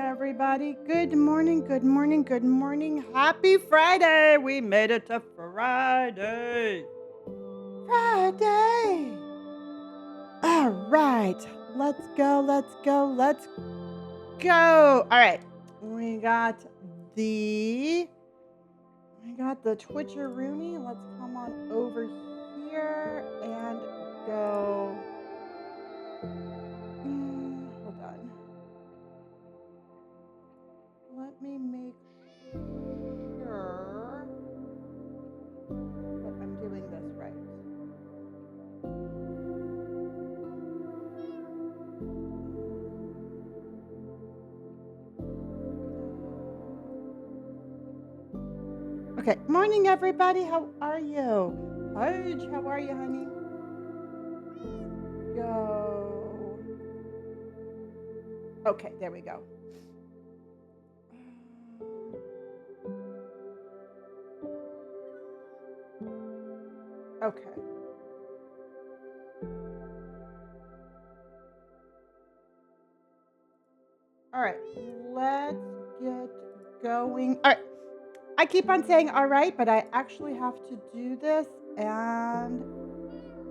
everybody. Good morning, good morning, good morning. Happy Friday. We made it to Friday. Friday. All right. Let's go, let's go, let's go. All right. We got the Twitcher Rooney. Let's come on over here and go. Hold on. Let me make sure that I'm doing this right. Okay, morning everybody. How are you? Paige, how are you, honey? Go. Okay, there we go. Okay. All right, let's get going. All right, I keep on saying all right, but I actually have to do this. And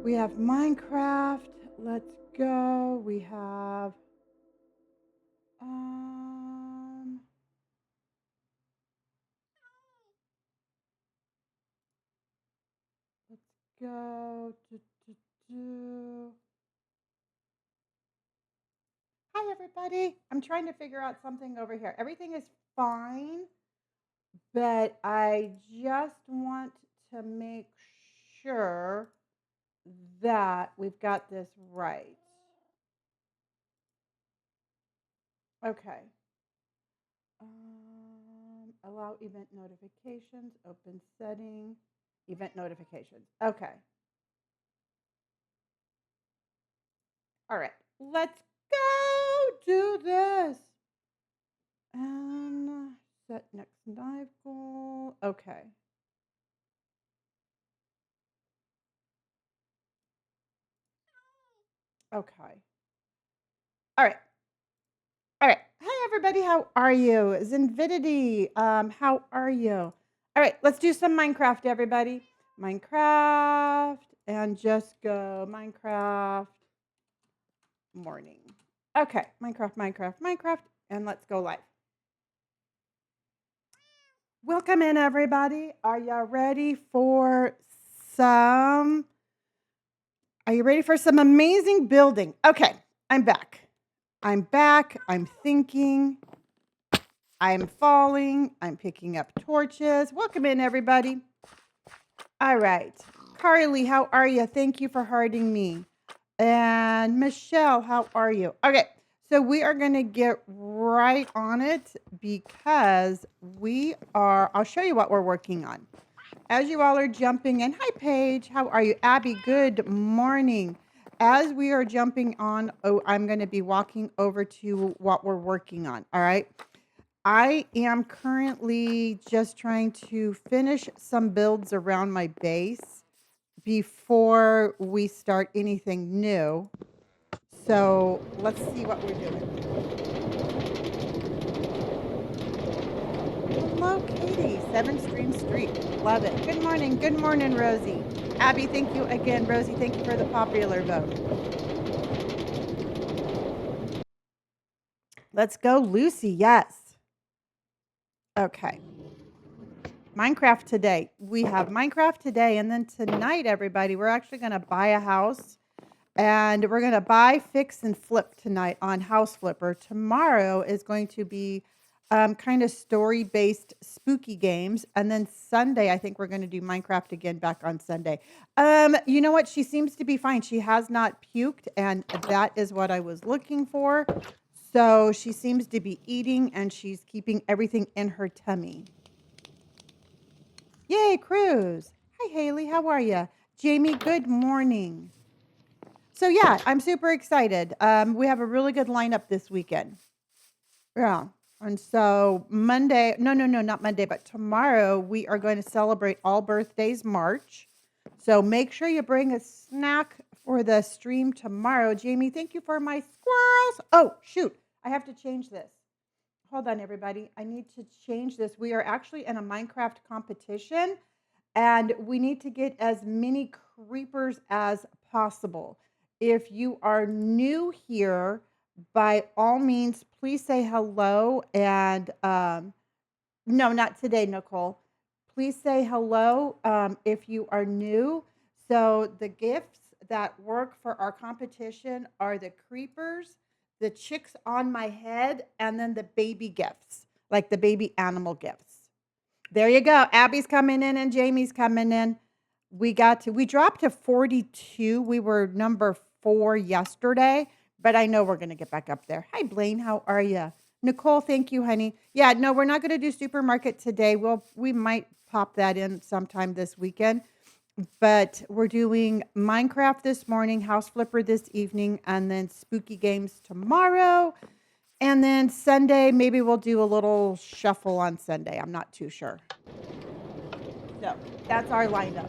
we have Minecraft. Let's go. We have let's go. Hi everybody. I'm trying to figure out something over here. Everything is fine, but I just want to make sure that we've got this right. Okay. Allow event notifications, open setting, event notifications. Okay. All right. Let's go do this. And set next dive goal. Okay. Okay. All right. All right. Hi, everybody. How are you? Zinvidity, how are you? All right. Let's do some Minecraft, everybody. Minecraft and just go Minecraft morning. Okay. Minecraft, and let's go live. Welcome in, everybody. Are you ready for some? Are you ready for some amazing building? Okay. I'm back. I'm thinking. I'm falling. I'm picking up torches. Welcome in, everybody. All right. Carly, how are you? Thank you for harding me. And Michelle, how are you? Okay. So we are going to get right on it because I'll show you what we're working on. As you all are jumping in, hi, Paige. How are you? Abby, good morning. As we are jumping on, I'm going to be walking over to what we're working on. All right. I am currently just trying to finish some builds around my base before we start anything new. So let's see what we're doing. Hello, Katie. 7 Stream Street. Love it. Good morning, Rosie. Abby, thank you again. Rosie, thank you for the popular vote. Let's go, Lucy. Yes. Okay. Minecraft today. We have Minecraft today. And then tonight, everybody, we're actually going to buy a house. And we're going to buy, fix, and flip tonight on House Flipper. Tomorrow is going to be kind of story-based spooky games. And then Sunday, I think we're going to do Minecraft again back on Sunday. You know what? She seems to be fine. She has not puked, and that is what I was looking for. So she seems to be eating, and she's keeping everything in her tummy. Yay, Cruz. Hi, Haley. How are you? Jamie, good morning. So yeah, I'm super excited. We have a really good lineup this weekend. Yeah. And so Monday, no, not Monday, but tomorrow we are going to celebrate All Birthdays March. So make sure you bring a snack for the stream tomorrow. Jamie, thank you for my squirrels. Oh, shoot. I have to change this. Hold on, everybody. I need to change this. We are actually in a Minecraft competition and we need to get as many creepers as possible. If you are new here, by all means, please say hello. And no, not today, Nicole. Please say hello if you are new. So the gifts that work for our competition are the creepers, the chicks on my head, and then the baby gifts, like the baby animal gifts. There you go. Abby's coming in and Jamie's coming in. We dropped to 42. We were number 4 yesterday, but I know we're going to get back up there. Hi, Blaine. How are you? Nicole, thank you, honey. Yeah, no, we're not going to do supermarket today. We might pop that in sometime this weekend, but we're doing Minecraft this morning, House Flipper this evening, and then spooky games tomorrow. And then Sunday, maybe we'll do a little shuffle on Sunday. I'm not too sure. So that's our lineup.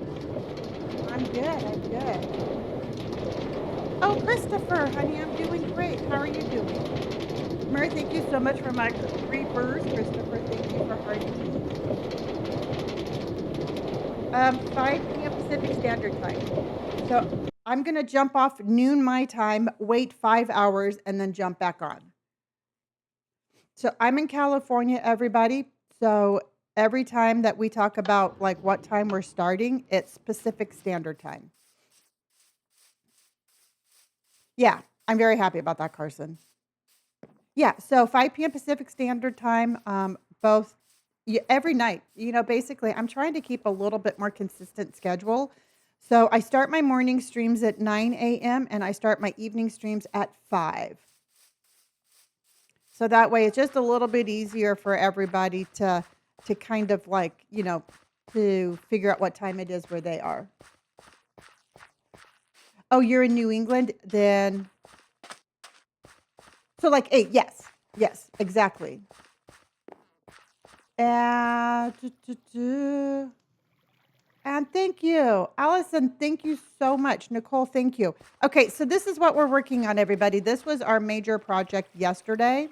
I'm good. I'm good. Oh, Christopher, honey, I'm doing great. How are you doing? Mary, thank you so much for my creepers. Christopher, thank you for hurting me. 5 p.m. Pacific Standard Time. So I'm going to jump off noon my time, wait 5 hours, and then jump back on. So I'm in California, everybody. So every time that we talk about like what time we're starting, it's Pacific Standard Time. Yeah, I'm very happy about that, Carson. Yeah, so 5 p.m. Pacific Standard Time, both every night. Basically, I'm trying to keep a little bit more consistent schedule. So I start my morning streams at 9 a.m. and I start my evening streams at 5. So that way it's just a little bit easier for everybody to kind of like, to figure out what time it is where they are. Oh, you're in New England? Then, so like 8, yes. Yes, exactly. And thank you. Allison, thank you so much. Nicole, thank you. Okay, so this is what we're working on, everybody. This was our major project yesterday.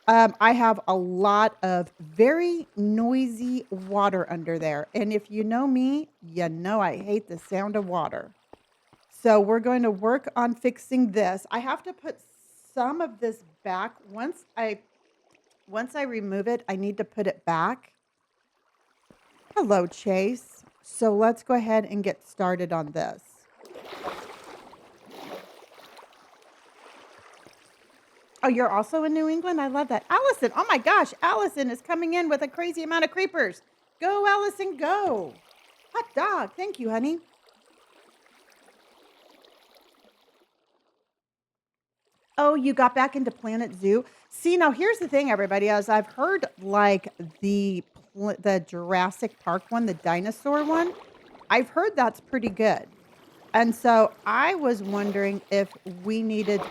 I have a lot of very noisy water under there. And if you know me, you know I hate the sound of water. So we're going to work on fixing this. I have to put some of this back. Once I remove it, I need to put it back. Hello, Chase. So let's go ahead and get started on this. Oh, you're also in New England? I love that. Allison, oh my gosh, Allison is coming in with a crazy amount of creepers. Go, Allison, go. Hot dog. Thank you, honey. Oh, you got back into Planet Zoo? See, now here's the thing, everybody. As I've heard, like the Jurassic Park one, the dinosaur one, I've heard that's pretty good. And so I was wondering if we needed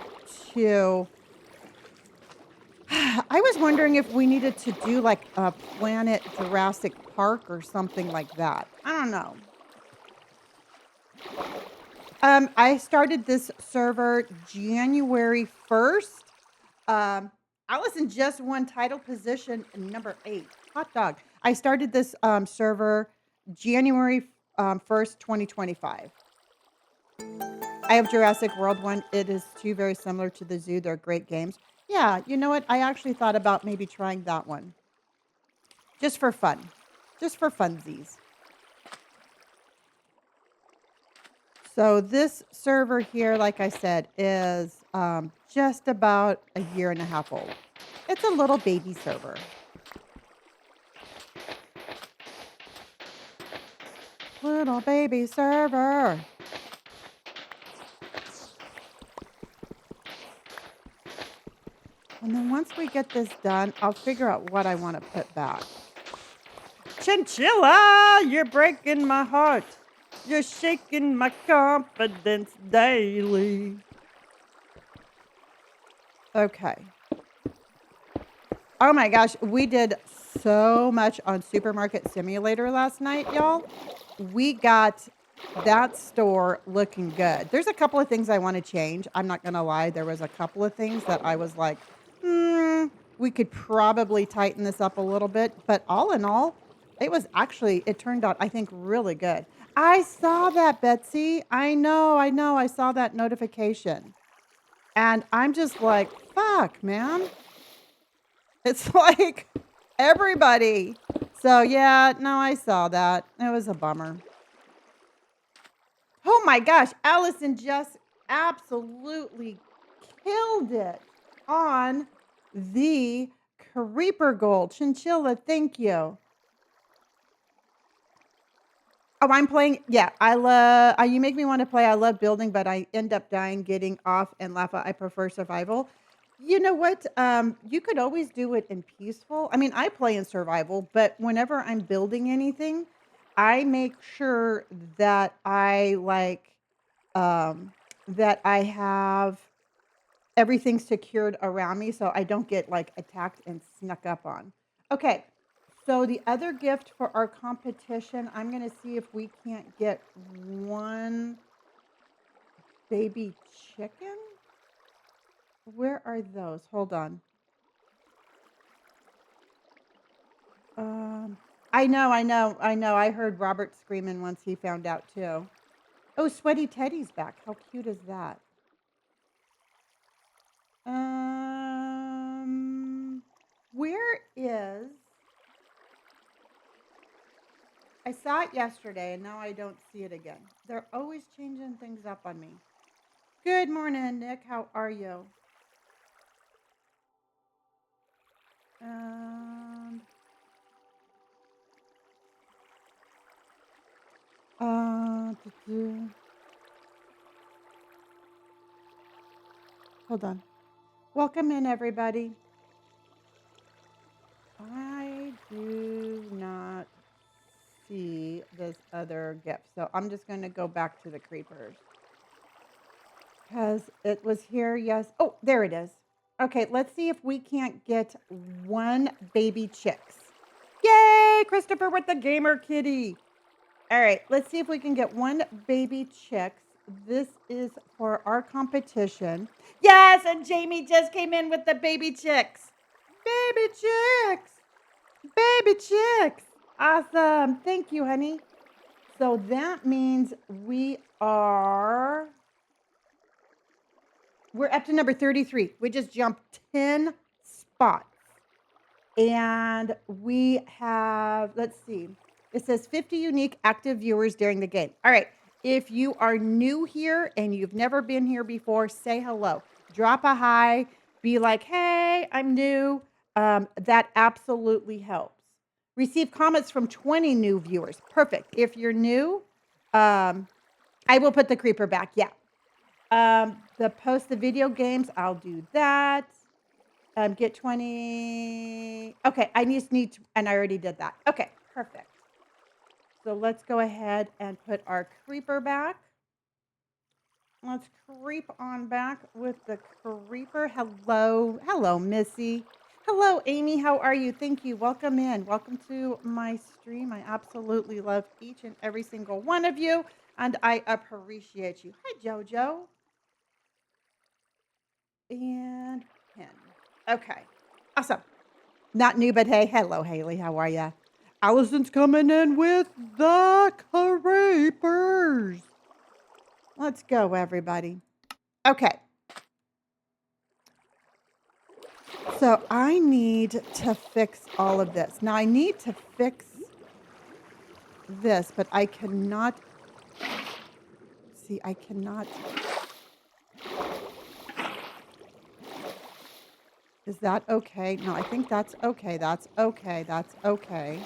to do like a Planet Jurassic Park or something like that. I don't know. I started this server January 1st. Allison just won title position number 8. Hot dog. I started this server January 1st, 2025. I have Jurassic World one. It is too very similar to the zoo. They're great games. Yeah, you know what? I actually thought about maybe trying that one. Just for fun. Just for funsies. So this server here, like I said, is just about a year and a half old. It's a little baby server. Little baby server. And then once we get this done, I'll figure out what I want to put back. Chinchilla, you're breaking my heart. You're shaking my confidence daily. Okay. Oh my gosh, we did so much on Supermarket Simulator last night, y'all. We got that store looking good. There's a couple of things I want to change. I'm not going to lie. There was a couple of things that I was like, We could probably tighten this up a little bit, but all in all, it turned out, I think, really good. I saw that, Betsy. I know, I saw that notification. And I'm just like, fuck, man. It's like everybody. So yeah, no, I saw that. It was a bummer. Oh my gosh, Allison just absolutely killed it on the Creeper Gold. Chinchilla, thank you. Oh, I'm playing. Yeah, I love. You make me want to play. I love building, but I end up dying, getting off, and laugh. I prefer survival. You know what? You could always do it in peaceful. I mean, I play in survival, but whenever I'm building anything, I make sure that I um, that I have everything secured around me so I don't get like attacked and snuck up on. Okay, so the other gift for our competition, I'm going to see if we can't get one baby chicken. Where are those? Hold on. Um, I know, I heard Robert screaming once he found out too. Oh, Sweaty Teddy's back. How cute is that? Where is I saw it yesterday and now I don't see it again. They're always changing things up on me. Good morning, Nick. How are you? Um, uh, hold on. Welcome in, everybody. I do not see this other gift, so I'm just going to go back to the creepers because it was here. Yes. Oh, there it is. Okay, let's see if we can't get one baby chicks. Yay, Christopher with the gamer kitty. All right, let's see if we can get one baby chicks. This is for our competition. Yes, and Jamie just came in with the baby chicks. Baby chicks. Baby chicks. Awesome. Thank you, honey. So that means we're up to number 33. We just jumped 10 spots. And we have, let's see, it says 50 unique active viewers during the game. All right. If you are new here and you've never been here before, say hello. Drop a hi. Be like, hey, I'm new. That absolutely helps. Receive comments from 20 new viewers. Perfect. If you're new, I will put the creeper back. Yeah. The video games, I'll do that. Get 20. Okay, I just need to, and I already did that. Okay, perfect. So let's go ahead and put our creeper back. Let's creep on back with the creeper. Hello, Missy. Hello, Amy. How are you? Thank you. Welcome in. Welcome to my stream. I absolutely love each and every single one of you, and I appreciate you. Hi, Jojo. And pin. Okay, awesome. Not new, but hey, hello, Haley. How are ya? Allison's coming in with the creepers. Let's go, everybody. Okay. So I need to fix all of this. Now I need to fix this, but I cannot. See, I cannot. Is that okay? No, I think that's okay. That's okay. That's okay.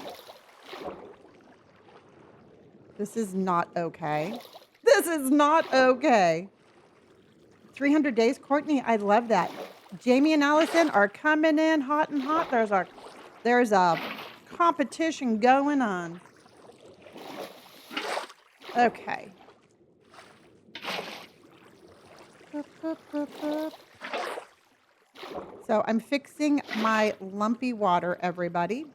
This is not okay. This is not okay. 300 days, Courtney. I love that. Jamie and Allison are coming in hot and hot. There's a competition going on. Okay. So I'm fixing my lumpy water, everybody.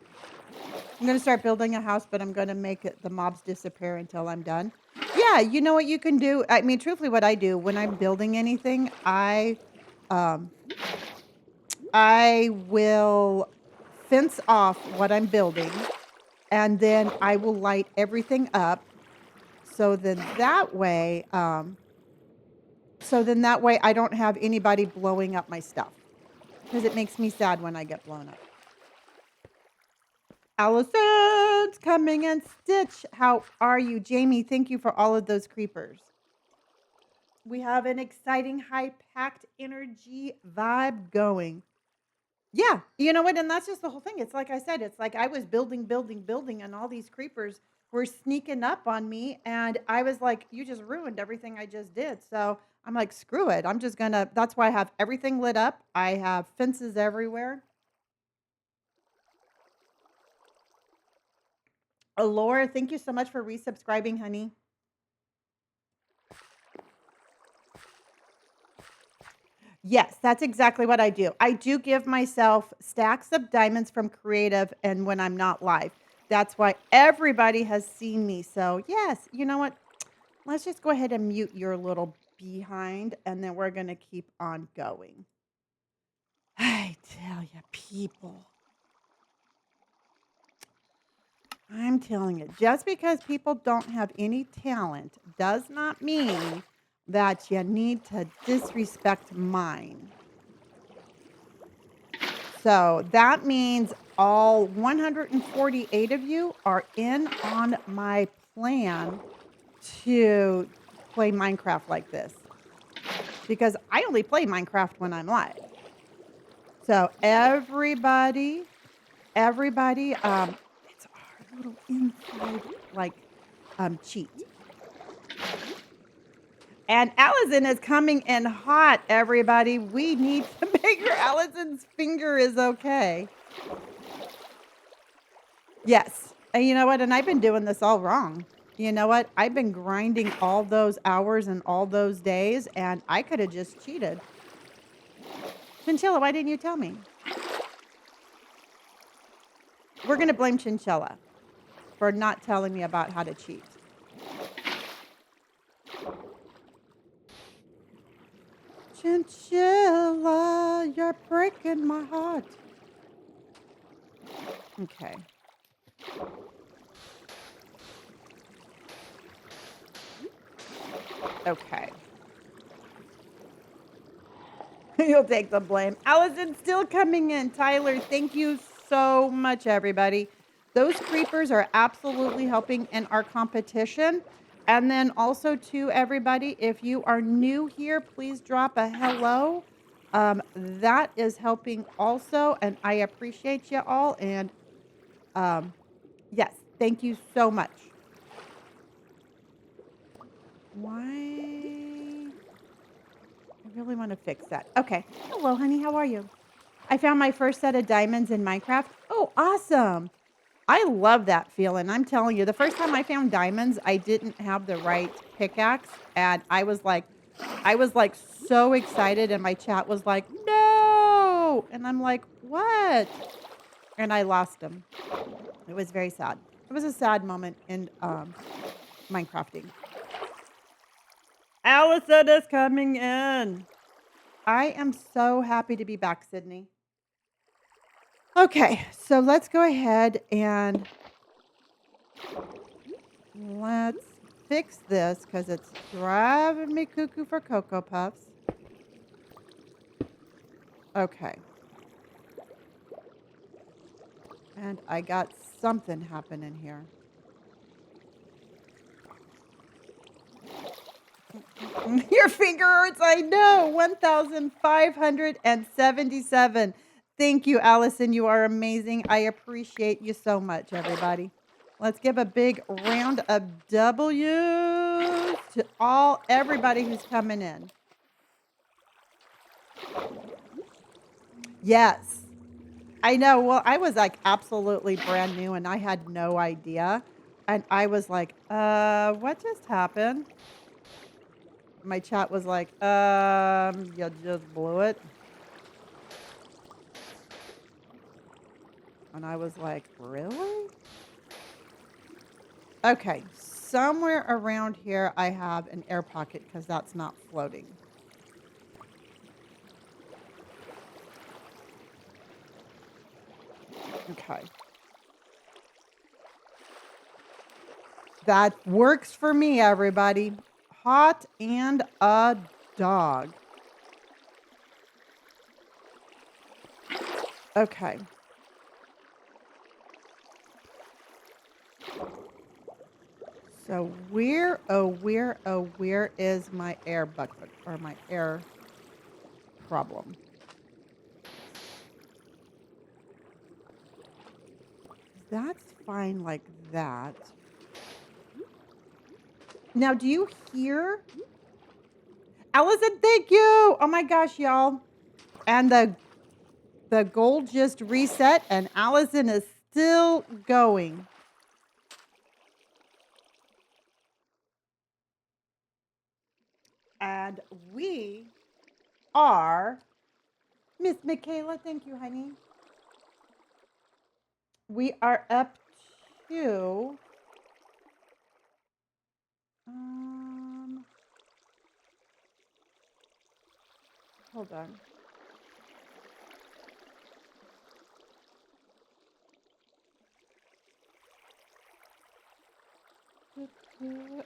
I'm going to start building a house, but I'm going to make the mobs disappear until I'm done. Yeah, you know what you can do? I mean, truthfully, what I do when I'm building anything, I I will fence off what I'm building, and then I will light everything up. So then that way, I don't have anybody blowing up my stuff because it makes me sad when I get blown up. Allison's coming in. Stitch, how are you? Jamie, thank you for all of those creepers. We have an exciting, high-packed energy vibe going. Yeah, you know what? And that's just the whole thing. It's like I said, it's like I was building, building, building, and all these creepers were sneaking up on me. And I was like, you just ruined everything I just did. So I'm like, screw it. I'm just going to, that's why I have everything lit up. I have fences everywhere. Oh, Laura, thank you so much for resubscribing, honey. Yes, that's exactly what I do. I do give myself stacks of diamonds from creative and when I'm not live. That's why everybody has seen me. So, yes, you know what? Let's just go ahead and mute your little behind and then we're going to keep on going. I tell you, people. I'm telling you, just because people don't have any talent does not mean that you need to disrespect mine. So that means all 148 of you are in on my plan to play Minecraft like this. Because I only play Minecraft when I'm live. So everybody, it's our little inside like cheat. And Allison is coming in hot, everybody. We need to make sure Allison's finger is okay. Yes. And you know what? And I've been doing this all wrong. You know what? I've been grinding all those hours and all those days, and I could have just cheated. Chinchilla, why didn't you tell me? We're going to blame Chinchilla for not telling me about how to cheat. Chinchilla, you're breaking my heart. Okay. Okay. You'll take the blame. Allison's still coming in. Tyler, thank you so much, everybody. Those creepers are absolutely helping in our competition. And then also to everybody, if you are new here, please drop a hello. That is helping also, and I appreciate you all. And yes, thank you so much. Why? I really want to fix that. Okay. Hello, honey. How are you? I found my first set of diamonds in Minecraft. Oh, awesome. I love that feeling. I'm telling you, the first time I found diamonds, I didn't have the right pickaxe. And I was like so excited. And my chat was like, no. And I'm like, what? And I lost them. It was very sad. It was a sad moment in Minecrafting. Allison is coming in. I am so happy to be back, Sydney. Okay, so let's go ahead and let's fix this because it's driving me cuckoo for Cocoa Puffs. Okay. And I got something happening here. Your finger hurts, I know. 1,577. Thank you, Allison. You are amazing. I appreciate you so much, everybody. Let's give a big round of W's to everybody who's coming in. Yes. I know. Well, I was like absolutely brand new and I had no idea. And I was like, what just happened? My chat was like, you just blew it. And I was like, really? Okay, somewhere around here I have an air pocket because that's not floating. Okay. That works for me, everybody. Hot and a dog. Okay. So where is my air bucket or my air problem? That's fine like that. Now, do you hear? Allison, thank you. Oh my gosh, y'all. And the goal just reset and Allison is still going. And we are Miss Michaela, thank you, honey. We are up to um hold on.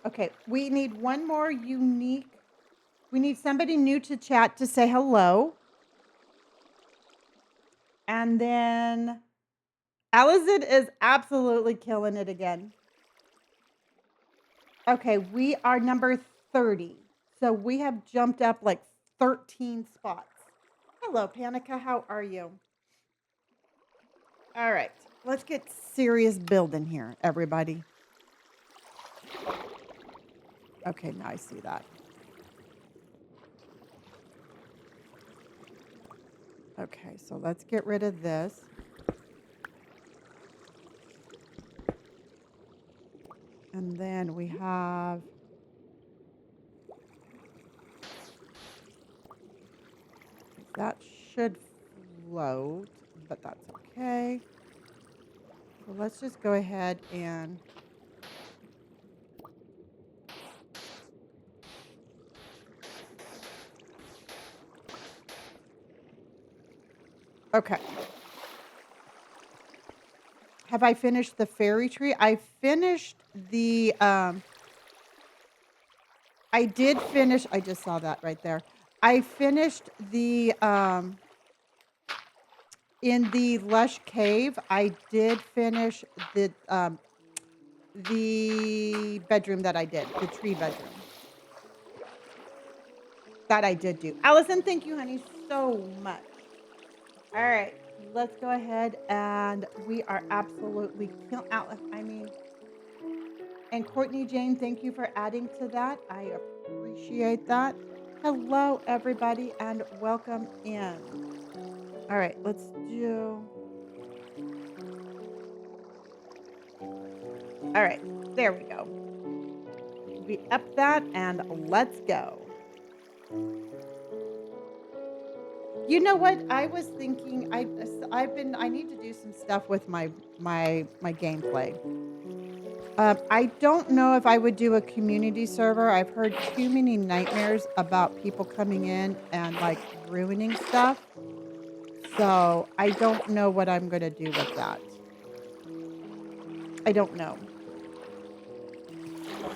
Okay, we need one more unique. We need somebody new to chat to say hello. And then Allison is absolutely killing it again. Okay, we are number 30. So we have jumped up like 13 spots. Hello, Panica. How are you? All right, let's get serious building here, everybody. Okay, now I see that. Okay, so let's get rid of this. And then we have that should float, but that's okay. So let's just go ahead and okay. Have I finished the fairy tree? I finished the I did finish, I just saw that right there. I finished the in the lush cave, I did finish the bedroom that I did, the tree bedroom. That I did do. Allison, thank you, honey, so much. All right, let's go ahead and we are absolutely kill out. I mean, and Courtney Jane, thank you for adding to that. I appreciate that. Hello, everybody, and welcome in. All right, let's do. All right, there we go. We up that and let's go. You know what? I was thinking I need to do some stuff with my gameplay. I don't know if I would do a community server. I've heard too many nightmares about people coming in and like ruining stuff. So I don't know what I'm going to do with that. I don't know.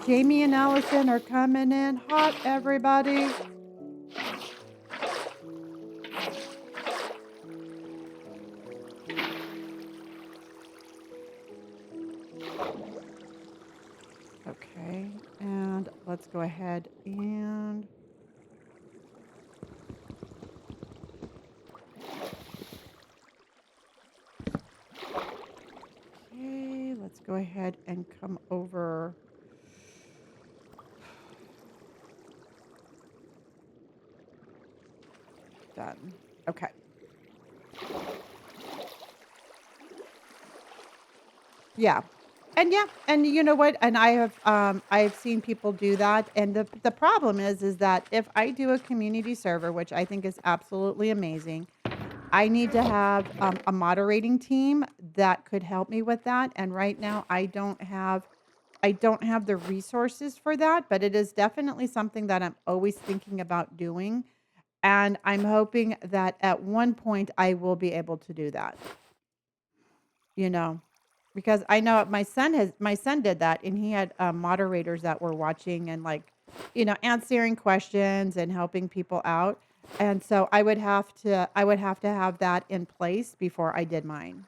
Jamie and Allison are coming in hot, everybody. Okay, and let's go ahead and okay, let's go ahead and come over. Done. Okay. Yeah. And you know what? And I've seen people do that. And the problem is that if I do a community server, which I think is absolutely amazing, I need to have a moderating team that could help me with that. And right now I don't have the resources for that, but it is definitely something that I'm always thinking about doing. And I'm hoping that at one point I will be able to do that. you know, because I know my son did that, and he had moderators that were watching and like, answering questions and helping people out. And so I would have to have that in place before I did mine.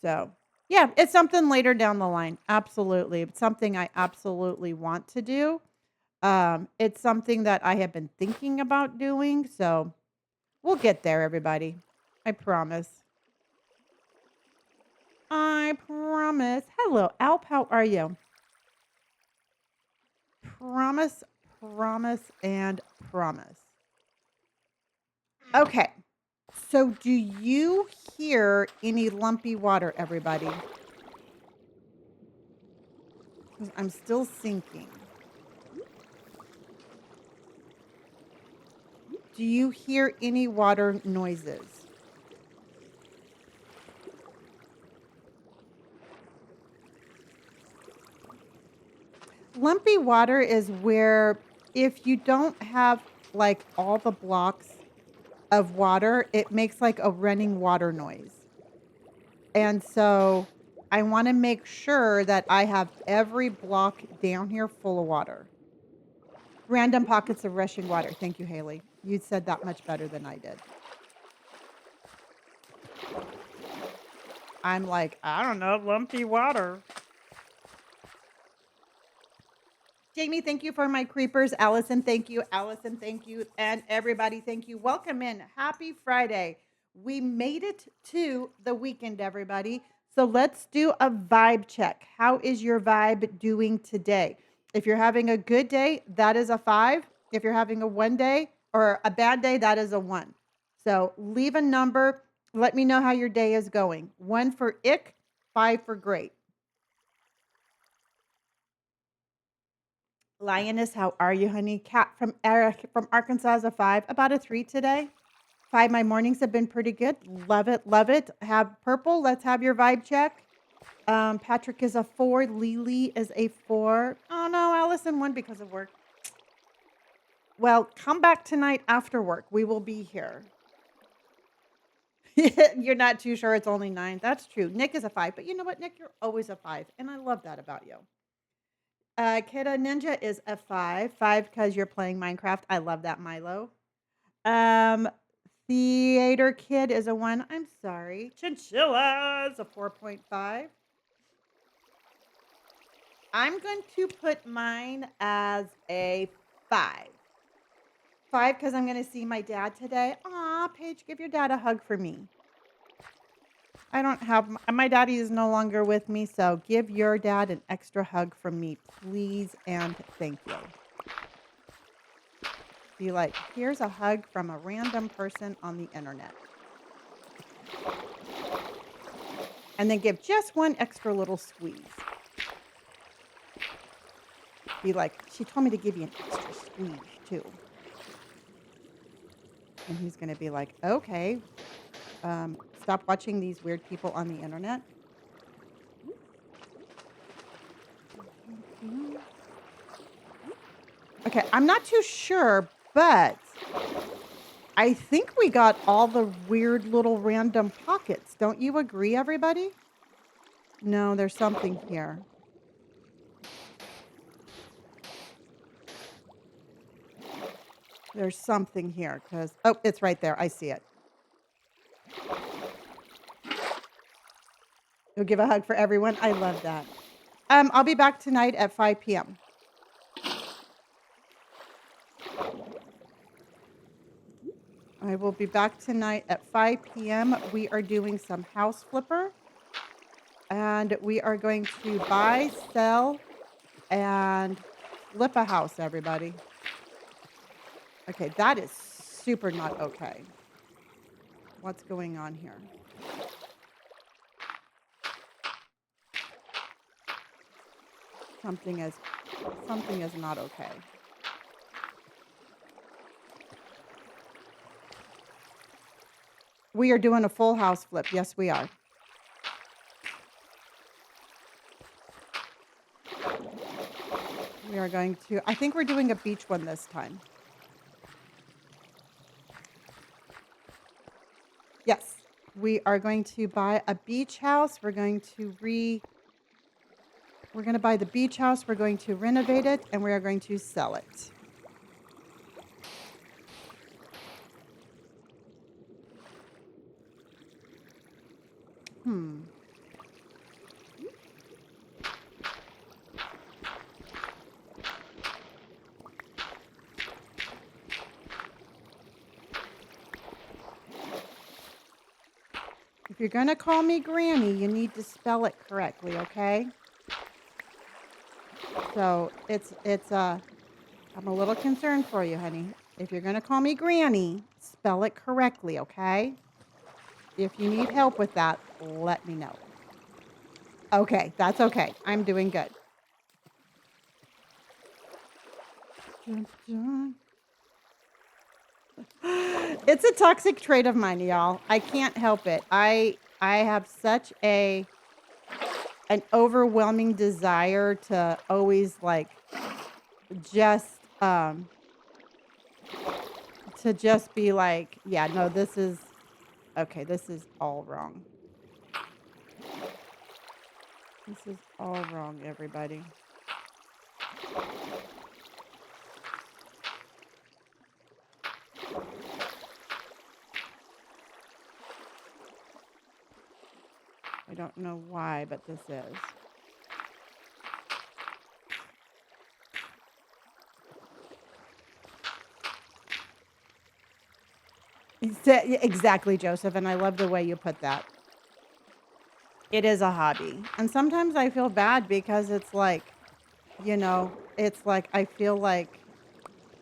So, yeah, it's something later down the line. Absolutely. It's something I absolutely want to do. It's something that I have been thinking about doing. So, we'll get there, everybody. I promise. I promise. Hello, Alp. How are you? Promise, promise, and promise. Okay. So, do you hear any lumpy water, everybody? 'Cause I'm still sinking. Do you hear any water noises? Lumpy water is where if you don't have like all the blocks of water, it makes like a running water noise. And so I want to make sure that I have every block down here full of water. Random pockets of rushing water. Thank you, Haley. You said that much better than I did. I'm like, I don't know, lumpy water. Jamie, thank you for my creepers. Allison, thank you. Allison, thank you. And everybody, thank you. Welcome in. Happy Friday. We made it to the weekend, everybody. So let's do a vibe check. How is your vibe doing today? If you're having a good day, that is a 5. If you're having a 1 day or a bad day, that is a 1. So leave a number. Let me know how your day is going. 1 for ick, 5 for great. Lioness, how are you, honey? Cat from Eric from Arkansas is a 5, about a 3 today. 5, my mornings have been pretty good. Love it, love it. Have purple. Let's have your vibe check. Patrick is a 4. Lily is a 4. Oh no, Allison won because of work. Well, come back tonight after work. We will be here. You're not too sure it's only 9. That's true. Nick is a 5, but you know what, Nick? You're always a 5, and I love that about you. Kidda Ninja is a 5. 5 because you're playing Minecraft. I love that, Milo. Um, Theater Kid is a 1. I'm sorry. Chinchilla is a 4.5. I'm going to put mine as a 5. 5 because I'm going to see my dad today. Aw, Paige, give your dad a hug for me. I don't have my daddy is no longer with me, so give your dad an extra hug from me, please, and thank you. Be like, here's a hug from a random person on the internet. And then give just one extra little squeeze. Be like, she told me to give you an extra squeeze too. And he's going to be like, okay, stop watching these weird people on the internet. Okay, I'm not too sure, but I think we got all the weird little random pockets. Don't you agree, everybody? No, there's something here. There's something here because, oh, it's right there. I see it. You'll give a hug for everyone. I love that. I'll be back tonight at 5 p.m. I will be back tonight at 5 p.m. We are doing some house flipper. And we are going to buy, sell, and flip a house, everybody. Okay, that is super not okay. What's going on here? Something is not okay. We are doing a full house flip. Yes, we are. We are going to, I think we're doing a beach one this time. Yes. We are going to buy a beach house. We're going to buy the beach house. We're going to renovate it, and we are going to sell it. If you're going to call me Granny, you need to spell it correctly, okay? So I'm a little concerned for you, honey. If you're going to call me Granny, spell it correctly, okay? If you need help with that, let me know. Okay, that's okay. I'm doing good. It's a toxic trait of mine, y'all. I can't help it. I have such an overwhelming desire to always just be like, yeah, no, this is all wrong. This is all wrong, everybody. I don't know why, but this is. Exactly, Joseph, and I love the way you put that. It is a hobby. And sometimes I feel bad because it's like, I feel like,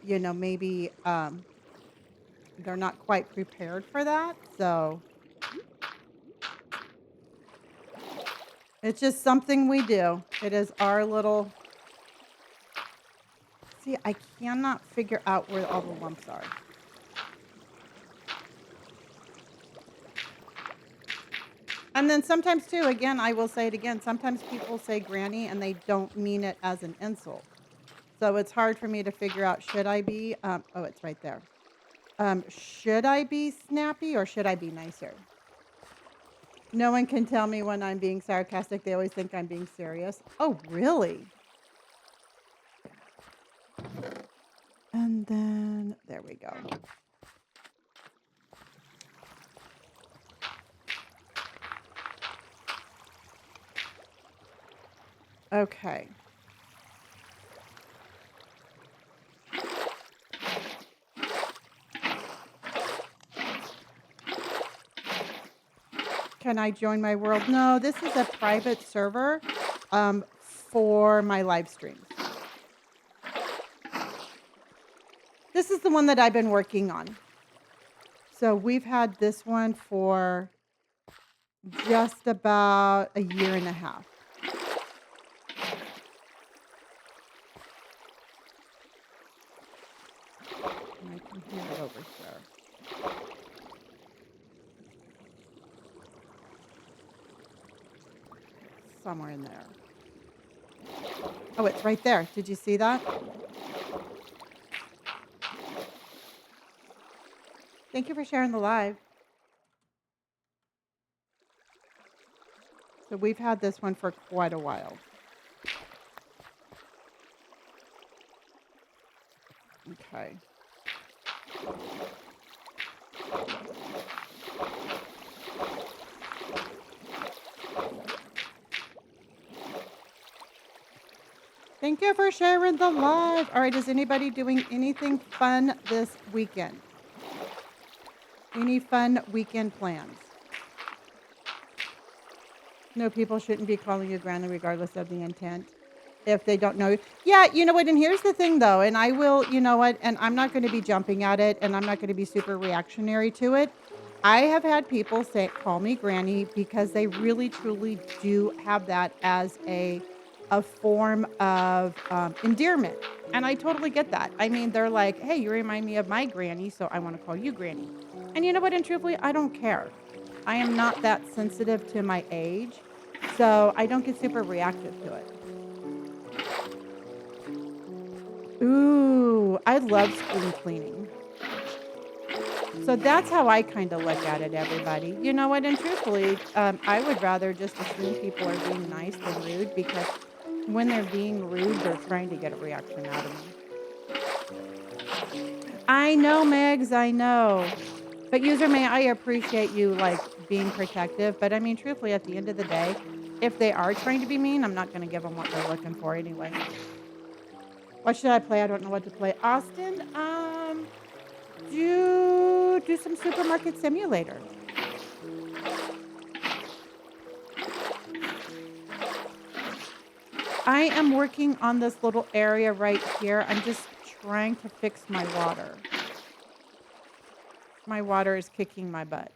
maybe they're not quite prepared for that. So it's just something we do. It is our little. See, I cannot figure out where all the lumps are. And then sometimes too, again, I will say it again, sometimes people say granny and they don't mean it as an insult. So it's hard for me to figure out, should I be, oh, it's right there. Should I be snappy or should I be nicer? No one can tell me when I'm being sarcastic. They always think I'm being serious. Oh, really? And then, there we go. Okay. Can I join my world? No, this is a private server for my live streams. This is the one that I've been working on. So we've had this one for just about a year and a half. And I can hear it over here. Somewhere in there. Oh, it's right there. Did you see that? Thank you for sharing the live. So we've had this one for quite a while. Okay. Thank you for sharing the live. All right, is anybody doing anything fun this weekend? Any fun weekend plans? No, people shouldn't be calling you Granny regardless of the intent. If they don't know. Yeah, you know what? And here's the thing, though. And I will, you know what? And I'm not going to be jumping at it, and I'm not going to be super reactionary to it. I have had people call me Granny because they really, truly do have that as a form of endearment. And I totally get that. I mean, they're like, hey, you remind me of my granny, so I want to call you Granny. And you know what? And truthfully, I don't care. I am not that sensitive to my age, so I don't get super reactive to it. Ooh, I love spring cleaning. So that's how I kind of look at it, everybody. You know what? And truthfully, I would rather just assume people are being nice than rude, because when they're being rude, they're trying to get a reaction out of me. I know, Megs, I know. But user may I appreciate you like being protective, but I mean, truthfully, at the end of the day, if they are trying to be mean, I'm not going to give them what they're looking for anyway. What should I play? I don't know what to play. Austin, do some supermarket simulator. I am working on this little area right here. I'm just trying to fix my water. My water is kicking my butt.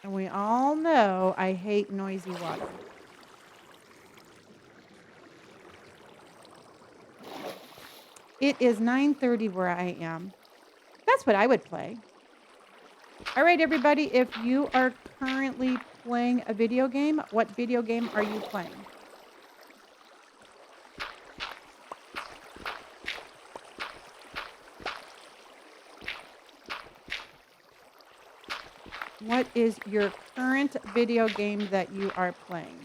And we all know I hate noisy water. It is 9:30 where I am. That's what I would play. All right, everybody, if you are currently playing a video game, what video game are you playing? What is your current video game that you are playing?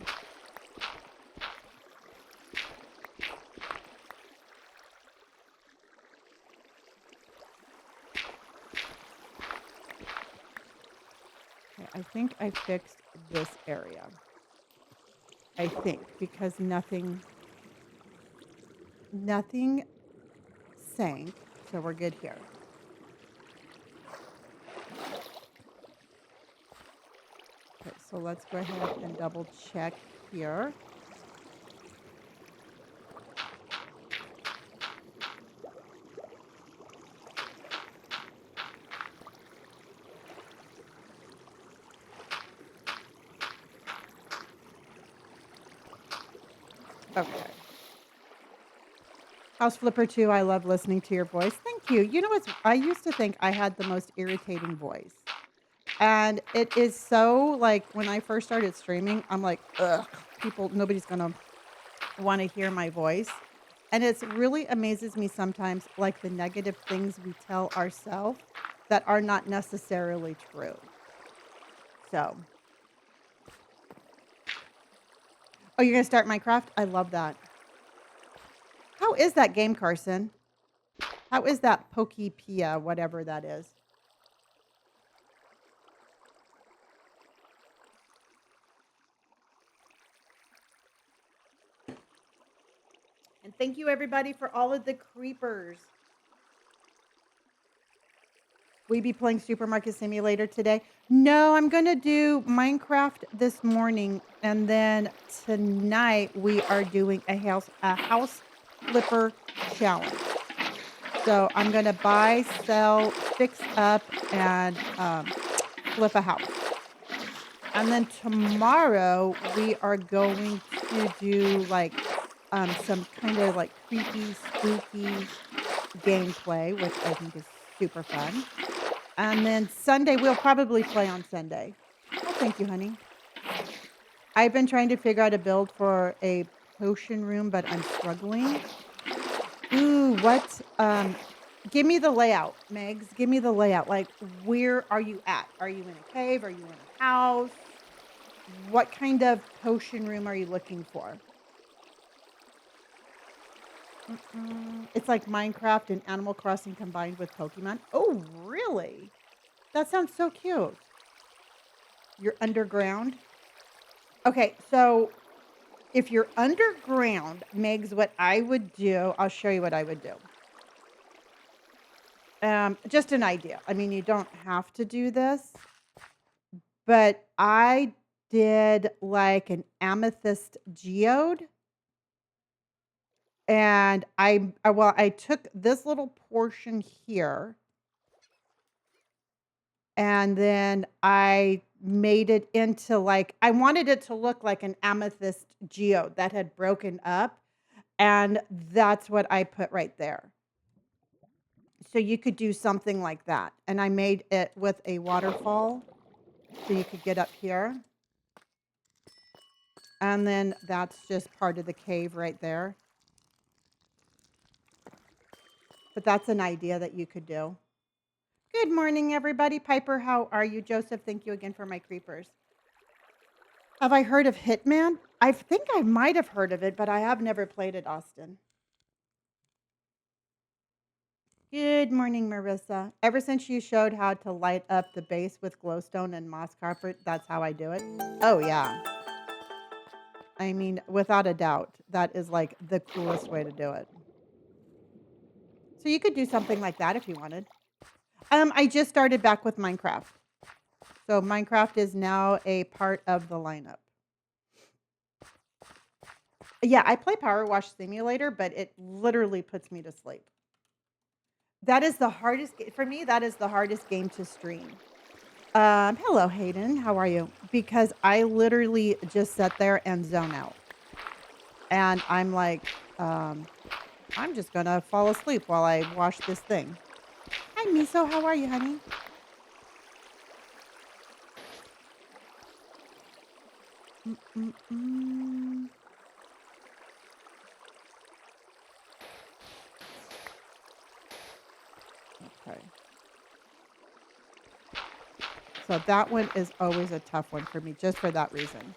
Okay, I think I fixed this area. I think, because nothing sank, so we're good here. Okay, so let's go ahead and double check here. Okay. House Flipper 2, I love listening to your voice. Thank you. You know what? I used to think I had the most irritating voice. And it is so, like, when I first started streaming, I'm like, ugh, nobody's going to want to hear my voice. And it really amazes me sometimes, like the negative things we tell ourselves that are not necessarily true. So, oh, you're going to start Minecraft? I love that. How is that game, Carson? How is that Pokepia, whatever that is? And thank you, everybody, for all of the creepers. We be playing Supermarket Simulator today? No, I'm going to do Minecraft this morning, and then tonight we are doing a house flipper challenge. So I'm going to buy, sell, fix up, and flip a house. And then tomorrow we are going to do like some kind of like creepy, spooky gameplay, which I think is super fun. And then Sunday, we'll probably play on Sunday. Oh, thank you, honey. I've been trying to figure out a build for a potion room, but I'm struggling. Ooh, what? Give me the layout, Megs. Give me the layout. Like, where are you at? Are you in a cave? Are you in a house? What kind of potion room are you looking for? It's like Minecraft and Animal Crossing combined with Pokemon. Oh, really? That sounds so cute. You're underground? Okay, so if you're underground, Megs, what I would do, I'll show you what I would do. Just an idea. I mean, you don't have to do this, but I did like an amethyst geode. And I took this little portion here, and then I made it into like, I wanted it to look like an amethyst geode that had broken up. And that's what I put right there. So you could do something like that. And I made it with a waterfall so you could get up here. And then that's just part of the cave right there. But that's an idea that you could do. Good morning, everybody. Piper, how are you? Joseph, thank you again for my creepers. Have I heard of Hitman? I think I might have heard of it, but I have never played it, Austin. Good morning, Marissa. Ever since you showed how to light up the base with glowstone and moss carpet, that's how I do it. Oh, yeah. I mean, without a doubt, that is like the coolest way to do it. So you could do something like that if you wanted. I just started back with Minecraft. So Minecraft is now a part of the lineup. Yeah, I play Power Wash Simulator, but it literally puts me to sleep. That is the hardest for me. That is the hardest game to stream. Hello, Hayden. How are you? Because I literally just sit there and zone out, and I'm like, I'm just gonna fall asleep while I wash this thing. Hi, Miso. How are you, honey? Mm-mm-mm. Okay. So that one is always a tough one for me, just for that reason.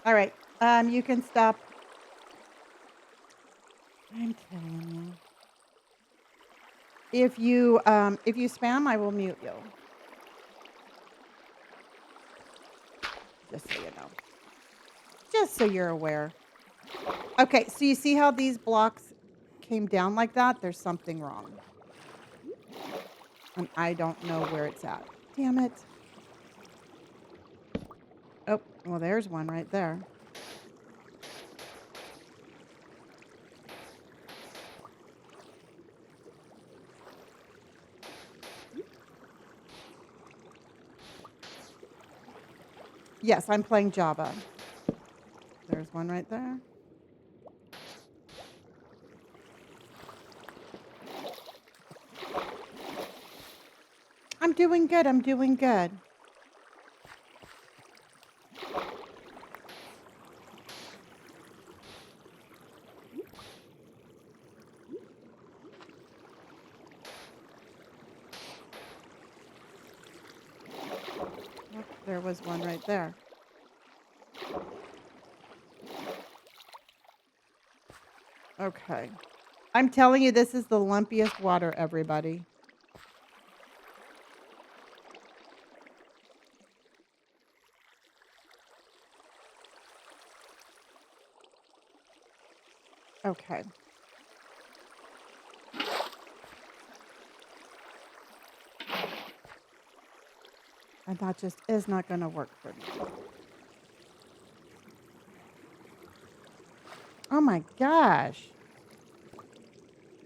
All right. You can stop. I'm telling you. If you spam, I will mute you. Just so you know. Just so you're aware. Okay, so you see how these blocks came down like that? There's something wrong. And I don't know where it's at. Damn it. Oh, well, there's one right there. Yes, I'm playing Java. There's one right there. I'm doing good. I'm doing good. Look, there was one right there. Okay. I'm telling you, this is the lumpiest water, everybody. Okay. And that just is not going to work for me. Oh my gosh.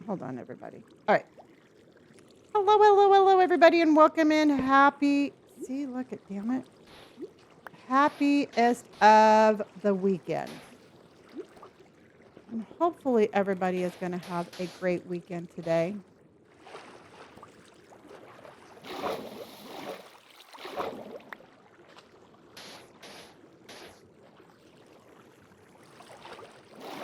Hold on, everybody. All right. Hello, hello, hello, everybody, and welcome in. Happy, see, look at, damn it. Happiest of the weekend. And hopefully everybody is going to have a great weekend today.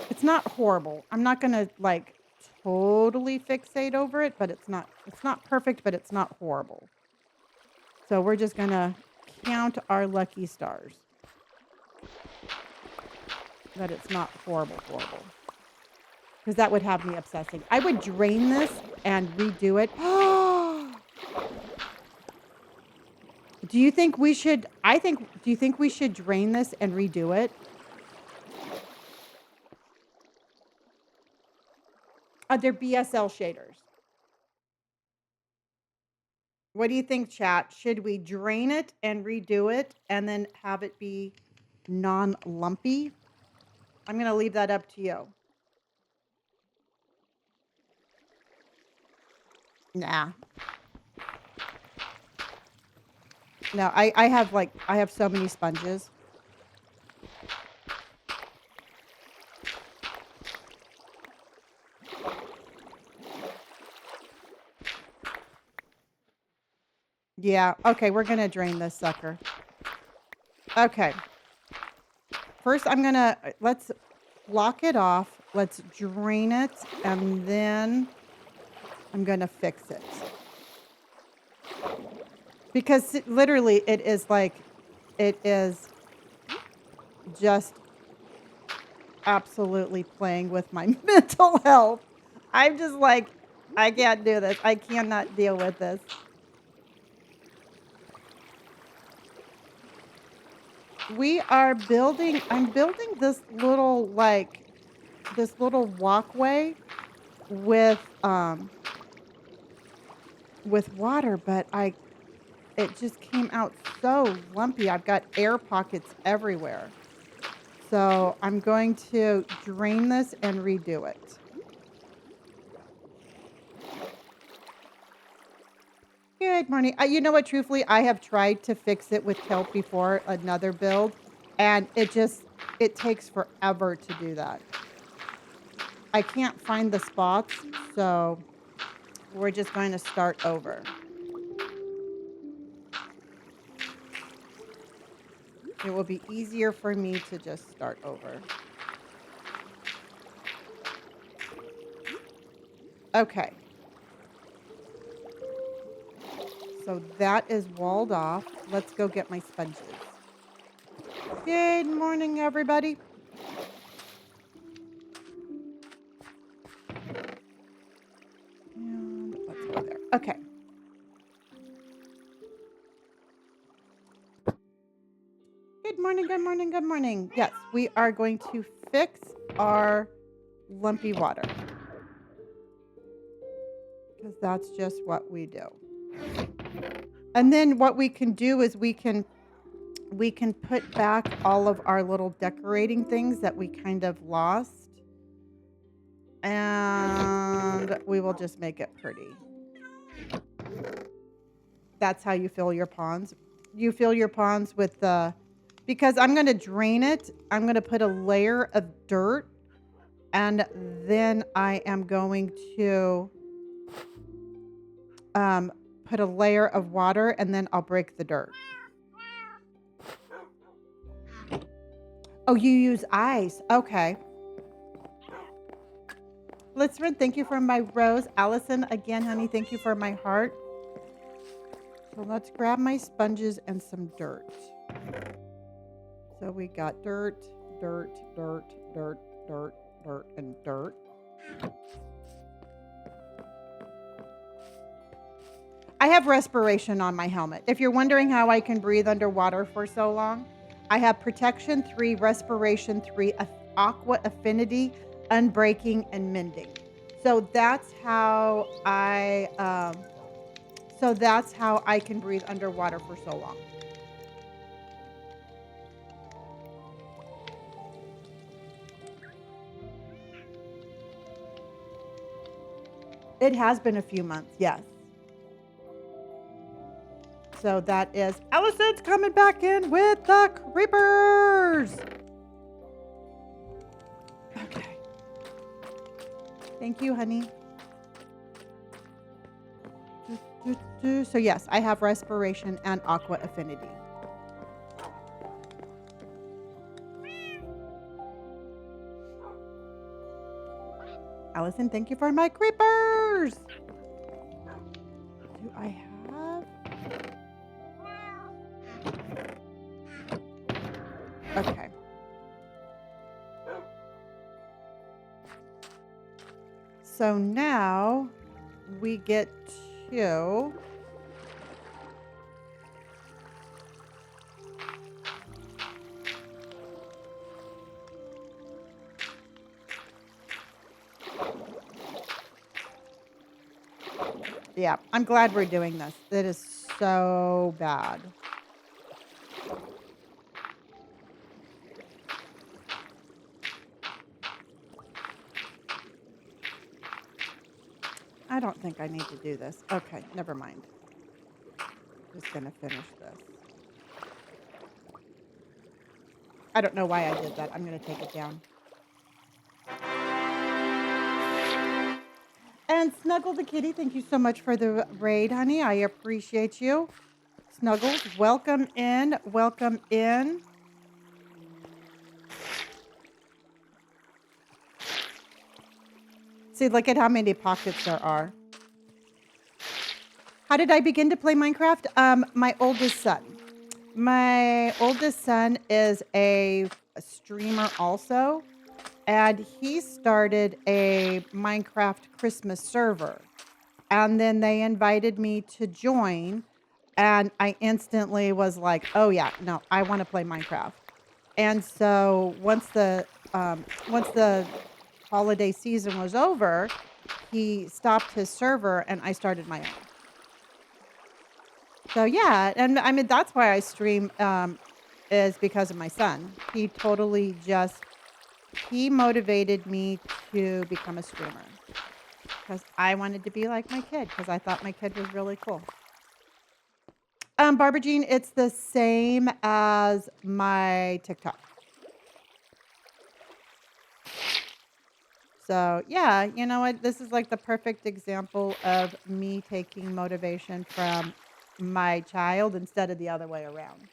It's not horrible. I'm not going to like totally fixate over it, but it's not perfect, but it's not horrible. So we're just going to count our lucky stars. That it's not horrible. Because that would have me obsessing. I would drain this and redo it. Do you think we should, do you think we should drain this and redo it? They're BSL shaders. What do you think, chat? Should we drain it and redo it and then have it be non-lumpy? I'm going to leave that up to you. Nah. No, I have so many sponges. Yeah. Okay, we're going to drain this sucker. Okay. First, I'm going to, let's block it off. Let's drain it. And then I'm going to fix it. Because literally it is like, it is just absolutely playing with my mental health. I'm just like, I can't do this. I cannot deal with this. I'm building this little walkway with water, but it just came out so lumpy. I've got air pockets everywhere. So I'm going to drain this and redo it. Good morning. You know what? Truthfully, I have tried to fix it with kelp before another build, and it takes forever to do that. I can't find the spots, so we're just going to start over. It will be easier for me to just start over. Okay. So that is walled off. Let's go get my sponges. Good morning, everybody. And let's go there. Okay. Good morning, good morning, good morning. Yes, we are going to fix our lumpy water. Because that's just what we do. And then what we can do is we can put back all of our little decorating things that we kind of lost. And we will just make it pretty. That's how you fill your ponds. You fill your ponds with because I'm going to drain it. I'm going to put a layer of dirt. And then I am going to put a layer of water, and then I'll break the dirt. Oh, you use ice. Okay. Litzman, thank you for my rose. Allison, again, honey, thank you for my heart. So let's grab my sponges and some dirt. So we got dirt, dirt, dirt, dirt, dirt, dirt, and dirt. I have respiration on my helmet. If you're wondering how I can breathe underwater for so long, I have protection 3, respiration 3, aqua affinity, unbreaking, and mending. So that's how I can breathe underwater for so long. It has been a few months, yes. So that is Allison's coming back in with the creepers. Okay. Thank you, honey. So yes, I have respiration and aqua affinity. Allison, thank you for my creepers. Do I have? Okay. So now we get to yeah, I'm glad we're doing this. It is so bad. I don't think I need to do this. Okay, never mind. Just gonna finish this. I don't know why I did that. I'm gonna take it down. And Snuggle the kitty, thank you so much for the raid, honey. I appreciate you. Snuggles, welcome in. Welcome in. See, look at how many pockets there are. How did I begin to play Minecraft? My oldest son. My oldest son is a streamer also, and he started a Minecraft Christmas server. And then they invited me to join, and I instantly was like, "Oh yeah, no, I want to play Minecraft." And so once the holiday season was over, he stopped his server and I started my own. So yeah, and I mean that's why I stream is because of my son. He totally just he motivated me to become a streamer because I wanted to be like my kid because I thought my kid was really cool. Barbara Jean, it's the same as my TikTok. So yeah, you know what? This is like the perfect example of me taking motivation from my child instead of the other way around.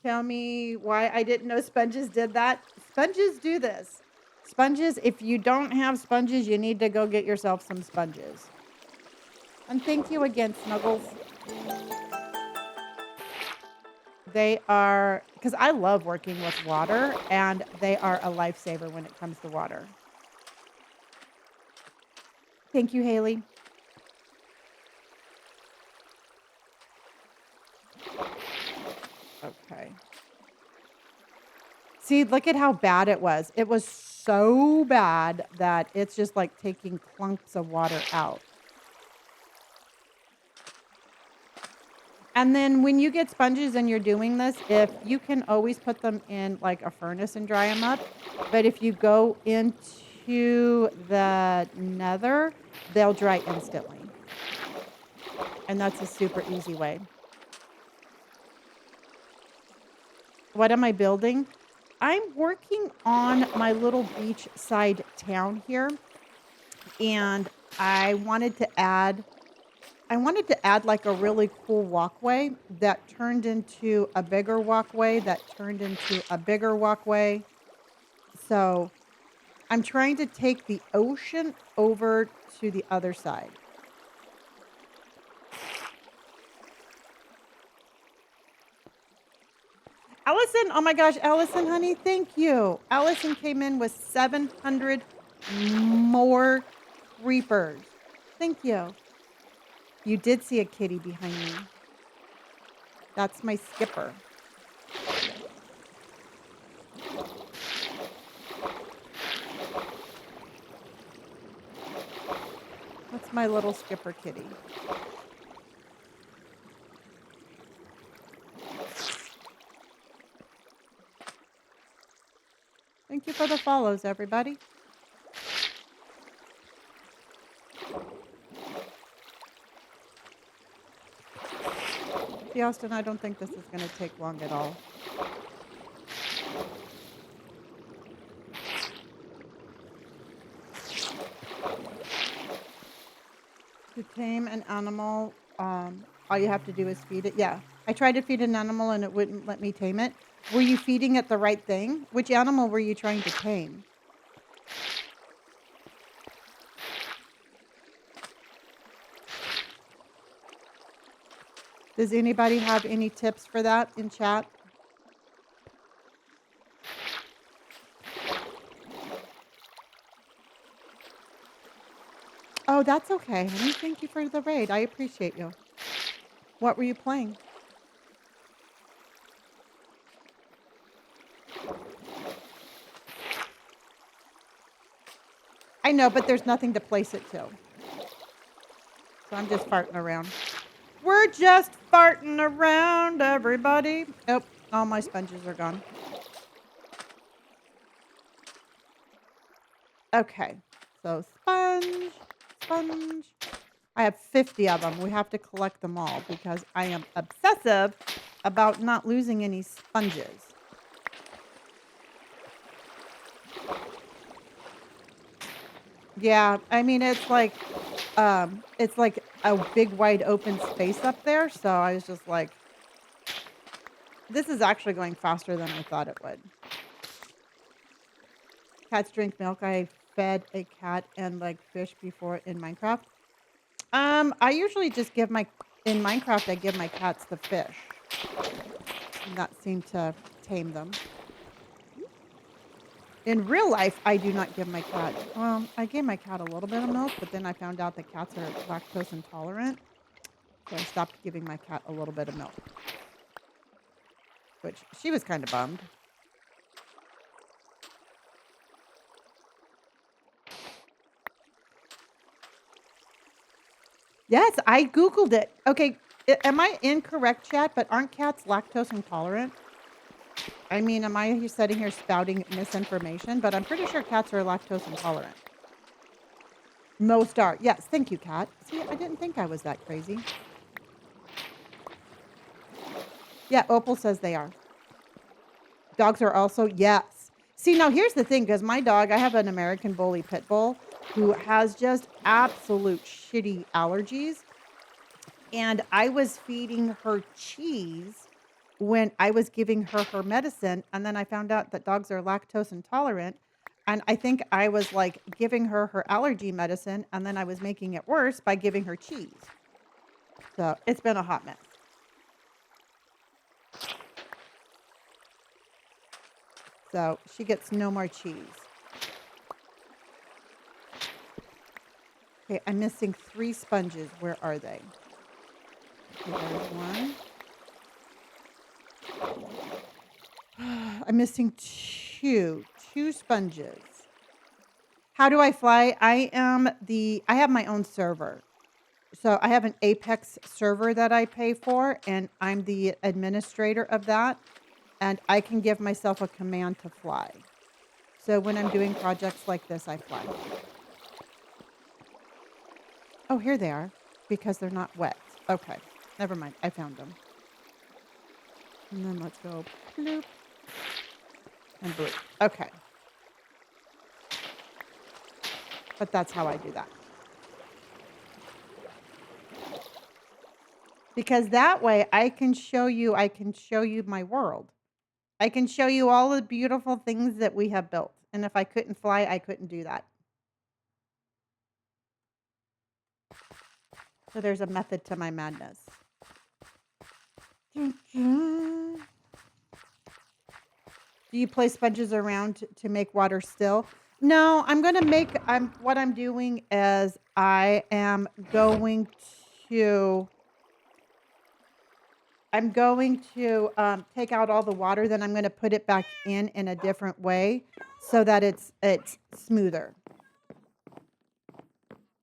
Tell me why I didn't know sponges did that. Sponges do this. Sponges, if you don't have sponges, you need to go get yourself some sponges. And thank you again, Snuggles. They are, because I love working with water, and they are a lifesaver when it comes to water. Thank you, Haley. Okay. See, look at how bad it was. It was so bad that it's just like taking clumps of water out. And then when you get sponges and you're doing this, if you can always put them in like a furnace and dry them up. But if you go into the nether, they'll dry instantly. And that's a super easy way. What am I building? I'm working on my little beachside town here. And I wanted to add like a really cool walkway that turned into a bigger walkway that turned into a bigger walkway. So I'm trying to take the ocean over to the other side. Allison, oh my gosh, Allison, honey, thank you. Allison came in with 700 more creepers. Thank you. You did see a kitty behind me. That's my skipper. That's my little skipper kitty. Thank you for the follows, everybody. See, Austin, I don't think this is going to take long at all. To tame an animal, all you have to do is feed it. Yeah, I tried to feed an animal and it wouldn't let me tame it. Were you feeding it the right thing? Which animal were you trying to tame? Does anybody have any tips for that in chat? Oh, that's okay, honey. Thank you for the raid. I appreciate you. What were you playing? I know, but there's nothing to place it to. So I'm just farting around. We're just farting around, everybody. Oh, all my sponges are gone. Okay, so sponge. I have 50 of them. We have to collect them all because I am obsessive about not losing any sponges. Yeah, I mean it's like a big wide open space up there, so I was just like, this is actually going faster than I thought it would. Cats drink milk. I fed a cat and like fish before in Minecraft. I usually just give in Minecraft, I give my cats the fish. And that seemed to tame them. In real life, I do not give my cat, well, I gave my cat a little bit of milk, but then I found out that cats are lactose intolerant. So I stopped giving my cat a little bit of milk, which she was kind of bummed. Yes, I Googled it. Okay, am I incorrect, chat? But aren't cats lactose intolerant? I mean, am I sitting here spouting misinformation? But I'm pretty sure cats are lactose intolerant. Most are. Yes, thank you, cat. See, I didn't think I was that crazy. Yeah, Opal says they are. Dogs are also, yes. See, now here's the thing, because my dog, I have an American Bully Pit Bull who has just absolute shitty allergies. And I was feeding her cheese when I was giving her medicine. And then I found out that dogs are lactose intolerant. And I think I was like giving her allergy medicine. And then I was making it worse by giving her cheese. So it's been a hot mess. So she gets no more cheese. Okay, I'm missing 3 sponges. Where are they? Okay, there's one. I'm missing 2 sponges. How do I fly? I have my own server. So I have an Apex server that I pay for, and I'm the administrator of that. And I can give myself a command to fly. So when I'm doing projects like this, I fly. Oh, here they are, because they're not wet. Okay, never mind. I found them. And then let's go bloop and bloop. Okay. But that's how I do that. Because that way I can show you my world. I can show you all the beautiful things that we have built. And if I couldn't fly, I couldn't do that. So there's a method to my madness. Do you place sponges around to make water still? No, what I'm doing is I am going to take out all the water, then I'm going to put it back in a different way so that it's smoother.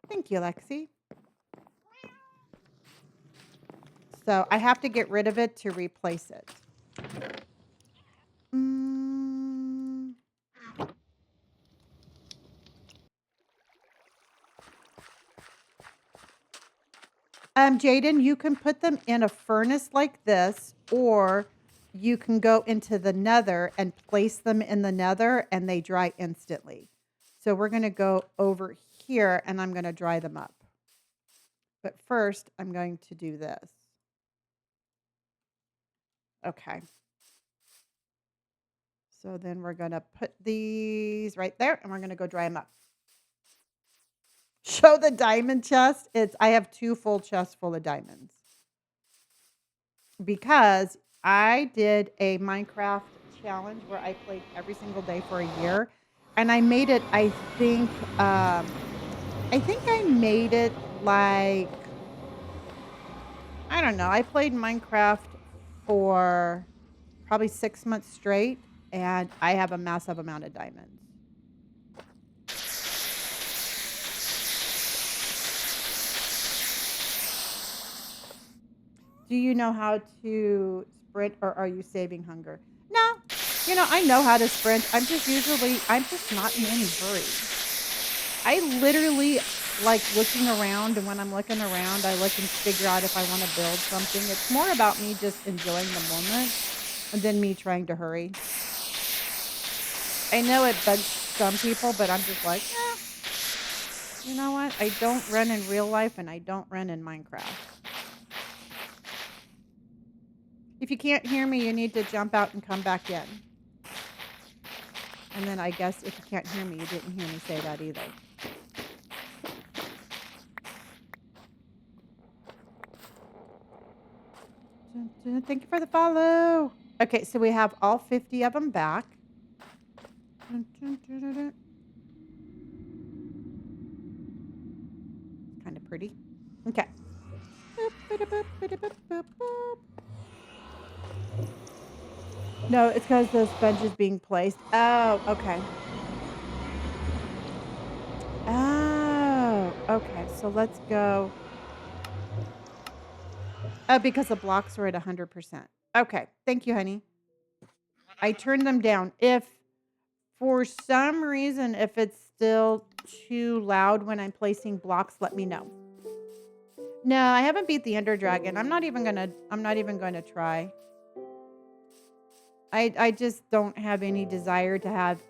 Thank you, Lexi. So I have to get rid of it to replace it. Jaden, you can put them in a furnace like this, or you can go into the nether and place them in the nether and they dry instantly. So we're going to go over here and I'm going to dry them up. But first, I'm going to do this. Okay. So then we're going to put these right there and we're going to go dry them up. Show the diamond chest. I have 2 full chests full of diamonds. Because I did a Minecraft challenge where I played every single day for a year. And I made it, I think I made it like, I don't know. I played Minecraft for probably 6 months straight. And I have a massive amount of diamonds. Do you know how to sprint or are you saving hunger? No, I know how to sprint. I'm just not in any hurry. I literally like looking around, and when I'm looking around, I look and figure out if I want to build something. It's more about me just enjoying the moment than me trying to hurry. I know it bugs some people, but I'm just like, you know what? I don't run in real life and I don't run in Minecraft. If you can't hear me, you need to jump out and come back in. And then I guess if you can't hear me, you didn't hear me say that either. Thank you for the follow. Okay, so we have all 50 of them back. Kind of pretty. Okay. No, it's because the sponge is being placed. Oh, okay. Oh, okay. So let's go. Oh, because the blocks are at 100%. Okay. Thank you, honey. I turned them down. If for some reason, if it's still too loud when I'm placing blocks, let me know. No, I haven't beat the Ender Dragon. I'm not even gonna try. I just don't have any desire to have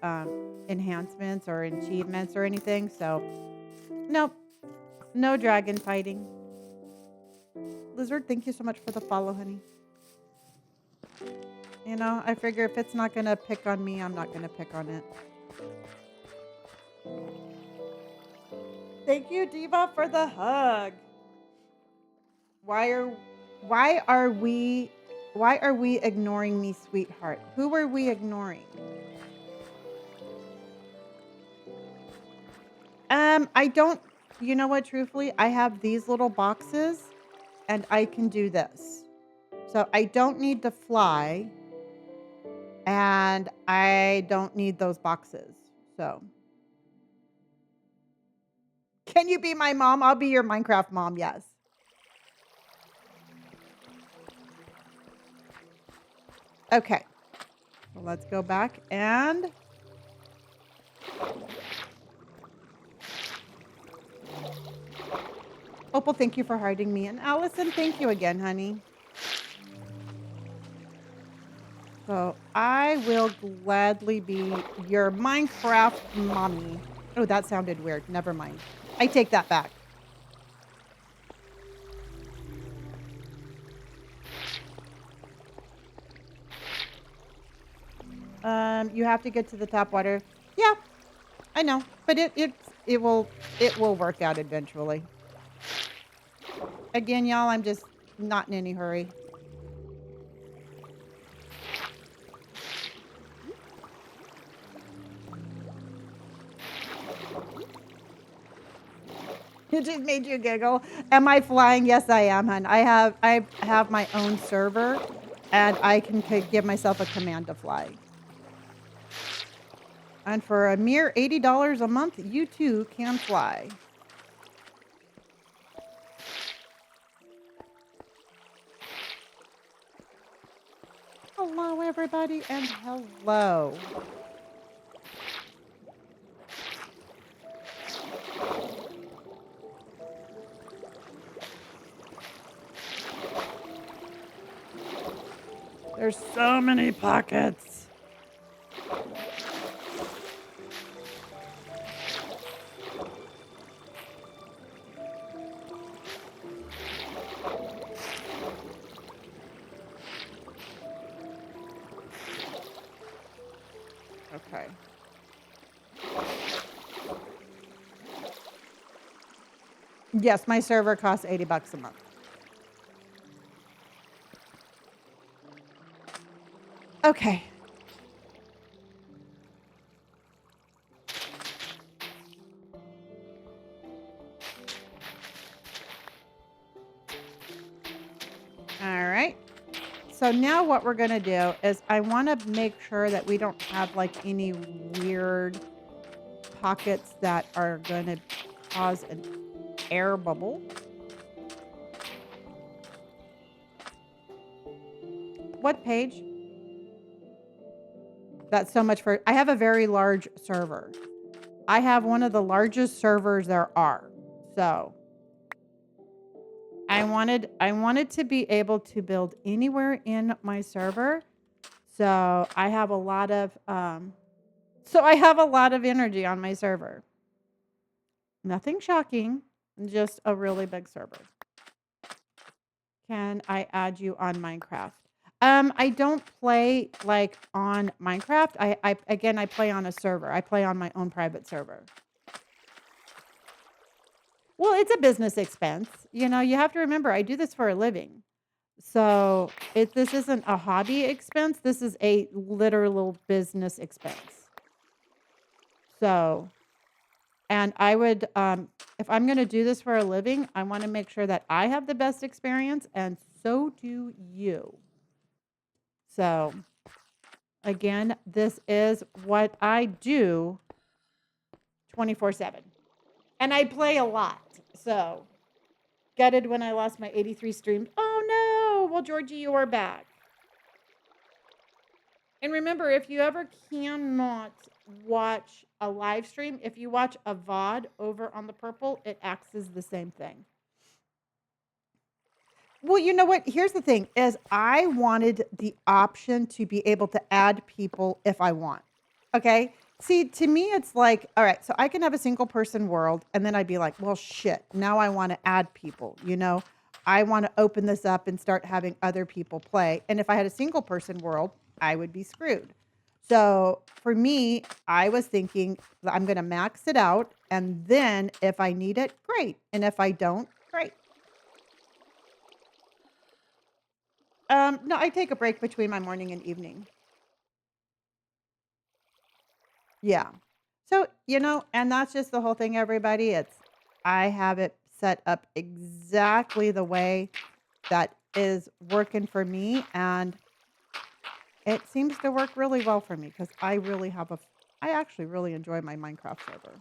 enhancements or achievements or anything. So, nope, no dragon fighting. Lizard, thank you so much for the follow, honey. You know, I figure if it's not gonna pick on me, I'm not gonna pick on it. Thank you, Diva, for the hug. Why are we ignoring me, sweetheart? Who are we ignoring? I don't, you know what, truthfully, I have these little boxes and I can do this. So I don't need to fly and I don't need those boxes. So can you be my mom? I'll be your Minecraft mom, yes. Okay. Well, let's go back and Opal, thank you for hiding me. And Allison, thank you again, honey. So I will gladly be your Minecraft mommy. Oh, that sounded weird. Never mind. I take that back. You have to get to the tap water. Yeah, I know, but it will work out eventually. Again, y'all, I'm just not in any hurry. It just made you giggle. Am I flying? Yes, I am, hon. I have my own server, and I can give myself a command to fly. And for a mere $80 a month, you too can fly. Hello, everybody, and hello. There's so many pockets. Okay. Yes, my server costs $80 a month. Okay. All right. So now what we're going to do is I want to make sure that we don't have like any weird pockets that are going to cause an air bubble. What page? That's so much for, I have a very large server. I have one of the largest servers there are. So I wanted to be able to build anywhere in my server. So I have a lot of energy on my server. Nothing shocking, just a really big server. Can I add you on Minecraft? I don't play like on Minecraft. I play on a server. I play on my own private server. Well, it's a business expense. You know, you have to remember I do this for a living. So this isn't a hobby expense. This is a literal business expense. So, and I would, if I'm going to do this for a living, I want to make sure that I have the best experience, and so do you. So, again, this is what I do 24/7. And I play a lot. So, gutted when I lost my 83 streams. Oh no. Well, Georgie, you're back. And remember, if you ever cannot watch a live stream, if you watch a VOD over on the purple, it acts as the same thing. Well, you know what? Here's the thing is I wanted the option to be able to add people if I want. Okay? See, to me it's like, all right, so I can have a single person world and then I'd be like, well, shit, now I want to add people, you know? I want to open this up and start having other people play. And if I had a single person world, I would be screwed. So for me, I was thinking that I'm going to max it out. And then if I need it, great. And if I don't, great. No, I take a break between my morning and evening. Yeah. So, you know, and that's just the whole thing, everybody. I have it set up exactly the way that is working for me. And it seems to work really well for me because I actually really enjoy my Minecraft server.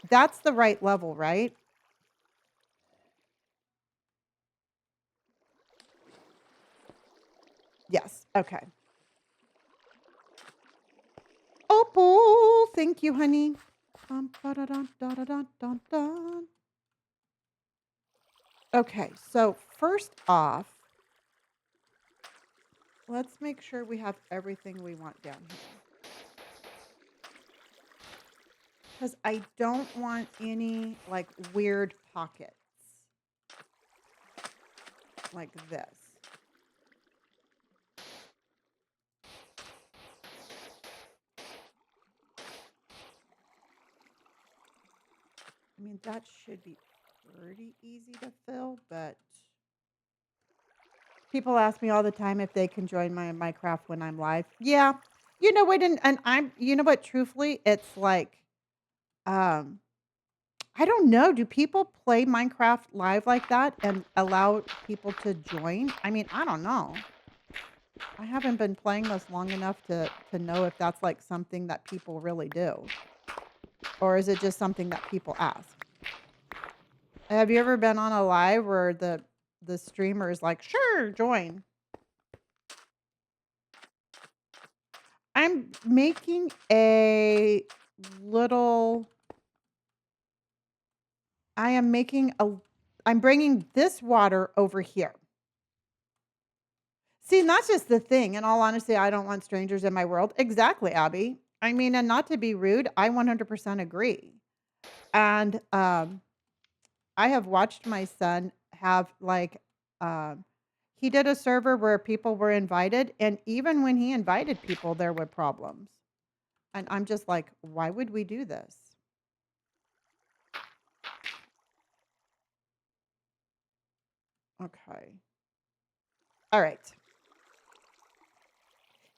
That's the right level, right? Yes. Okay. Opal. Thank you, honey. Ba-da-dun. Okay. So, first off, let's make sure we have everything we want down here. Because I don't want any like weird pockets like this. I mean, that should be pretty easy to fill, but people ask me all the time if they can join my Minecraft when I'm live. Yeah. You know what? And you know what? Truthfully, it's like, um, I don't know. Do people play Minecraft live like that and allow people to join? I mean, I don't know. I haven't been playing this long enough to know if that's like something that people really do. Or is it just something that people ask? Have you ever been on a live where the streamer is like, "Sure, join." I'm making a little I am making a I'm bringing this water over here. See, and that's just the thing. In all honesty, I don't want strangers in my world. Exactly, Abby. I mean, and not to be rude, I 100% agree. And I have watched my son have like he did a server where people were invited, and even when he invited people, there were problems. And I'm just like, why would we do this? Okay. All right.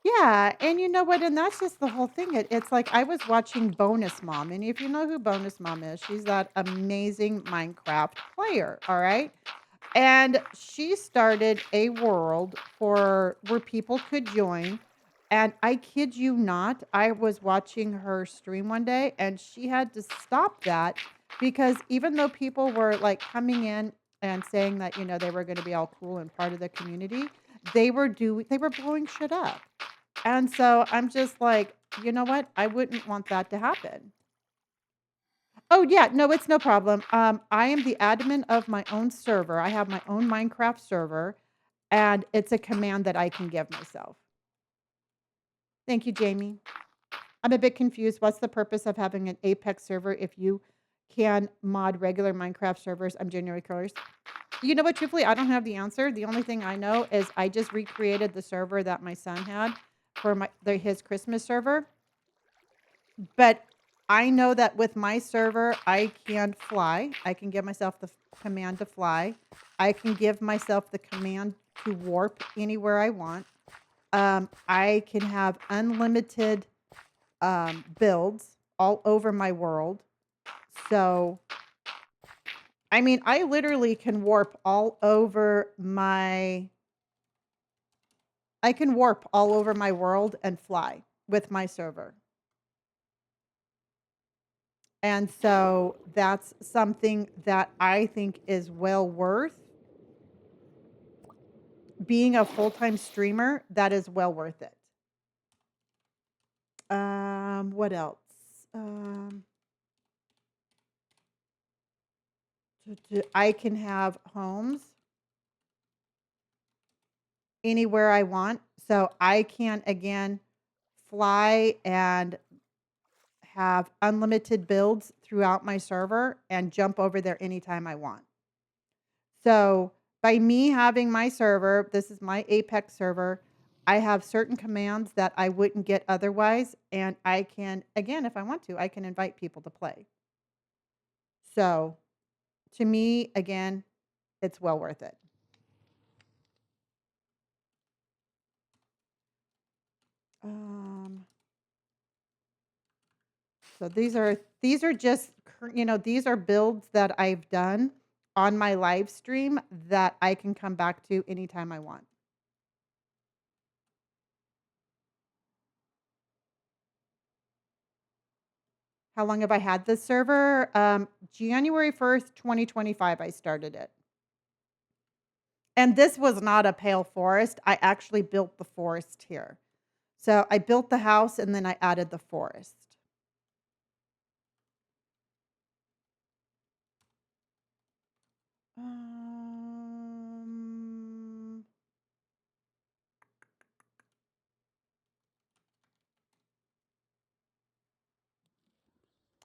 Yeah, and you know what? And that's just the whole thing. It's like I was watching Bonus Mom, and if you know who Bonus Mom is, she's that amazing Minecraft player. All right. And she started a world for where people could join. And I kid you not, I was watching her stream one day and she had to stop that because even though people were like coming in and saying that, you know, they were going to be all cool and part of the community, they were blowing shit up. And so I'm just like, you know what? I wouldn't want that to happen. Oh, yeah. No, it's no problem. I am the admin of my own server. I have my own Minecraft server, and it's a command that I can give myself. Thank you, Jamie. I'm a bit confused. What's the purpose of having an Apex server if you can mod regular Minecraft servers? I'm genuinely curious. You know what? Truthfully, I don't have the answer. The only thing I know is I just recreated the server that my son had for his Christmas server. But I know that with my server, I can fly. I can give myself the command to fly. I can give myself the command to warp anywhere I want. I can have unlimited builds all over my world. So, I mean, I literally can warp all over my. I can warp all over my world and fly with my server. And so that's something that I think is well worth being a full-time streamer. That is well worth it. What else? Um, I can have homes anywhere I want. So I can again fly and have unlimited builds throughout my server and jump over there anytime I want. So by me having my server, this is my Apex server, I have certain commands that I wouldn't get otherwise. And I can, again, if I want to, I can invite people to play. So to me, again, it's well worth it. So these are just these are builds that I've done on my live stream that I can come back to anytime I want. How long have I had this server? January 1st, 2025, I started it. And this was not a pale forest. I actually built the forest here. So I built the house and then I added the forest.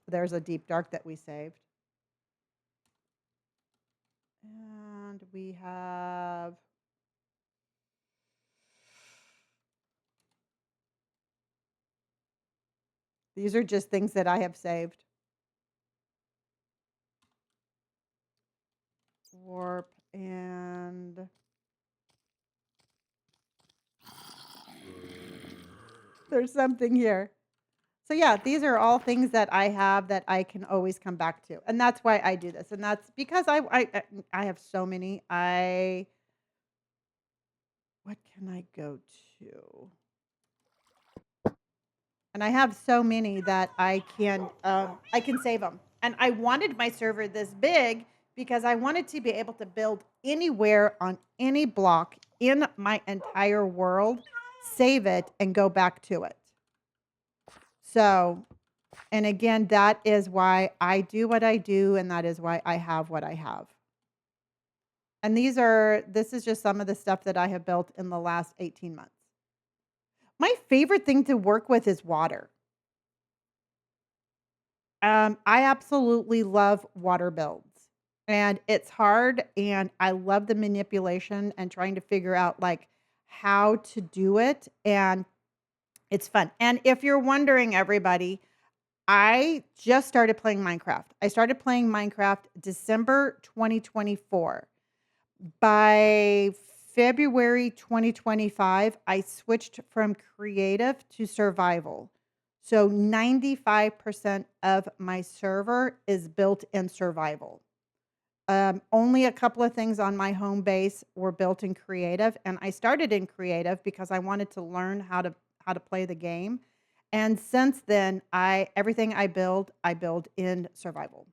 There's a deep dark that we saved. And we have these are just things that I have saved. Warp and there's something here. So yeah, these are all things that I have that I can always come back to. And that's why I do this. And that's because I have so many. What can I go to? And I have so many that I can save them. And I wanted my server this big because I wanted to be able to build anywhere on any block in my entire world, save it, and go back to it. So, and again, that is why I do what I do, and that is why I have what I have. And this is just some of the stuff that I have built in the last 18 months. My favorite thing to work with is water. I absolutely love water builds. And it's hard, and I love the manipulation and trying to figure out like how to do it, and it's fun. And if you're wondering, everybody, I just started playing Minecraft. I started playing Minecraft December 2024. By February 2025, I switched from creative to survival. So 95% of my server is built in survival. Only a couple of things on my home base were built in creative, and I started in creative because I wanted to learn how to play the game. And since then, everything I build in survival.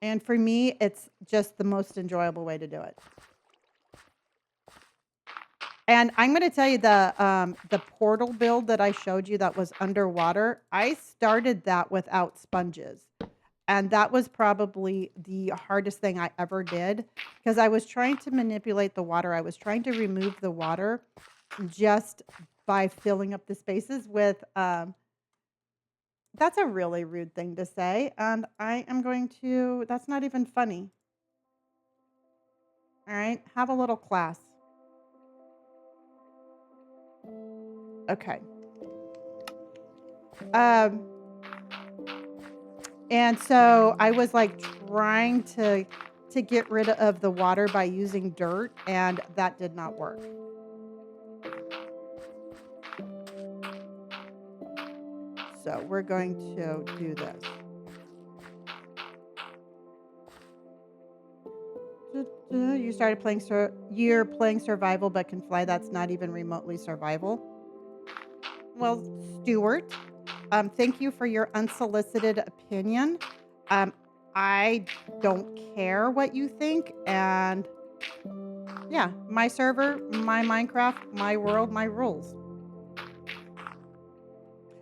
And for me, it's just the most enjoyable way to do it. And I'm going to tell you the portal build that I showed you that was underwater. I started that without sponges. And that was probably the hardest thing I ever did because I was trying to manipulate the water. I was trying to remove the water just by filling up the spaces with that's a really rude thing to say. And I am going to, that's not even funny. All right, have a little class. Okay. Um, and so I was like trying to get rid of the water by using dirt, and that did not work. So we're going to do this. You started playing you're playing survival but can fly. That's not even remotely survival. Well, Stuart, thank you for your unsolicited opinion. Um, I don't care what you think, and yeah, my server, my Minecraft, my world, my rules.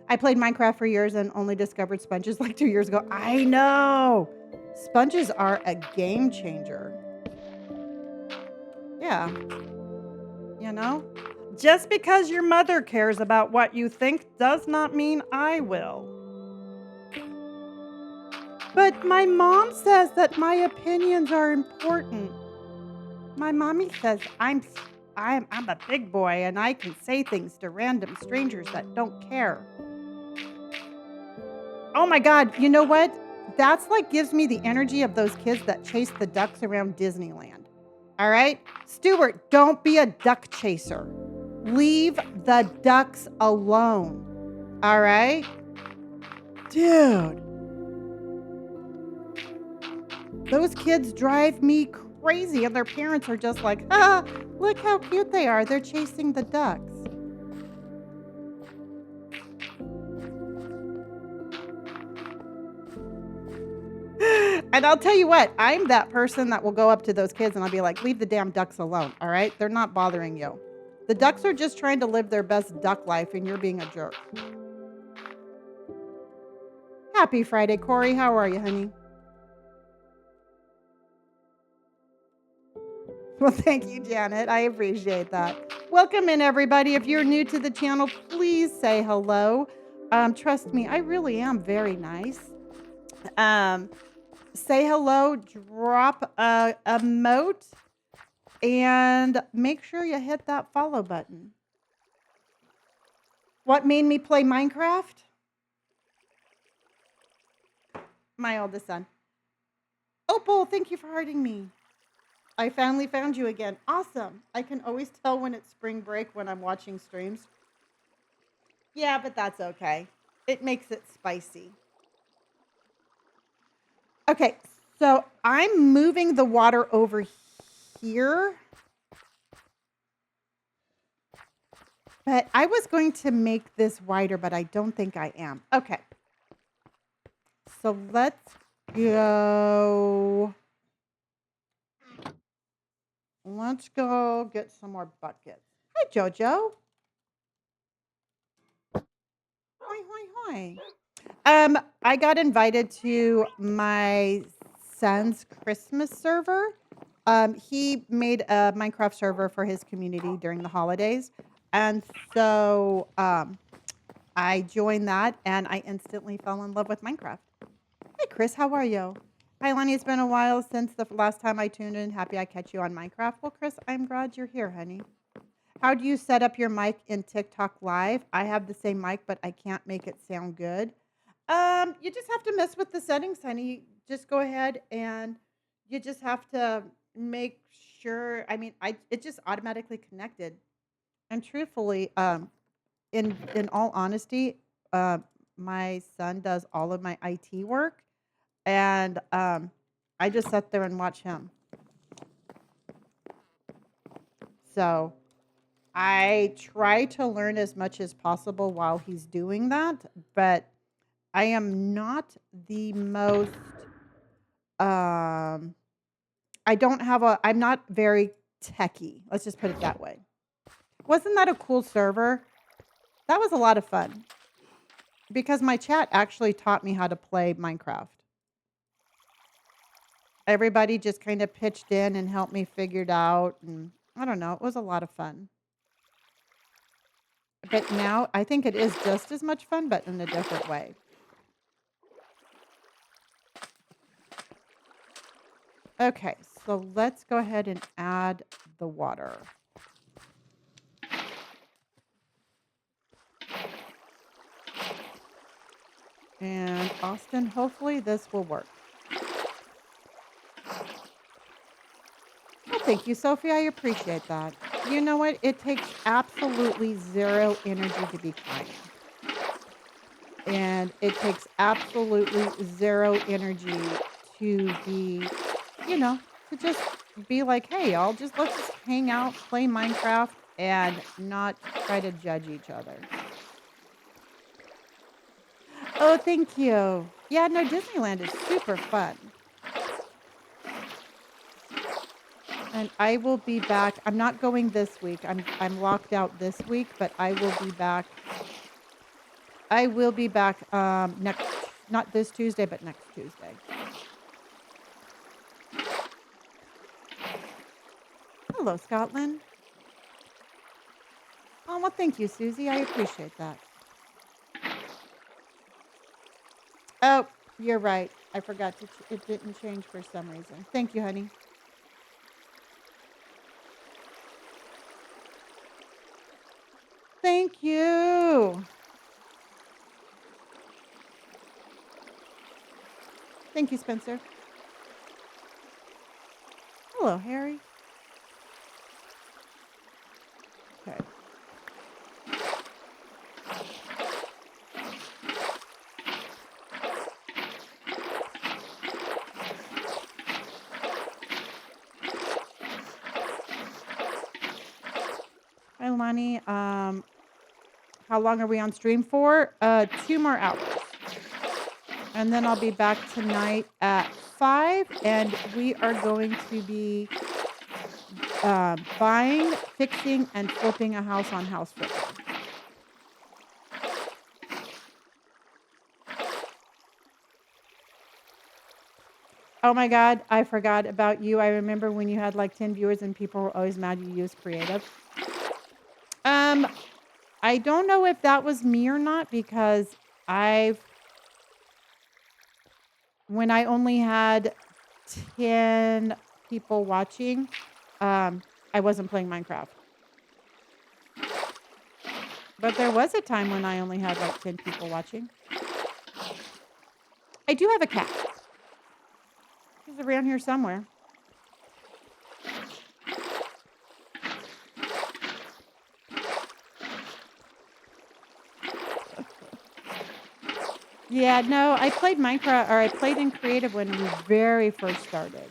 I played Minecraft for years and only discovered sponges like 2 years ago. I know. Sponges are a game changer. Yeah. You know? Just because your mother cares about what you think does not mean I will. But my mom says that my opinions are important. My mommy says I'm a big boy and I can say things to random strangers that don't care. Oh my God, you know what? That's like gives me the energy of those kids that chase the ducks around Disneyland. All right? Stuart, don't be a duck chaser. Leave the ducks alone. All right? Dude, those kids drive me crazy, and their parents are just like, ah, look how cute they are. They're chasing the ducks. And I'll tell you what, I'm that person that will go up to those kids and I'll be like, leave the damn ducks alone. All right? They're not bothering you. The ducks are just trying to live their best duck life, and you're being a jerk. Happy Friday, Corey. How are you, honey? Well, thank you, Janet. I appreciate that. Welcome in, everybody. If you're new to the channel, please say hello. Trust me, I really am very nice. Say hello, drop a emote, and make sure you hit that follow button. What made me play Minecraft? My oldest son. Opal, thank you for hurting me. I finally found you again. Awesome. I can always tell when it's spring break when I'm watching streams. Yeah, but that's okay. It makes it spicy. Okay, so I'm moving the water over here. But I was going to make this wider, but I don't think I am. Okay. So let's go. Let's go get some more buckets. Hi, Jojo. Hoi, hoi, hoi. I got invited to my son's Christmas server. He made a Minecraft server for his community during the holidays. And so I joined that and I instantly fell in love with Minecraft. Hi, Chris. How are you? Hi, Lonnie. It's been a while since the last time I tuned in. Happy I catch you on Minecraft. Well, Chris, I'm glad you're here, honey. How do you set up your mic in TikTok Live? I have the same mic, but I can't make it sound good. You just have to mess with the settings, honey. Just go ahead and you just have to make sure. I mean, it just automatically connected. And truthfully, in all honesty, my son does all of my IT work, and I just sit there and watch him. So I try to learn as much as possible while he's doing that, but I am not the most I don't have I'm not very techie. Let's just put it that way. Wasn't that a cool server? That was a lot of fun because my chat actually taught me how to play Minecraft. Everybody just kind of pitched in and helped me figure it out, and I don't know, it was a lot of fun. But now I think it is just as much fun, but in a different way. Okay, So let's go ahead and add the water. And Austin, hopefully this will work. Well, thank you, Sophie. I appreciate that. You know what? It takes absolutely zero energy to be kind. And it takes absolutely zero energy to be, you know, to just be like, hey, let's just hang out, play Minecraft, and not try to judge each other. Oh, thank you. Yeah, no, Disneyland is super fun. And I will be back. I'm not going this week. I'm locked out this week, but I will be back. I will be back next, not this Tuesday, but next Tuesday. Hello, Scotland. Oh, well, thank you, Susie. I appreciate that. Oh, you're right. I forgot to, it didn't change for some reason. Thank you, honey. Thank you. Thank you, Spencer. Hello, Harry. Okay. Hi, Lonnie. How long are we on stream for? 2 more hours. And then I'll be back tonight at 5, and we are going to be buying, fixing, and flipping a house on House Flipper. Oh my God, I forgot about you. I remember when you had like 10 viewers and people were always mad you used creative. I don't know if that was me or not because when I only had 10 people watching, I wasn't playing Minecraft. But there was a time when I only had like 10 people watching. I do have a cat. He's around here somewhere. Yeah, no, I played Minecraft, or I played in creative when we very first started.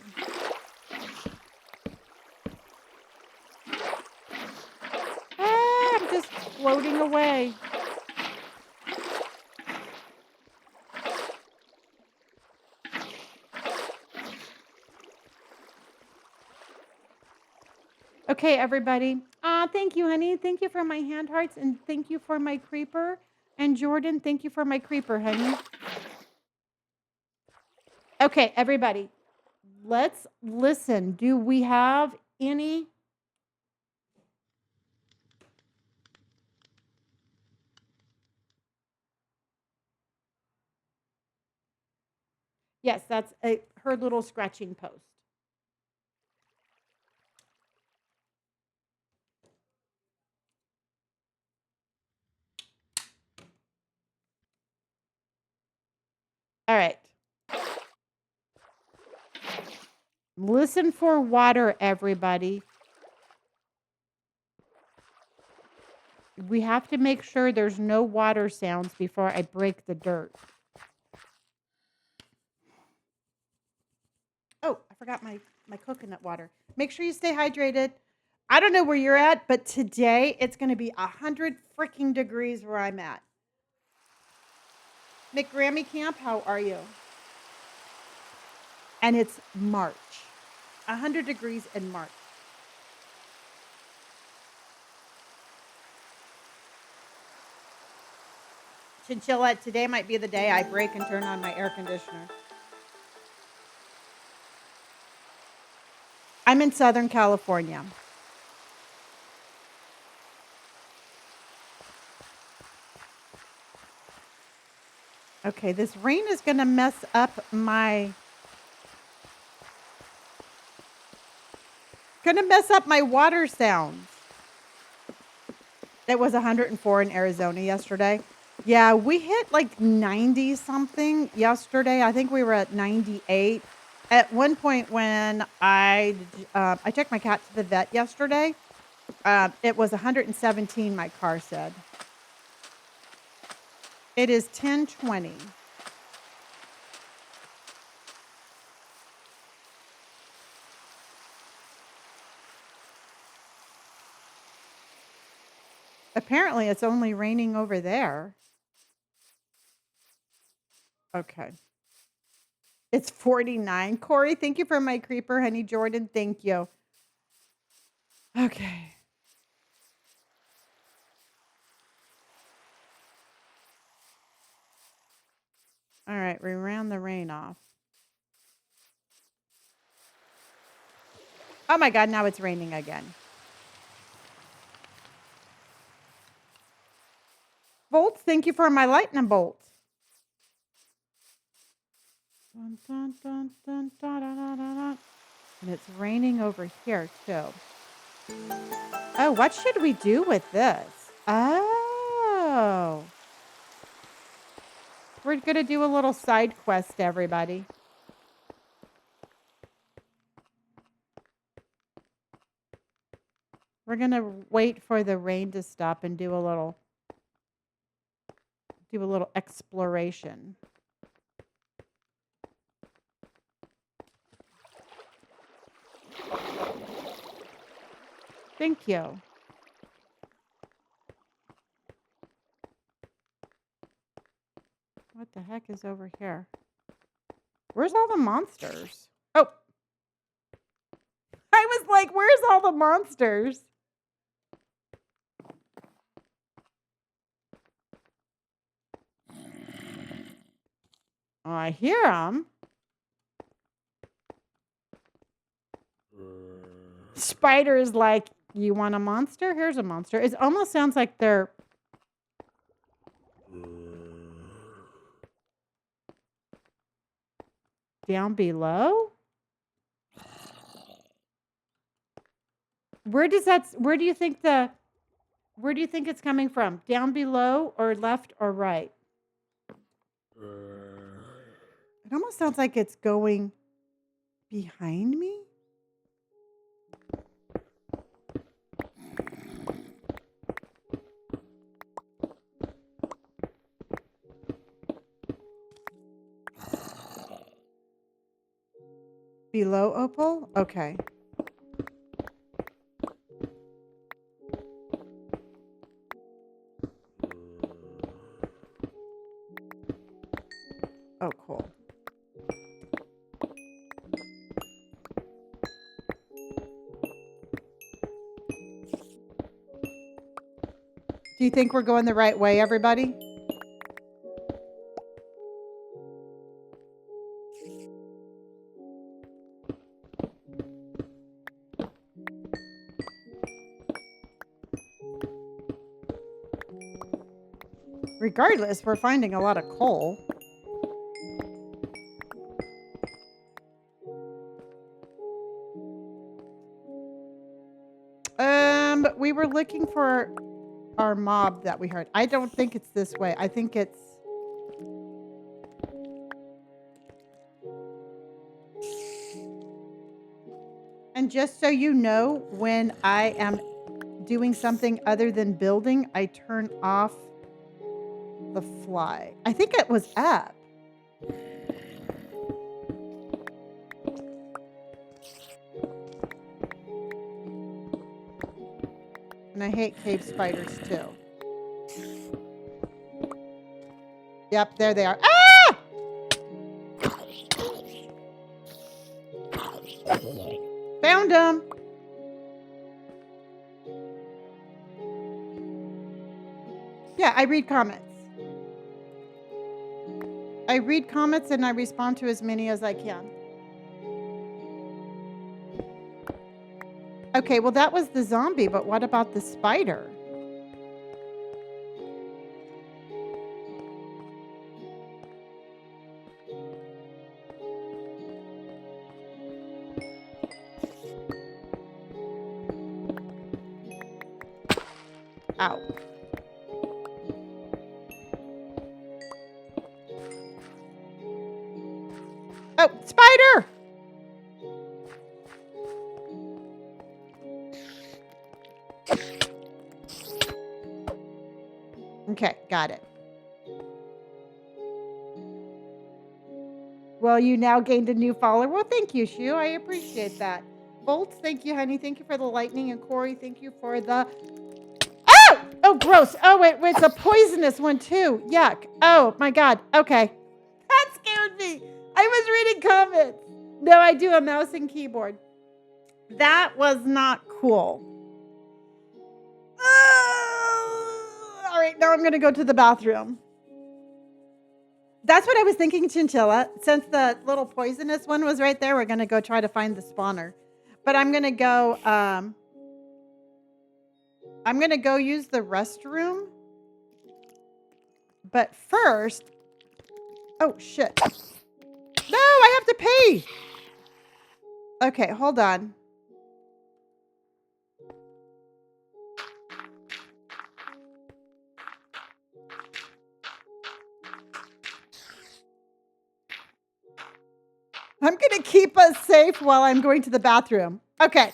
Ah, I'm just floating away. Okay, everybody. Thank you, honey. Thank you for my hand hearts, and thank you for my creeper. And Jordan, thank you for my creeper, honey. Okay, everybody. Let's listen. Do we have any? Yes, that's her little scratching post. All right. Listen for water, everybody. We have to make sure there's no water sounds before I break the dirt. Oh, I forgot my coconut water. Make sure you stay hydrated. I don't know where you're at, but today it's going to be 100 freaking degrees where I'm at. McGrammy Camp, how are you? And it's March. 100 degrees in March. Chinchilla, today might be the day I break and turn on my air conditioner. I'm in Southern California. Okay, this rain is going to mess up my... Gonna mess up my water sounds. It was 104 in Arizona yesterday. Yeah, we hit like 90 something yesterday. I think we were at 98. At one point when I took my cat to the vet yesterday, it was 117, my car said. It is 10:20. Apparently, it's only raining over there. Okay. It's 49. Corey, thank you for my creeper, honey. Jordan, thank you. Okay. All right, we ran the rain off. Oh my God, now it's raining again. Bolts, thank you for my lightning bolts. Dun, dun, dun, dun, dun, dun, dun, dun, dun. And it's raining over here too. Oh, what should we do with this? Oh. We're going to do a little side quest, everybody. We're going to wait for the rain to stop and do a little exploration. Thank you. What the heck is over here? Where's all the monsters? Oh. I was like, where's all the monsters? Oh, I hear them. Spider's like, you want a monster? Here's a monster. It almost sounds like they're... down below? Where do you think it's coming from? Down below or left or right? It almost sounds like it's going behind me. Below Opal? Okay. Oh, cool. Do you think we're going the right way, everybody? Regardless, we're finding a lot of coal. We were looking for our mob that we heard. I don't think it's this way. I think it's... And just so you know, when I am doing something other than building, I turn off the fly. I think it was up. And I hate cave spiders too. Yep, there they are. Ah! Found them. Yeah, I read comments. I read comments and I respond to as many as I can. Okay, well, that was the zombie, but what about the spider? Ow. Oh, spider! Okay, got it. Well, you now gained a new follower. Well, thank you, Shu. I appreciate that. Bolts, thank you, honey. Thank you for the lightning. And Corey, thank you for the... Oh! Oh, gross. Oh, wait, it's a poisonous one, too. Yuck. Oh, my God. Okay. That scared me. I was reading comments. No, I do a mouse and keyboard. That was not cool. All right, now I'm going to go to the bathroom. That's what I was thinking, Chinchilla. Since the little poisonous one was right there, we're going to go try to find the spawner. But I'm going to go use the restroom. But first, oh shit. No, I have to pee. Okay, hold on. I'm going to keep us safe while I'm going to the bathroom. Okay.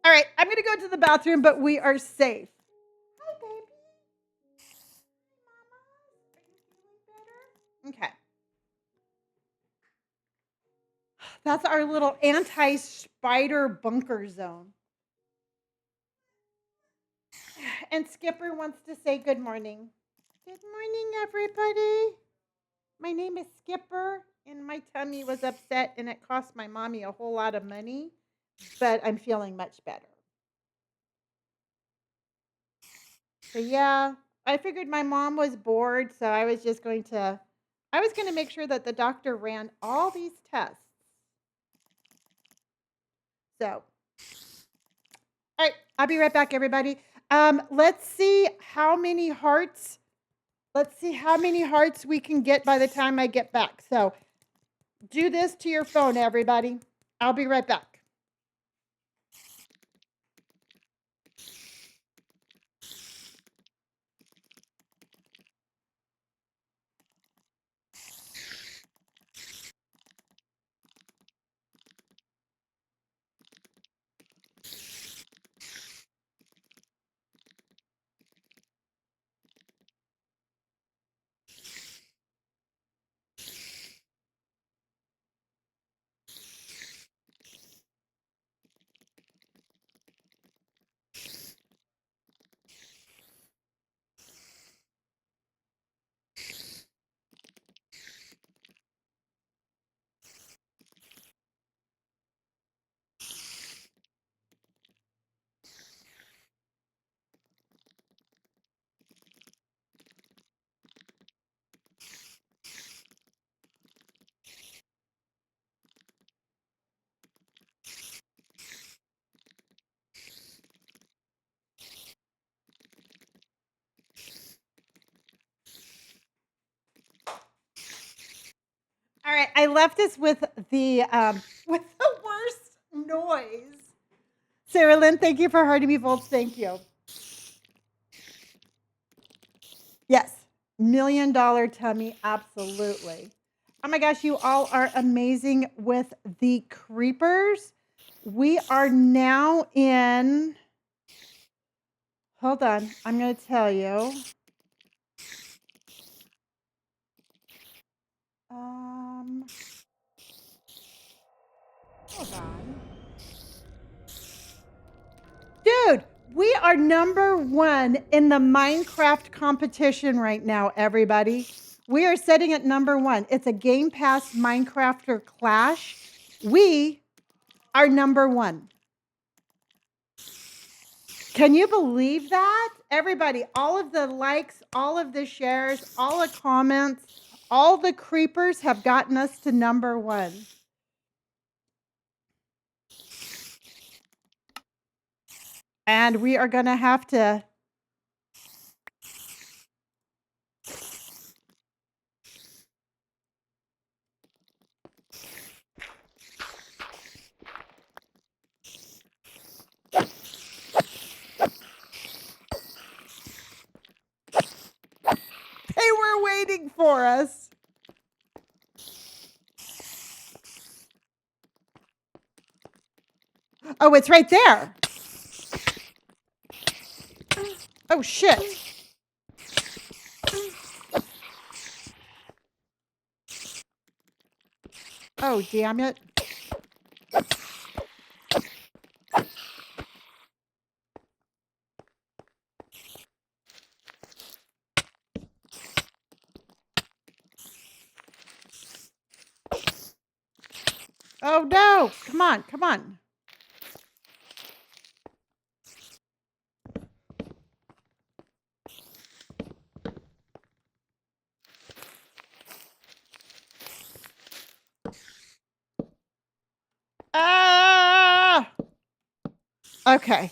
All right, I'm going to go to the bathroom, but we are safe. Hi, baby. Mama. Are you feeling better? Okay. That's our little anti-spider bunker zone. And Skipper wants to say good morning. Good morning, everybody. My name is Skipper, and my tummy was upset, and it cost my mommy a whole lot of money, but I'm feeling much better. So yeah, I figured my mom was bored, so I was going to make sure that the doctor ran all these tests. So, all right, I'll be right back, everybody. Let's see how many hearts. Let's see how many hearts we can get by the time I get back. So, do this to your phone, everybody. I'll be right back. All right, I left us with the worst noise. Sarah Lynn, thank you for hurting me, folks. Thank you. Yes, $1 million tummy, absolutely. Oh my gosh, you all are amazing with the creepers. We are now in. Hold on, I'm going to tell you. Hold on. Dude, we are #1 in the Minecraft competition right now, everybody. We are sitting at #1. It's a Game Pass Minecrafter Clash. We are #1. Can you believe that? Everybody, all of the likes, all of the shares, all the comments, all the creepers have gotten us to #1. And we are going to have to. there waiting for us. Oh, it's right there. Oh, shit. Oh, damn it. Oh, no. Come on. Come on. Ah! Okay.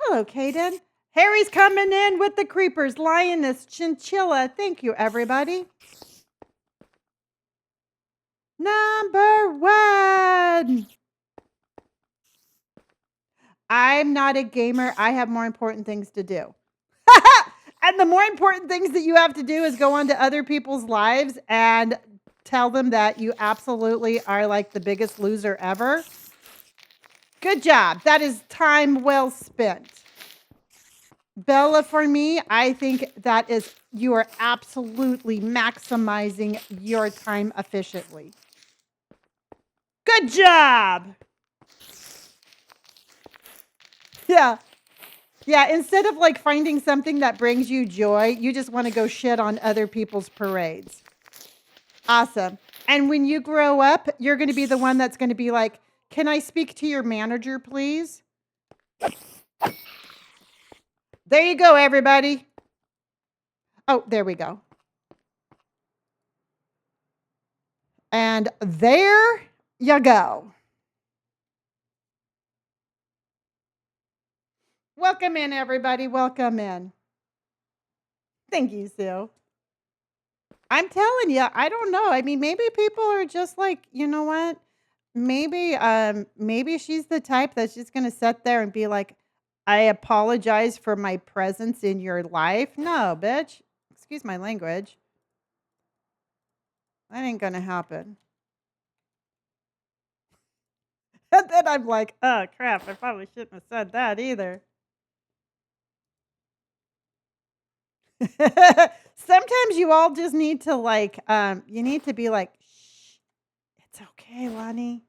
Hello, Kaden. Harry's coming in with the creepers. Lioness, chinchilla. Thank you, everybody. Number 1. I'm not a gamer. I have more important things to do. And the more important things that you have to do is go on to other people's lives and tell them that you absolutely are like the biggest loser ever. Good job. That is time well spent. Bella, for me, I think that is, you are absolutely maximizing your time efficiently. Good job. Yeah. Yeah, instead of like finding something that brings you joy, you just want to go shit on other people's parades. Awesome. And when you grow up, you're going to be the one that's going to be like, "Can I speak to your manager, please?" There you go, everybody. Oh, there we go. And there you go. Welcome in, everybody. Welcome in. Thank you, Sue. I'm telling you, I don't know. I mean, maybe people are just like, you know what? Maybe she's the type that's just gonna sit there and be like, I apologize for my presence in your life. No, bitch. Excuse my language. That ain't gonna happen. And then I'm like, oh crap, I probably shouldn't have said that either. Sometimes you all just need to like, you need to be like, shh, it's okay, Lonnie.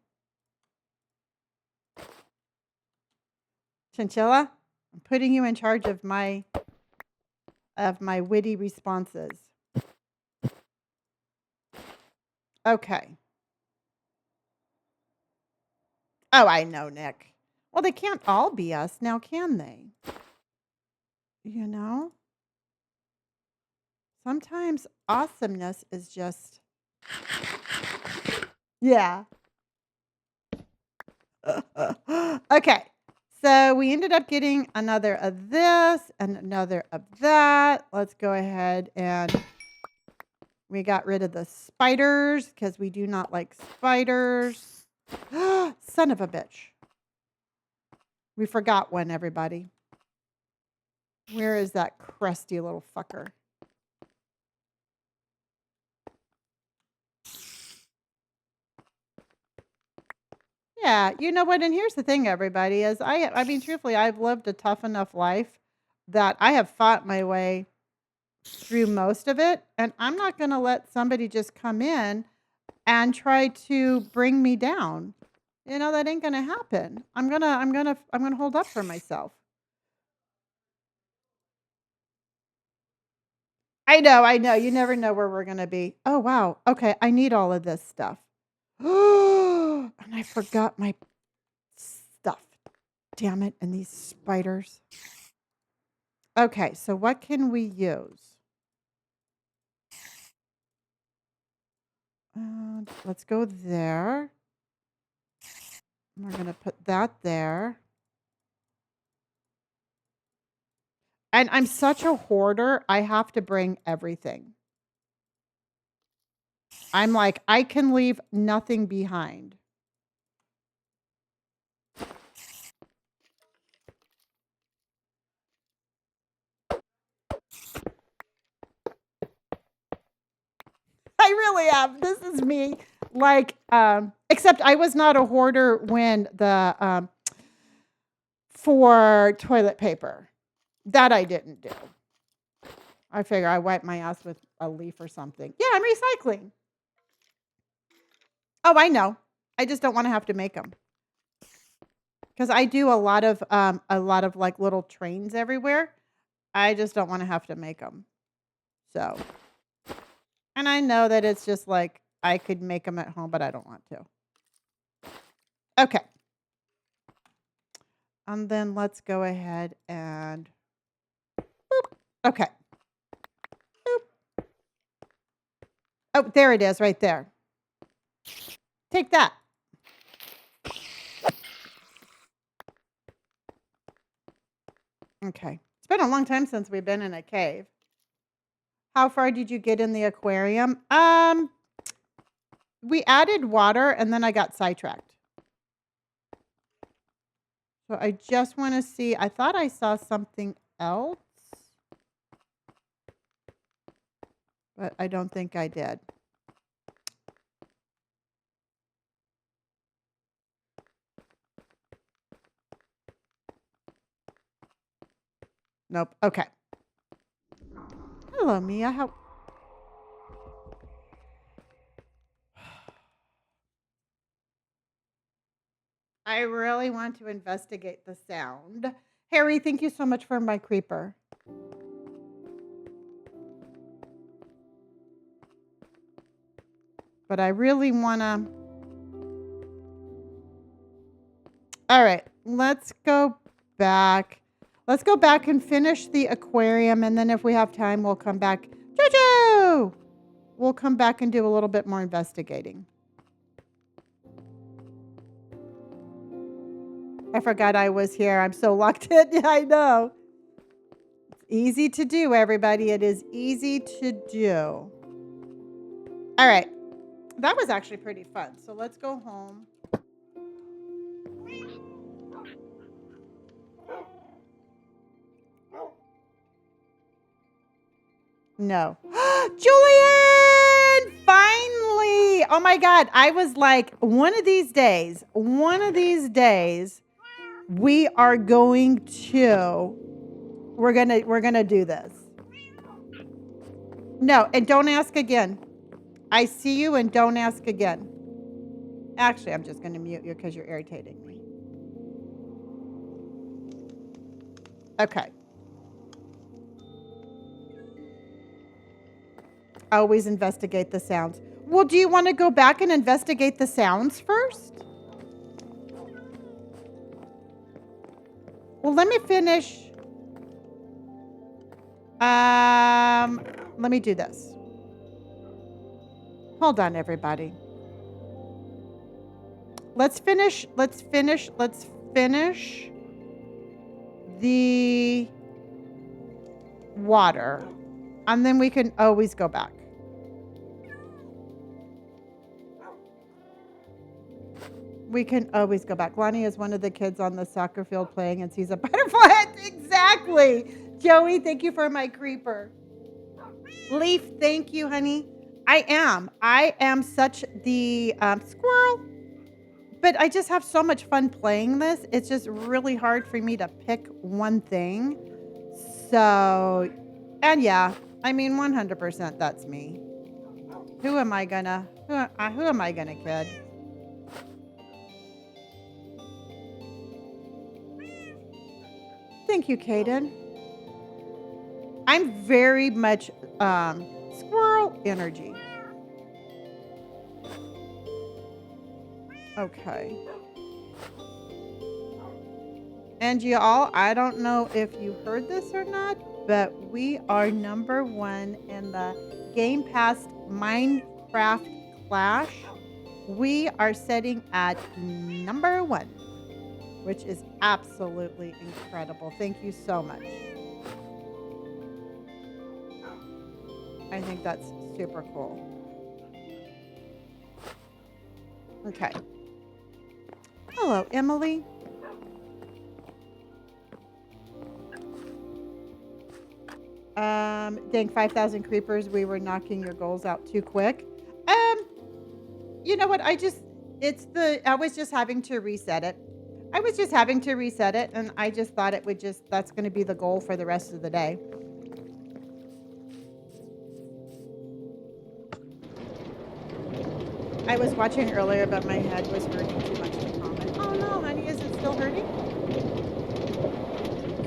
Chinchilla, I'm putting you in charge of my witty responses. Okay. Oh, I know, Nick. Well, they can't all be us now, can they? You know? Sometimes awesomeness is just, yeah. Okay. So we ended up getting another of this and another of that. Let's go ahead and we got rid of the spiders because we do not like spiders. Son of a bitch. We forgot one, everybody. Where is that crusty little fucker? Yeah, you know what? And here's the thing, everybody, is I mean, truthfully, I've lived a tough enough life that I have fought my way through most of it, and I'm not going to let somebody just come in and try to bring me down. You know, that ain't going to happen. I'm going to hold up for myself. I know. You never know where we're going to be. Oh, wow. Okay, I need all of this stuff. And I forgot my stuff. Damn it, and these spiders. Okay, so what can we use? Let's go there. We're going to put that there. And I'm such a hoarder, I have to bring everything. I'm like, I can leave nothing behind. really am. This is me. Like, except I was not a hoarder when for toilet paper. That I didn't do. I figure I wipe my ass with a leaf or something. Yeah, I'm recycling. Oh, I know. I just don't want to have to make them. Because I do a lot of like little trains everywhere. I just don't want to have to make them. So, and I know that it's just like I could make them at home, but I don't want to. Okay. And then let's go ahead and boop. Okay. Boop. Oh, there it is right there. Take that. Okay. It's been a long time since we've been in a cave. How far did you get in the aquarium? We added water and then I got sidetracked. So I just want to see. I thought I saw something else, but I don't think I did. Nope. Okay. Hello, Mia. How? I really want to investigate the sound. Harry, thank you so much for my creeper. But I really want to. All right. Let's go back. Let's go back and finish the aquarium. And then if we have time, we'll come back. Jojo! We'll come back and do a little bit more investigating. I forgot I was here. I'm so locked in. I know. It's easy to do, everybody. It is easy to do. All right. That was actually pretty fun. So let's go home. No. Julian! Finally! Oh my God. I was like, one of these days, we are going to, we're gonna do this. No, and don't ask again. I see you and don't ask again. Actually, I'm just gonna mute you because you're irritating me. Okay. Always investigate the sounds. Well, do you want to go back and investigate the sounds first? Well, let me finish. Let me do this. Hold on, everybody. Let's finish the water. And then we can always go back. We can always go back. Lonnie is one of the kids on the soccer field playing and sees a butterfly. Exactly. Joey, thank you for my creeper. Leaf, thank you, honey. I am such the squirrel. But I just have so much fun playing this. It's just really hard for me to pick one thing. So, and yeah, I mean, 100% that's me. Who am I gonna kid? Thank you, Kaden. I'm very much squirrel energy. Okay. And y'all, I don't know if you heard this or not, but we are #1 in the Game Pass Minecraft Clash. We are sitting at #1, which is absolutely incredible. Thank you so much. I think that's super cool. Okay. Hello, Emily. Dang, 5,000 creepers. We were knocking your goals out too quick. you know what? I was just having to reset it. I was just having to reset it, and I just thought it would just, that's going to be the goal for the rest of the day. I was watching earlier, but my head was hurting too much to comment. Oh no, honey, is it still hurting?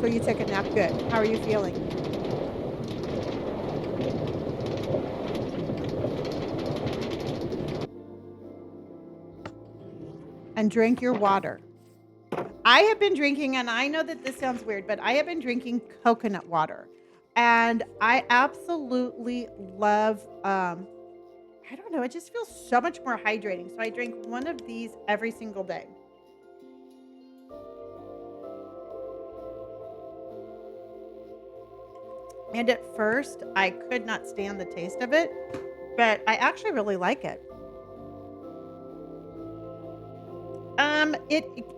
So you took a nap. Good. How are you feeling? And drink your water. I have been drinking, and I know that this sounds weird, but I have been drinking coconut water. And I absolutely love, I don't know, it just feels so much more hydrating. So I drink one of these every single day. And at first, I could not stand the taste of it, but I actually really like it.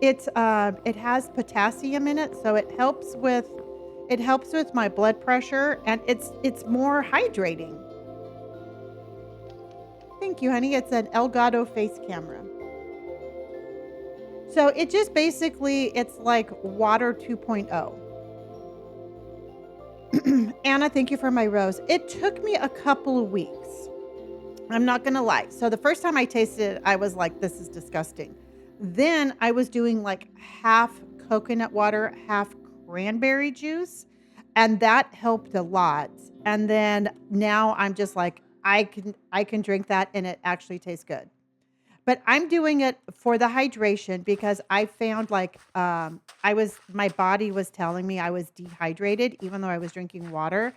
It has potassium in it, so it helps with my blood pressure, and it's more hydrating. Thank you, honey. It's an Elgato face camera. So it just basically, it's like water 2.0. Anna, thank you for my rose. It took me a couple of weeks. I'm not gonna lie. So the first time I tasted it, I was like, this is disgusting. Then I was doing like half coconut water, half cranberry juice, and that helped a lot. And then now I'm just like, I can drink that and it actually tastes good. But I'm doing it for the hydration because I found like my body was telling me I was dehydrated even though I was drinking water,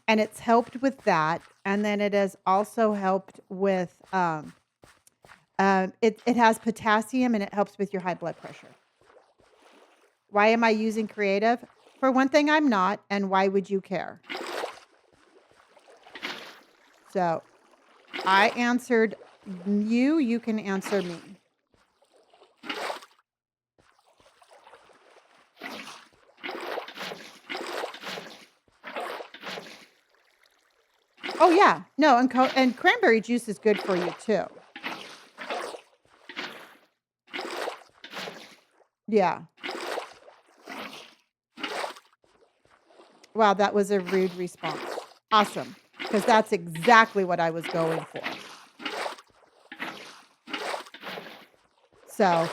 and it's helped with that. And then it has also helped with it has potassium and it helps with your high blood pressure. Why am I using creative? For one thing, I'm not, and why would you care? So I answered you. You can answer me. Oh yeah, no, and cranberry juice is good for you too. Yeah. Wow, that was a rude response. Awesome, because that's exactly what I was going for. So,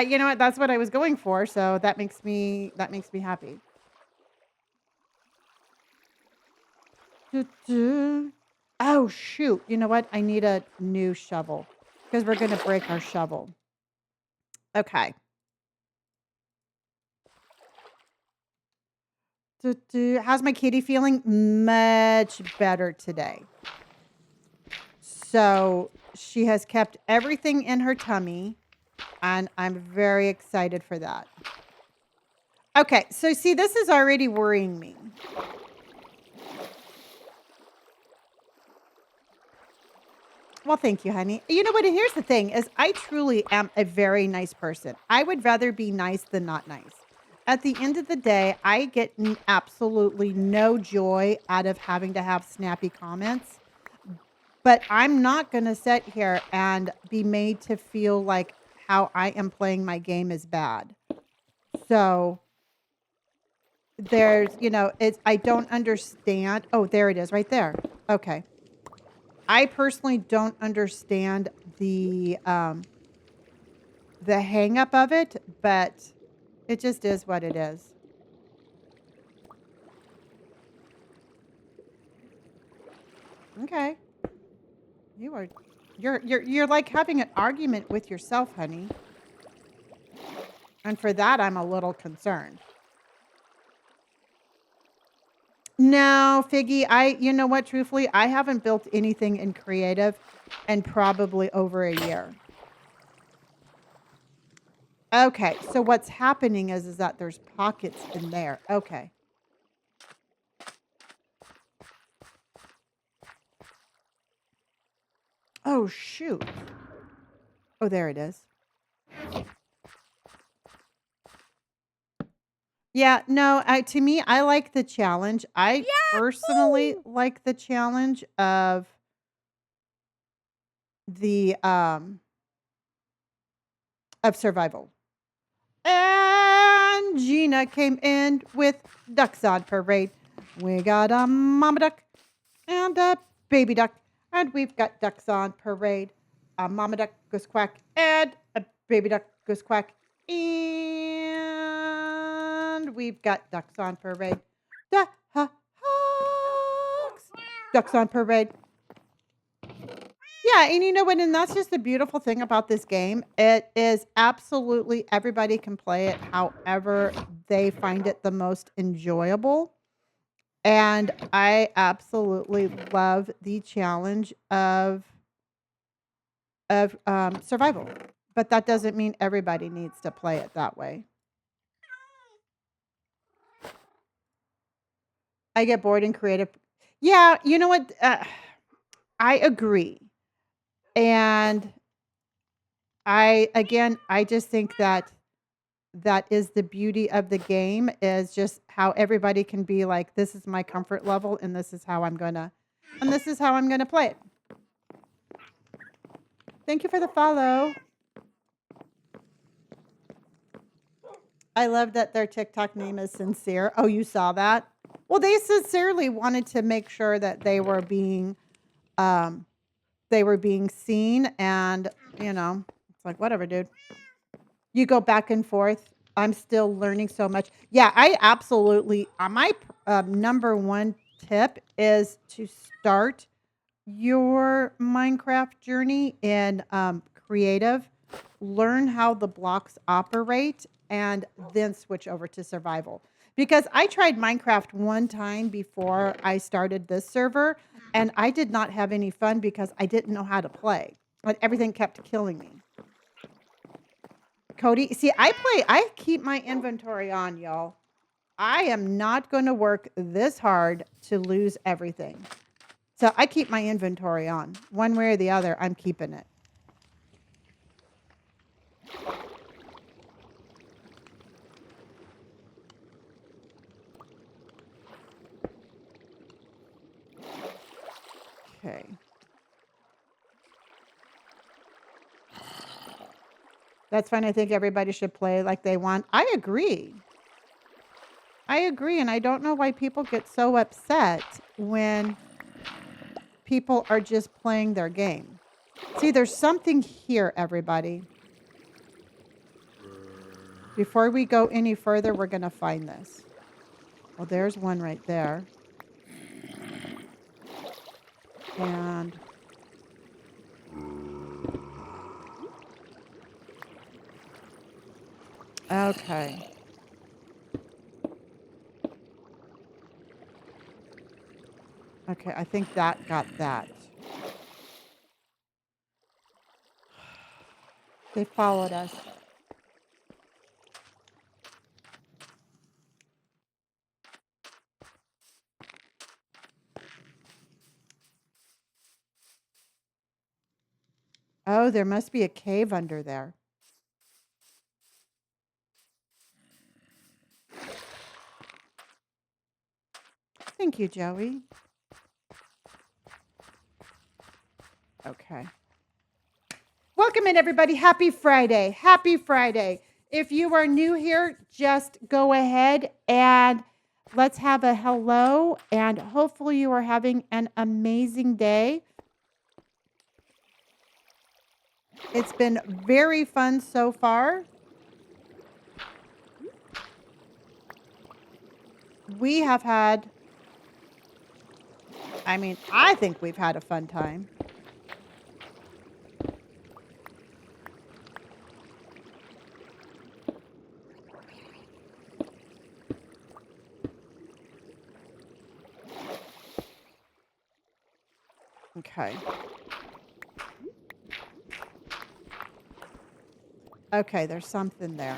you know what? That's what I was going for. So that makes me happy. Doo-doo. Oh shoot! You know what? I need a new shovel because we're gonna break our shovel. Okay. Doo-doo. How's my kitty feeling? Much better today. So she has kept everything in her tummy, and I'm very excited for that. Okay, so see, this is already worrying me. Well, thank you, honey. You know what? Here's the thing is I truly am a very nice person. I would rather be nice than not nice. At the end of the day, I get absolutely no joy out of having to have snappy comments, but I'm not going to sit here and be made to feel like how I am playing my game is bad. So I don't understand. Oh, there it is right there. Okay. I personally don't understand the hang up of it, but it just is what it is. Okay. You are you're like having an argument with yourself, honey. And for that I'm a little concerned. No, Figgy, you know what, truthfully, I haven't built anything in creative in probably over a year. Okay, so what's happening is that there's pockets in there. Okay. Oh, shoot. Oh, there it is. Yeah, no, to me, I like the challenge. I personally like the challenge of the of survival. And Gina came in with ducks on parade. We got a mama duck and a baby duck, and we've got ducks on parade. A mama duck goes quack, and a baby duck goes quack, and we've got ducks on parade. Ducks on parade. Yeah, and you know what? And that's just the beautiful thing about this game. It is absolutely everybody can play it however they find it the most enjoyable. And I absolutely love the challenge of survival. But that doesn't mean everybody needs to play it that way. I get bored and creative. Yeah, you know what? I agree. And I just think that that is the beauty of the game is just how everybody can be like, this is my comfort level and this is how I'm gonna play it. Thank you for the follow. I love that their TikTok name is Sincere. Oh, you saw that? Well, they sincerely wanted to make sure that they were being seen, and it's like, whatever, dude. You go back and forth. I'm still learning so much. Yeah, I absolutely. My number one tip is to start your Minecraft journey in creative. Learn how the blocks operate, and then switch over to survival. Because I tried Minecraft one time before I started this server, and I did not have any fun because I didn't know how to play. But everything kept killing me. Cody, see, I keep my inventory on, y'all. I am not going to work this hard to lose everything. So I keep my inventory on. One way or the other, I'm keeping it. Okay. That's fine. I think everybody should play like they want. I agree. And I don't know why people get so upset when people are just playing their game. See, there's something here, everybody. Before we go any further, we're going to find this. Well, there's one right there. And okay. Okay, I think that got that. They followed us. Oh, there must be a cave under there. Thank you, Joey. Okay. Welcome in, everybody. Happy Friday. Happy Friday. If you are new here, just go ahead and let's have a hello. And hopefully you are having an amazing day. It's been very fun so far. We have had, I think we've had a fun time. Okay. Okay, there's something there.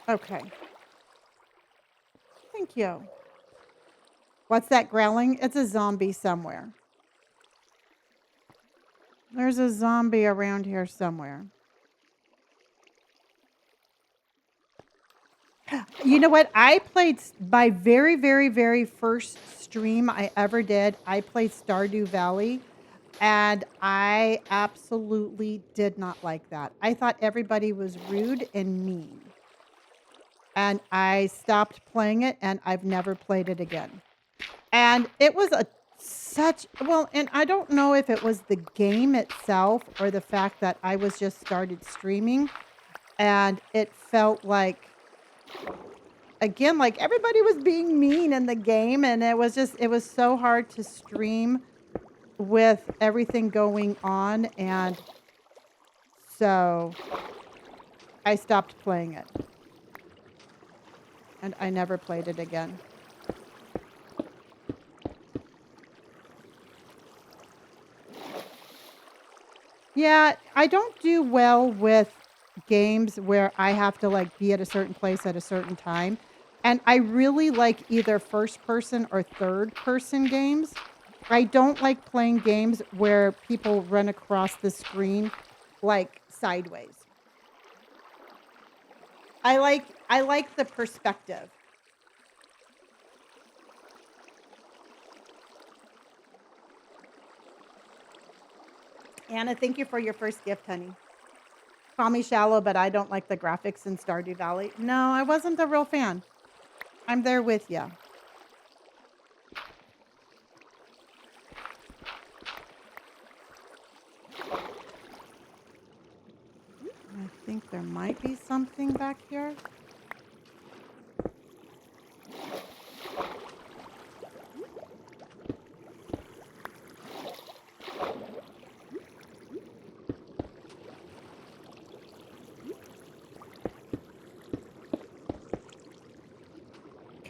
Okay. Thank you. What's that growling? It's a zombie somewhere. There's a zombie around here somewhere. You know what? I played my very, very, very first stream I ever did. I played Stardew Valley, and I absolutely did not like that. I thought everybody was rude and mean. And I stopped playing it, and I've never played it again. And it was and I don't know if it was the game itself or the fact that I was just started streaming, and it felt like, again, like everybody was being mean in the game, and it was so hard to stream with everything going on, and so I stopped playing it, and I never played it again. Yeah, I don't do well with games where I have to, like, be at a certain place at a certain time, and I really like either first person or third person games. I don't like playing games where people run across the screen, like, sideways. I like the perspective. Anna, thank you for your first gift, honey. Call me shallow, but I don't like the graphics in Stardew Valley. No, I wasn't a real fan. I'm there with you. I think there might be something back here.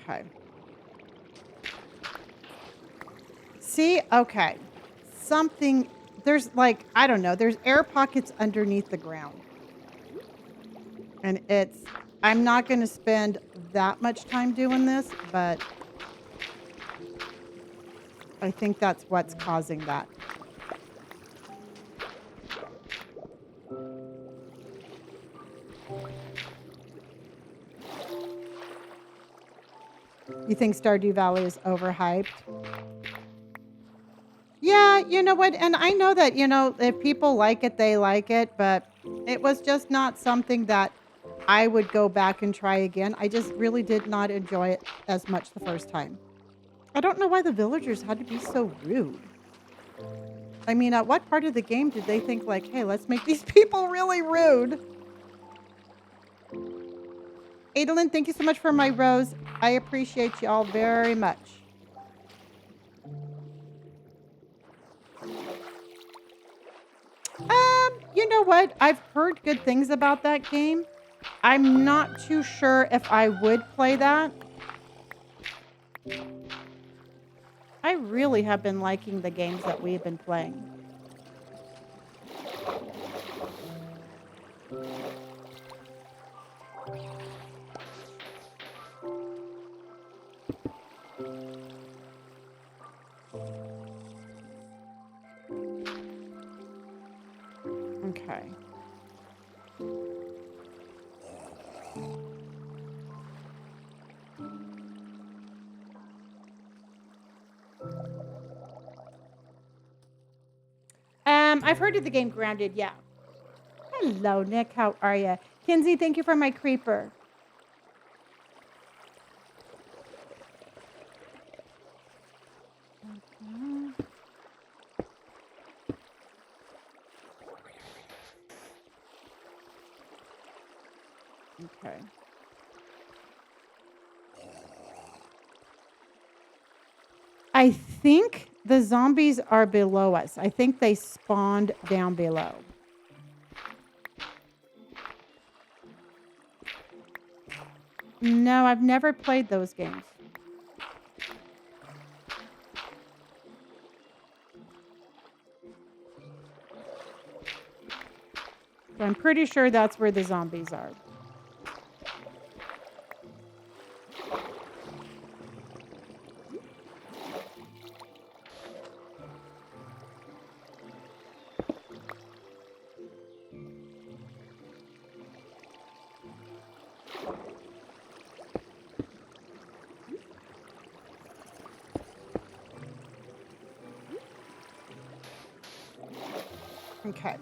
Okay. See? Okay. Something, there's like, I don't know, there's air pockets underneath the ground. And I'm not going to spend that much time doing this, but I think that's what's causing that. You think Stardew Valley is overhyped? Yeah, you know what? And I know that, if people like it, they like it, but it was just not something that I would go back and try again. I just really did not enjoy it as much the first time. I don't know why the villagers had to be so rude. I mean, at what part of the game did they think, like, hey, let's make these people really rude? Adolin, thank you so much for my rose. I appreciate you all very much. You know what? I've heard good things about that game. I'm not too sure if I would play that. I really have been liking the games that we've been playing. Okay. I've heard of the game Grounded, yeah. Hello, Nick. How are you? Kinsey, thank you for my creeper. Okay. I think the zombies are below us. I think they spawned down below. No, I've never played those games. So I'm pretty sure that's where the zombies are. Okay.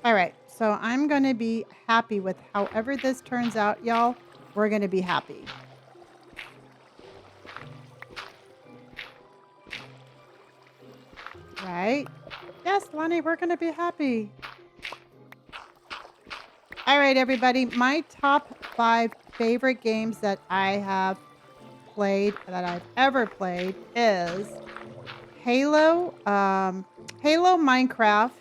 All right. So I'm going to be happy with however this turns out, y'all. We're going to be happy. Right? Yes, Lonnie, we're going to be happy. All right, everybody. My top 5 favorite games that I have played, that I've ever played, is Halo, Halo, Minecraft,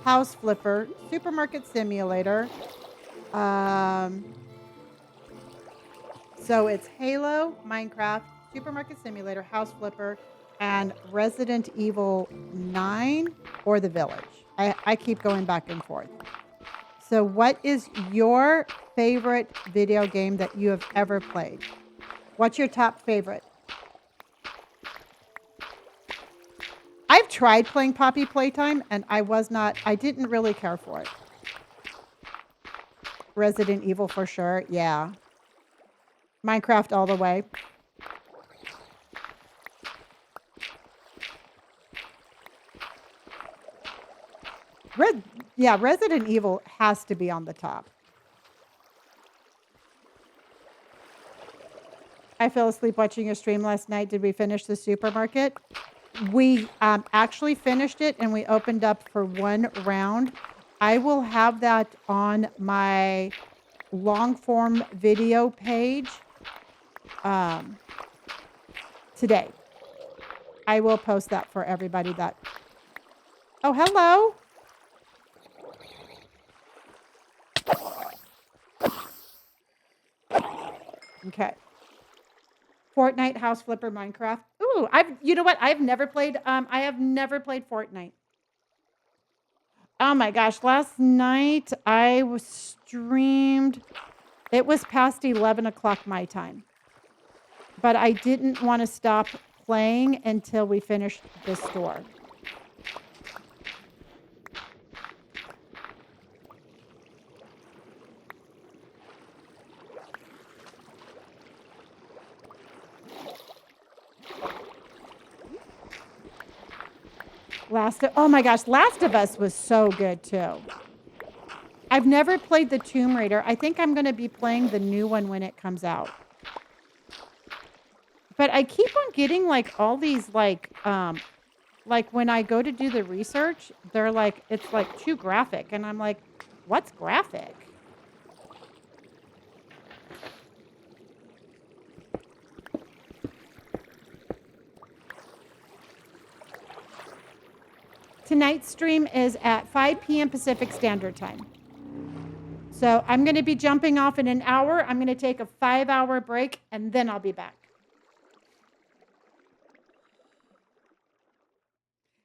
House Flipper, Supermarket Simulator. So it's Halo, Minecraft, Supermarket Simulator, House Flipper, and Resident Evil 9 or The Village. I keep going back and forth. So what is your favorite video game that you have ever played? What's your top favorite? I've tried playing Poppy Playtime and I didn't really care for it. Resident Evil for sure. Yeah. Minecraft all the way. Resident Evil has to be on the top. I fell asleep watching your stream last night. Did we finish the supermarket? We actually finished it and we opened up for one round. I will have that on my long form video page today. I will post that for everybody that. Oh, hello. Okay. Fortnite, House Flipper, Minecraft. Ooh, you know what? I have never played Fortnite. Oh my gosh, last night I was streamed. It was past 11 o'clock my time. But I didn't want to stop playing until we finished the store. Oh my gosh, Last of Us was so good too. I've never played the Tomb Raider. I think I'm going to be playing the new one when it comes out. But I keep on getting like all these like when I go to do the research, they're like, it's like too graphic. And I'm like, what's graphic? Tonight's stream is at 5 p.m. Pacific Standard Time. So I'm going to be jumping off in an hour. I'm going to take a 5-hour break and then I'll be back.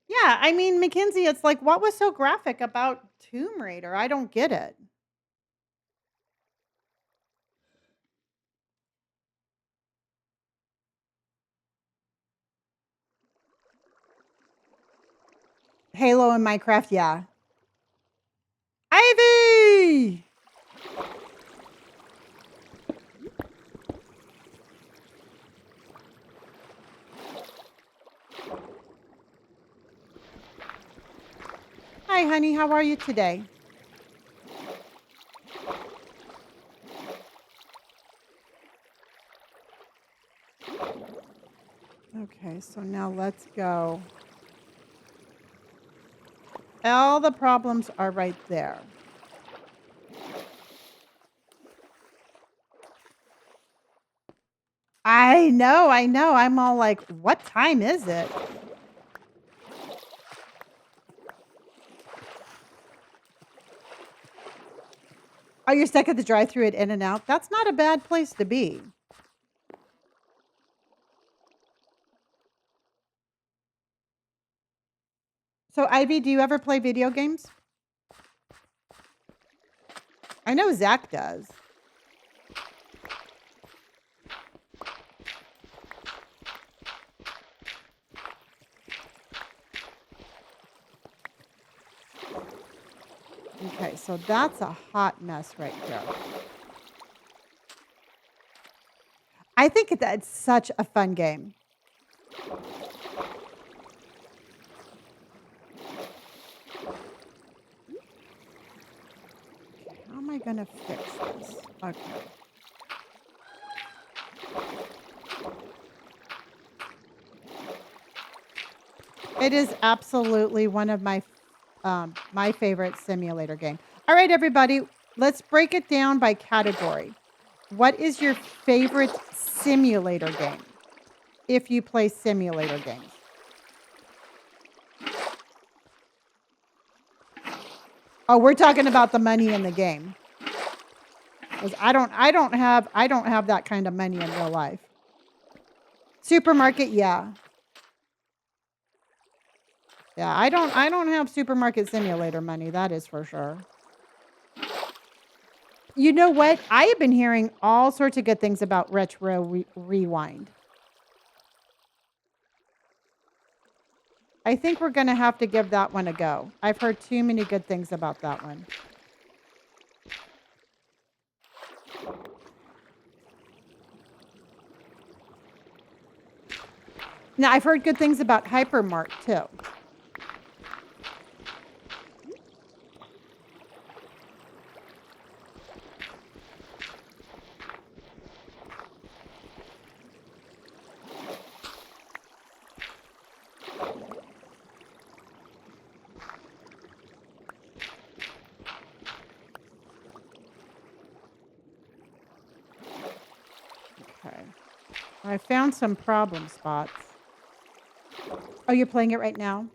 Yeah, I mean, Mackenzie, it's like, what was so graphic about Tomb Raider? I don't get it. Halo and Minecraft, yeah. Ivy! Hi, honey. How are you today? Okay, so now let's go. All the problems are right there. I know. I'm all like, what time is it? Oh, you're stuck at the drive-thru at In-N-Out? That's not a bad place to be. So, Ivy, do you ever play video games? I know Zach does. Okay, so that's a hot mess right there. I think that's such a fun game. going to fix this? Okay. It is absolutely one of my favorite simulator game. All right, everybody, let's break it down by category. What is your favorite simulator game if you play simulator games? Oh, we're talking about the money in the game. 'Cause I don't have that kind of money in real life. Supermarket, yeah. Yeah, I don't have supermarket simulator money, that is for sure. You know what? I have been hearing all sorts of good things about Rewind. I think we're going to have to give that one a go. I've heard too many good things about that one. Now, I've heard good things about Hypermart too. Okay. I found some problem spots. Oh, you're playing it right now?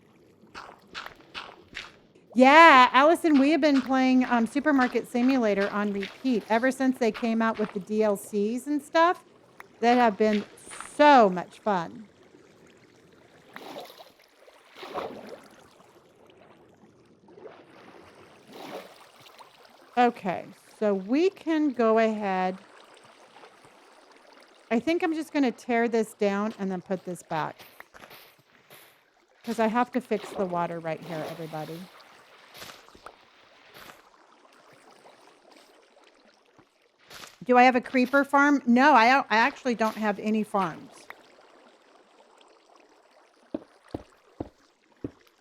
Yeah, Allison, we have been playing Supermarket Simulator on repeat ever since they came out with the DLCs and stuff. That have been so much fun. Okay, so we can go ahead. I think I'm just going to tear this down and then put this back. Because I have to fix the water right here, everybody. Do I have a creeper farm? No, I actually don't have any farms.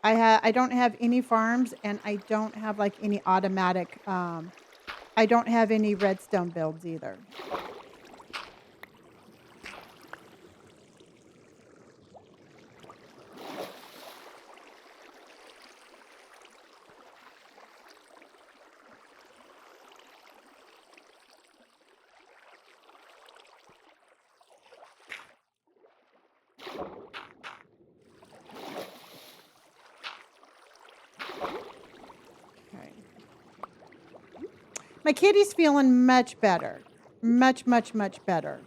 I don't have any farms, and I don't have like any automatic. I don't have any redstone builds either. My kitty's feeling much better. Much, much, much better.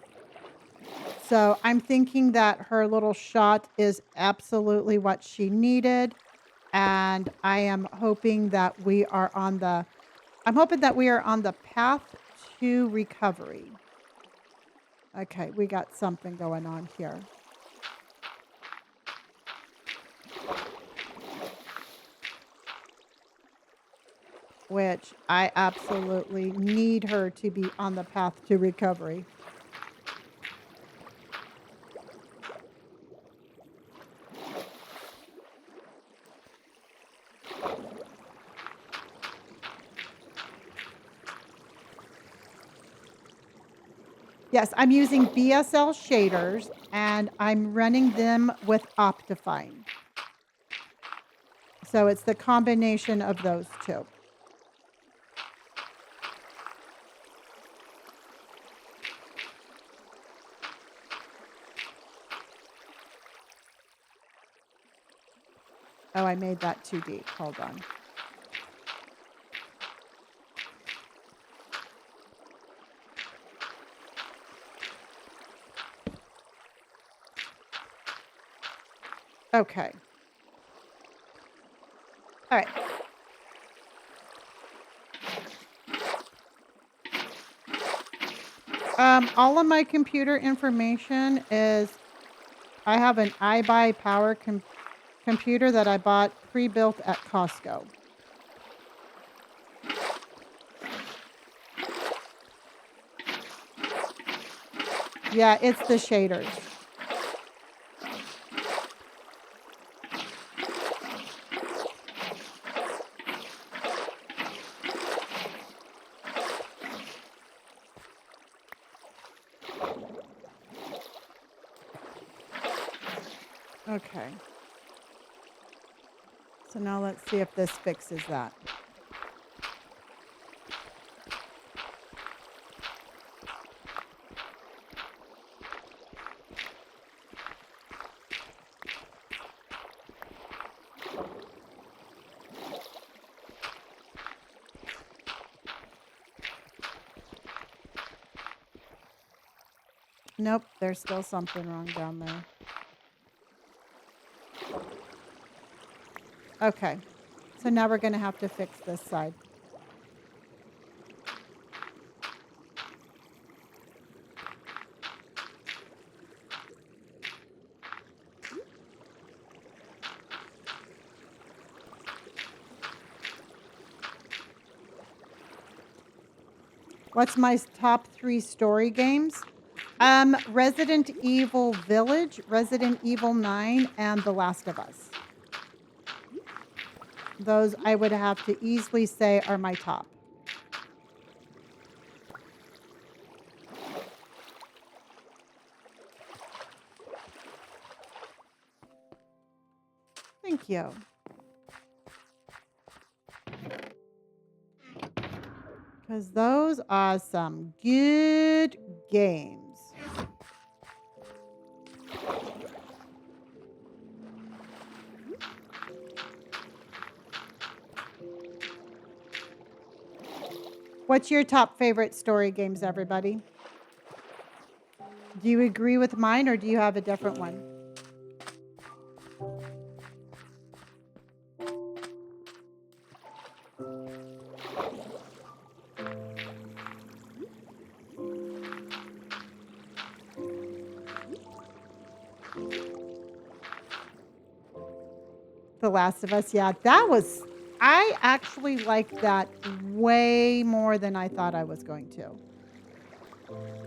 So I'm thinking that her little shot is absolutely what she needed. And I am hoping that we are on the path to recovery. Okay, we got something going on here. Which I absolutely need her to be on the path to recovery. Yes, I'm using BSL shaders and I'm running them with Optifine. So it's the combination of those two. Oh, I made that too deep. Hold on. Okay. All right. All of my computer information is, I have an iBuyPower computer that I bought pre-built at Costco. Yeah, it's the shaders. Okay. So now let's see if this fixes that. Nope, there's still something wrong down there. Okay. So now we're going to have to fix this side. What's my top 3 story games? Resident Evil Village, Resident Evil 9, and The Last of Us. Those I would have to easily say are my top. Thank you. Because those are some good games. What's your top favorite story games, everybody? Do you agree with mine or do you have a different one? The Last of Us, yeah, I actually liked that way more than I thought I was going to.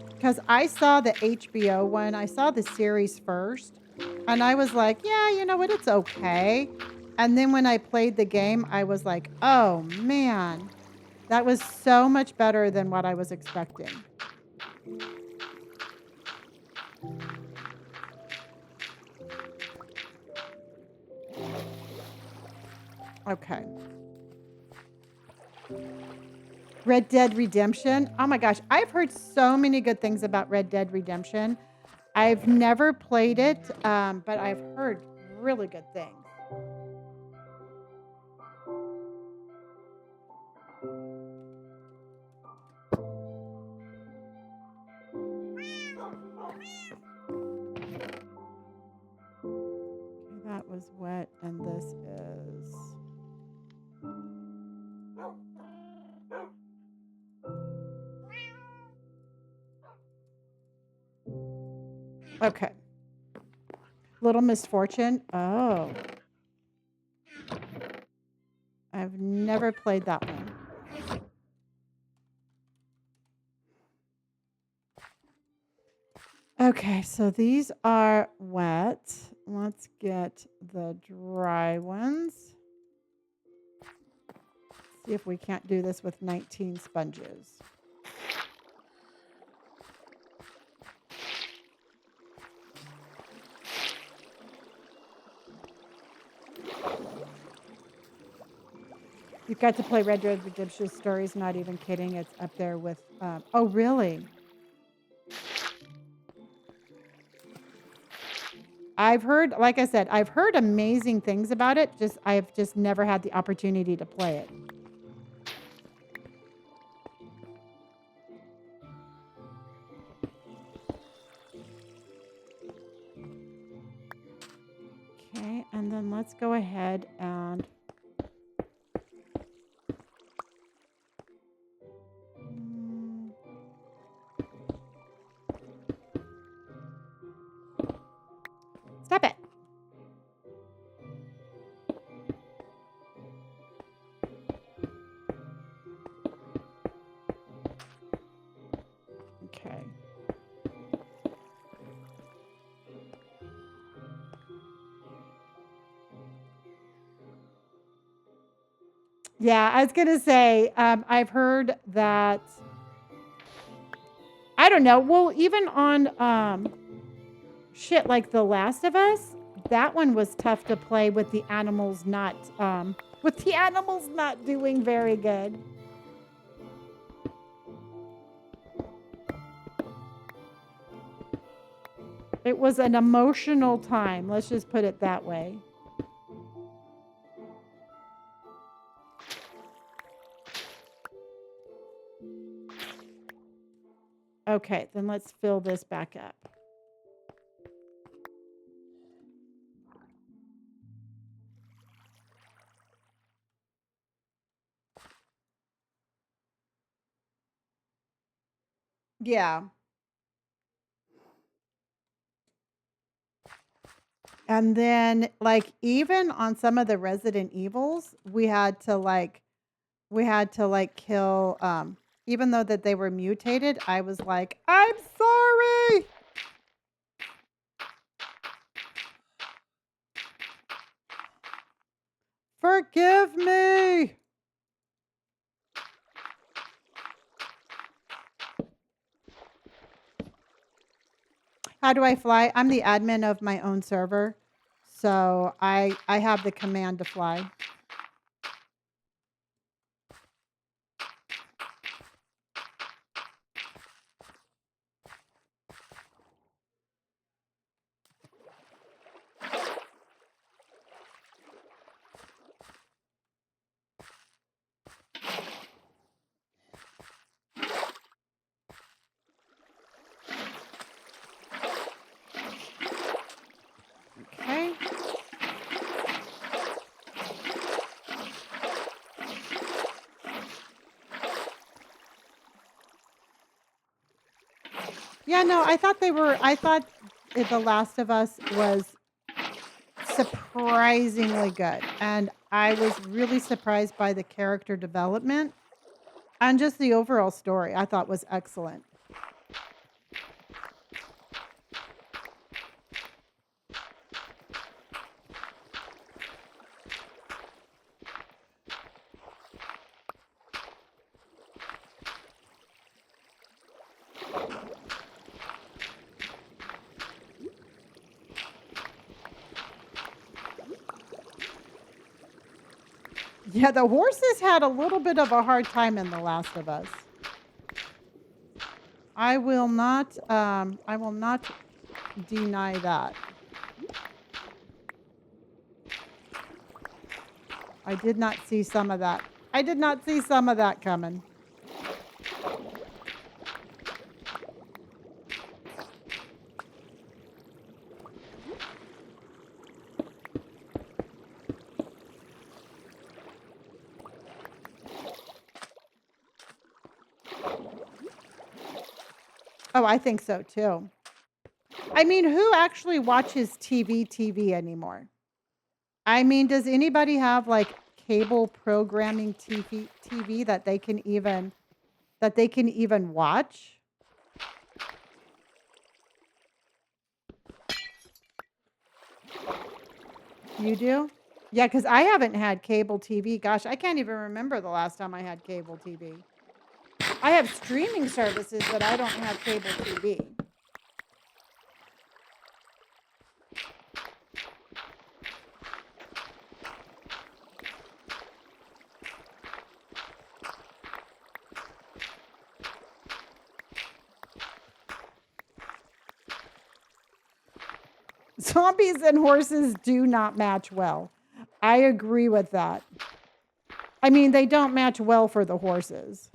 Because I saw the HBO one, I saw the series first, and I was like, yeah, you know what, it's okay. And then when I played the game, I was like, oh man, that was so much better than what I was expecting. Okay. Red Dead Redemption. Oh my gosh, I've heard so many good things about Red Dead Redemption. I've never played it, but I've heard really good things. Okay, that was wet, and this is... Okay. Little Misfortune. Oh. I've never played that one. Okay, so these are wet. Let's get the dry ones. See if we can't do this with 19 sponges. You've got to play Red Dead Redemption Stories, not even kidding. It's up there with, oh, really? I've heard, like I said, I've heard amazing things about it. I've just never had the opportunity to play it. Okay, and then let's go ahead and stop it. Okay. Yeah, I was going to say, I've heard that, I don't know, well, even on shit like The Last of Us, That one was tough to play with the animals not doing very good. It was an emotional time. Let's just put it that way. Okay, then let's fill this back up. Yeah. And then like even on some of the Resident Evils, we had to kill even though that they were mutated, I was like, "I'm sorry." Forgive me. How do I fly? I'm the admin of my own server. So I have the command to fly. Okay. Yeah, no, I thought The Last of Us was surprisingly good. And I was really surprised by the character development and just the overall story. I thought was excellent. Yeah, the horses had a little bit of a hard time in The Last of Us. I will not deny that. I did not see some of that. I did not see some of that coming. Oh, I think so too. I mean, who actually watches TV anymore? I mean, does anybody have like cable programming TV that they can even watch? You do? Yeah, because I haven't had cable TV. Gosh, I can't even remember the last time I had cable TV. I have streaming services, but I don't have cable TV. Zombies and horses do not match well. I agree with that. I mean, they don't match well for the horses.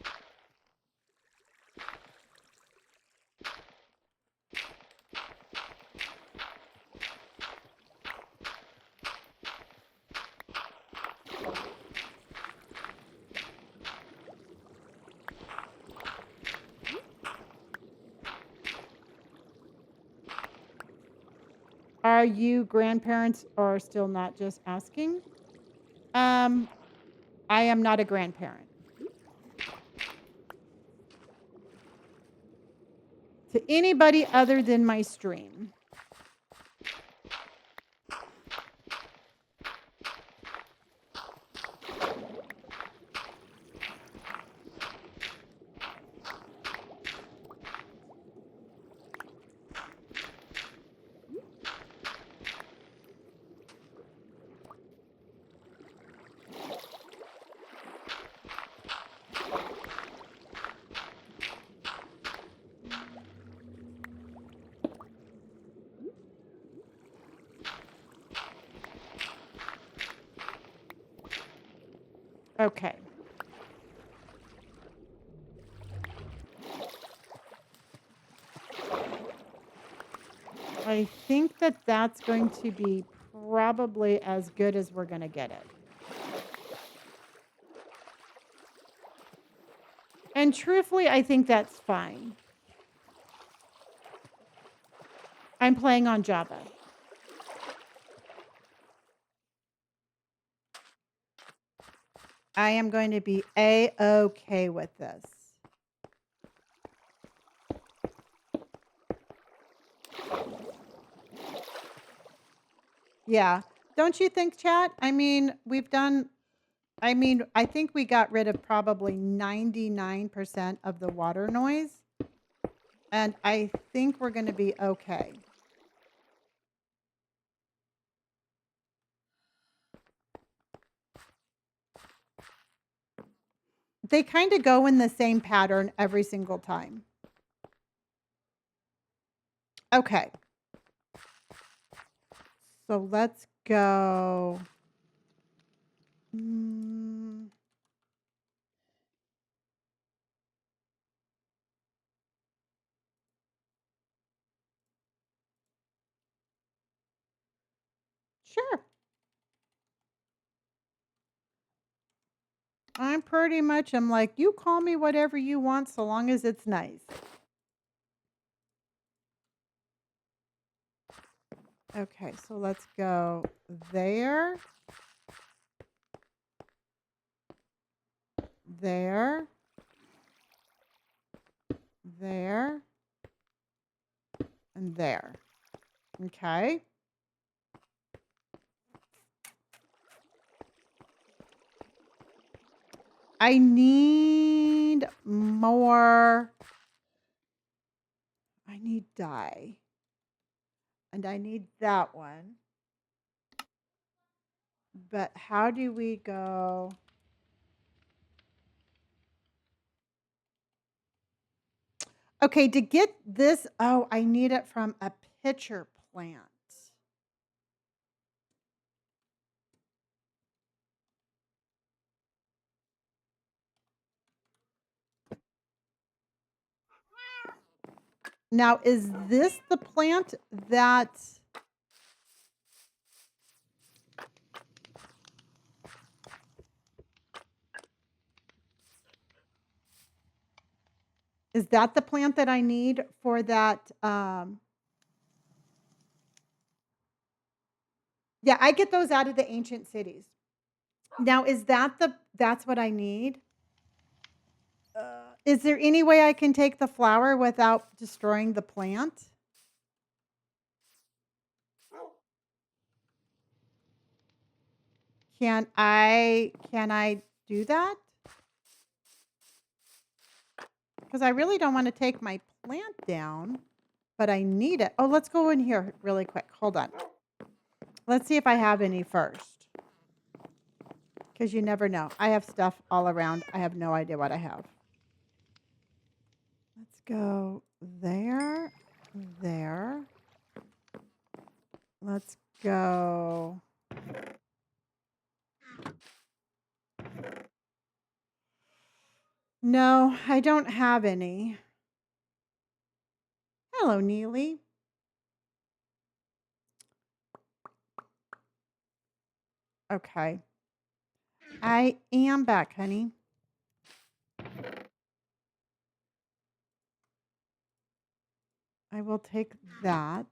Are you grandparents or still not just asking? Um, I am not a grandparent. To anybody other than my stream. Okay. I think that that's going to be probably as good as we're going to get it. And truthfully, I think that's fine. I'm playing on Java. I am going to be A-okay with this. Yeah. Don't you think, chat? I mean, I think we got rid of probably 99% of the water noise. And I think we're going to be okay. They kind of go in the same pattern every single time. Okay. So let's go. Sure. I'm like, you call me whatever you want so long as it's nice. Okay, so let's go there, there, there, and there. Okay. I need more. I need dye. And I need that one. But how do we go? Okay, to get this, oh, I need it from a pitcher plant. Now, is this the plant that... Is that the plant that I need for that? Yeah, I get those out of the ancient cities. Now, is that that's what I need? Is there any way I can take the flower without destroying the plant? Can I do that? Because I really don't want to take my plant down, but I need it. Oh, let's go in here really quick. Hold on. Let's see if I have any first. Because you never know. I have stuff all around. I have no idea what I have. Let's go there, there. Let's go. No, I don't have any. Hello, Neely. Okay. I am back, honey. I will take that.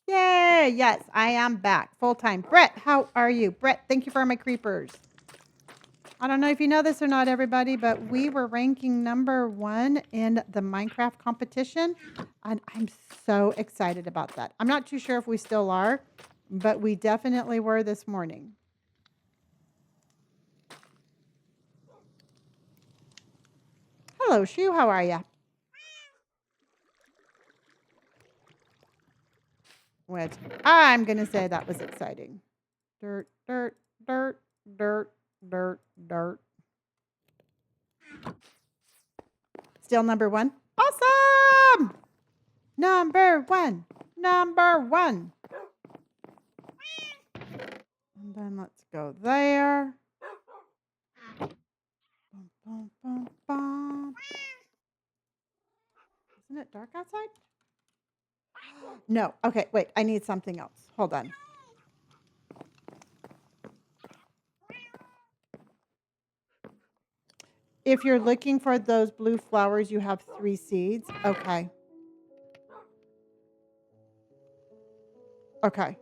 Yay! Yes, I am back full time. Brett, how are you? Brett, thank you for my creepers. I don't know if you know this or not, everybody, but we were ranking #1 in the Minecraft competition, and I'm so excited about that. I'm not too sure if we still are, but we definitely were this morning. Hello, Shu. How are you? Which I'm going to say that was exciting. Dirt, dirt, dirt, dirt, dirt, dirt. Still #1. Awesome! #1. #1. And then let's go there. Bum, bum, bum. Isn't it dark outside? No. Okay, wait. I need something else. Hold on. If you're looking for those blue flowers, you have 3 seeds. Okay. Okay.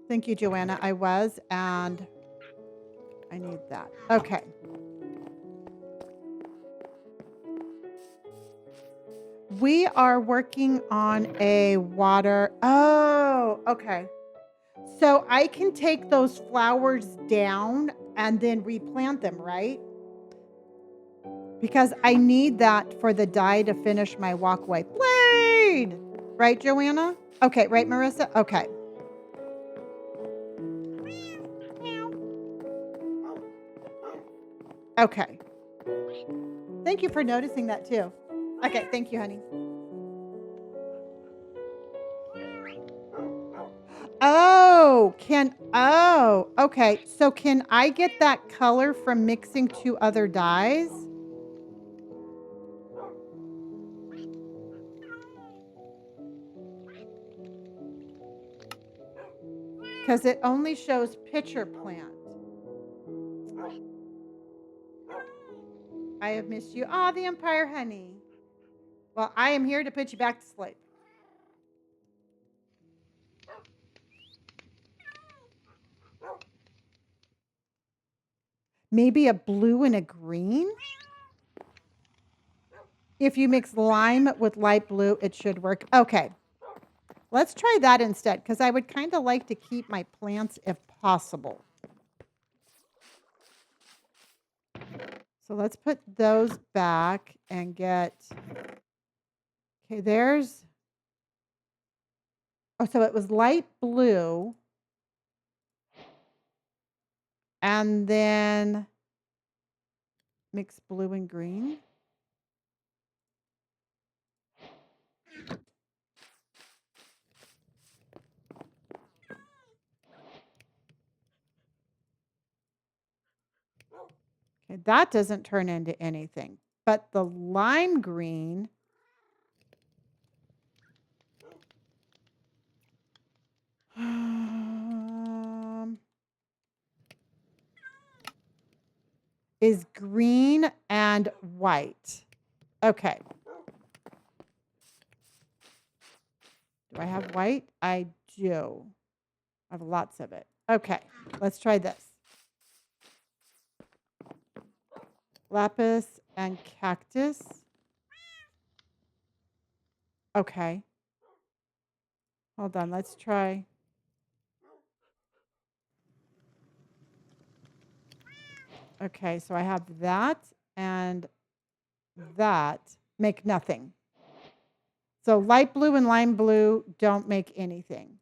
Thank you, Joanna. I was, and I need that. Okay. We are working on a water. Oh, okay. So I can take those flowers down and then replant them, right? Because I need that for the dye to finish my walkway. Blade! Right, Joanna? Okay, right, Marissa? Okay. Okay. Thank you for noticing that too. Okay, thank you, honey. Okay. So can I get that color from mixing 2 other dyes? Because it only shows pitcher plant. I have missed you. Ah, the Empire, honey. Well, I am here to put you back to sleep. Maybe a blue and a green? If you mix lime with light blue, it should work. Okay. Let's try that instead, because I would kind of like to keep my plants if possible. So let's put those back and get, okay, there's, oh, so it was light blue. And then mix blue and green. Okay, that doesn't turn into anything. But the lime green is green and white. Okay. Do I have white? I do. I have lots of it. Okay, let's try this. Lapis and cactus. Okay. Hold on, let's try. Okay, so I have that and that make nothing. So light blue and lime blue don't make anything.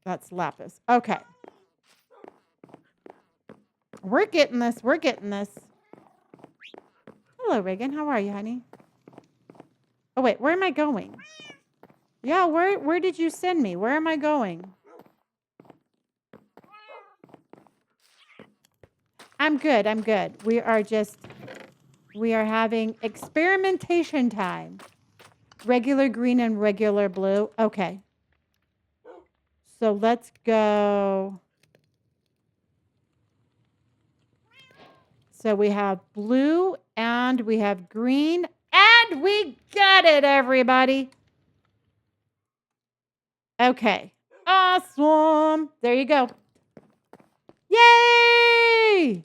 That's lapis. Okay. We're getting this. We're getting this. Hello, Reagan. How are you, honey? Oh, wait. Where am I going? Yeah, where did you send me? Where am I going? I'm good. I'm good. We are having experimentation time. Regular green and regular blue. Okay. So let's go. So we have blue and we have green and we got it, everybody. Okay. Awesome. There you go. Yay!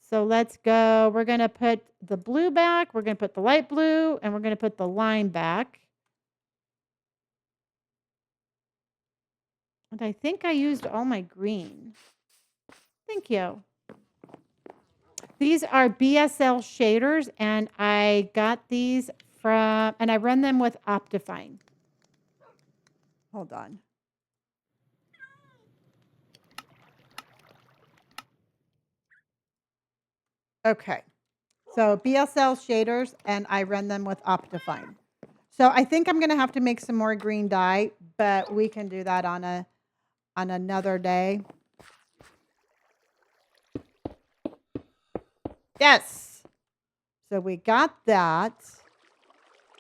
So let's go. We're going to put the blue back. We're going to put the light blue and we're going to put the lime back. And I think I used all my green. Thank you. These are BSL shaders, and I got these from, and I run them with Optifine. Hold on. Okay. So BSL shaders, and I run them with Optifine. So I think I'm going to have to make some more green dye, but we can do that on another day. Yes. So we got that.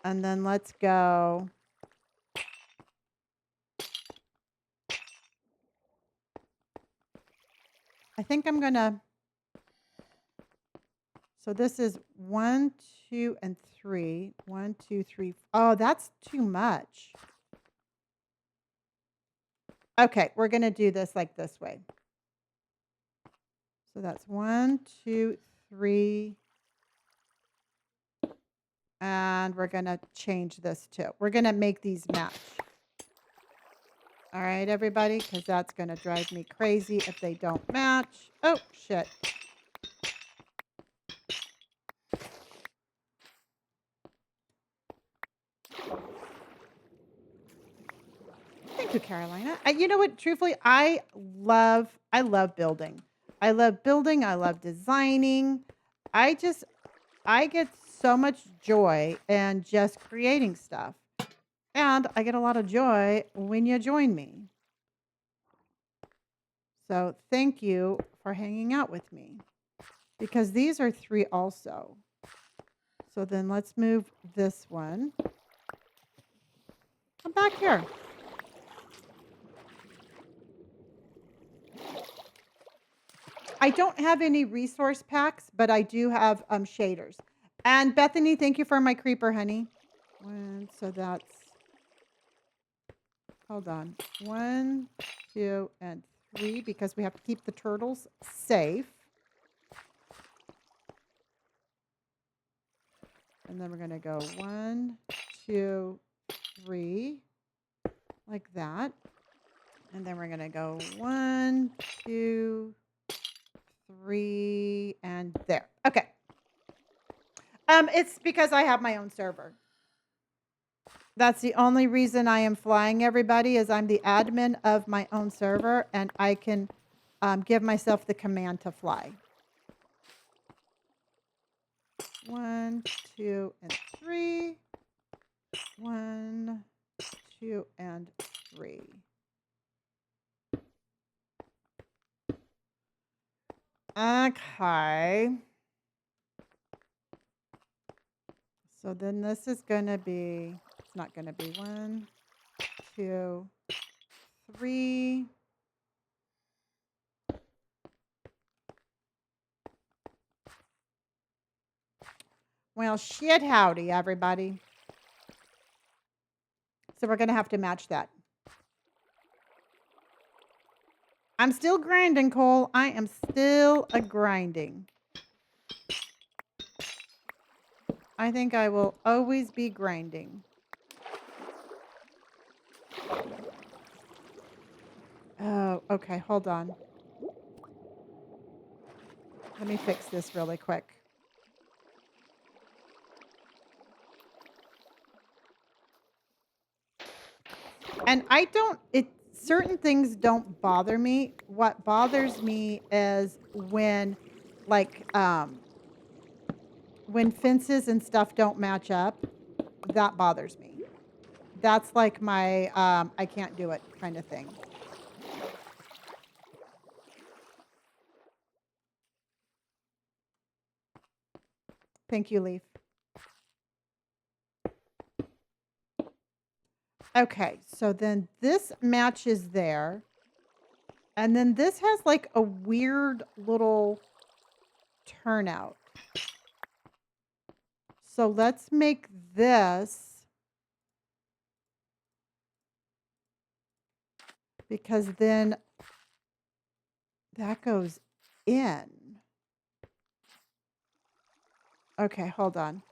And then let's go. I think I'm going to. So this is 1, 2, and 3. 1, 2, 3. Oh, that's too much. Okay, we're going to do this like this way. So that's 1, 2, 3. And we're going to change this too. We're going to make these match. All right, everybody, because that's going to drive me crazy if they don't match. Oh, shit. Thank you, Carolina. You know what? Truthfully, I love building. I love building. I love designing. I get so much joy in just creating stuff. And I get a lot of joy when you join me. So thank you for hanging out with me. Because these are 3 also. So then let's move this one. Come back here. I don't have any resource packs, but I do have shaders. And Bethany, thank you for my creeper, honey. So that's, hold on. 1, 2, and 3, because we have to keep the turtles safe. And then we're going to go 1, 2, 3, like that. And then we're going to go 1, 2, 3, and there. Okay. It's because I have my own server. That's the only reason I am flying, everybody, is I'm the admin of my own server, and I can give myself the command to fly. 1, 2, and 3. 1, 2, and 3. Okay. So then this is going to be, it's not going to be 1, 2, 3. Well, shit howdy, everybody. So we're going to have to match that. I'm still grinding, Cole. I am still a grinding. I think I will always be grinding. Oh, okay. Hold on. Let me fix this really quick. And certain things don't bother me. What bothers me is when, like, when fences and stuff don't match up. That bothers me. That's like my I can't do it kind of thing. Thank you, Leaf. Okay, so then this matches there. And then this has like a weird little turnout. So let's make this, because then that goes in. Okay, hold on.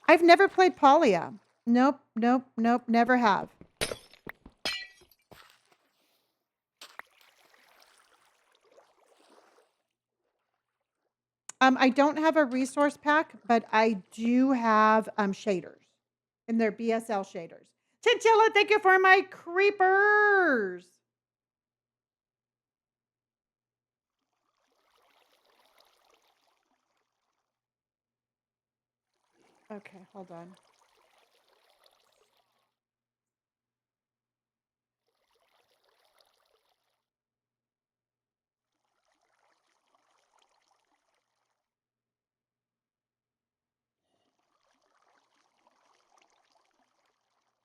I've never played Polya. Nope, nope, nope, never have. I don't have a resource pack, but I do have shaders. And they're BSL shaders. Chinchilla, thank you for my creepers. Okay, hold on.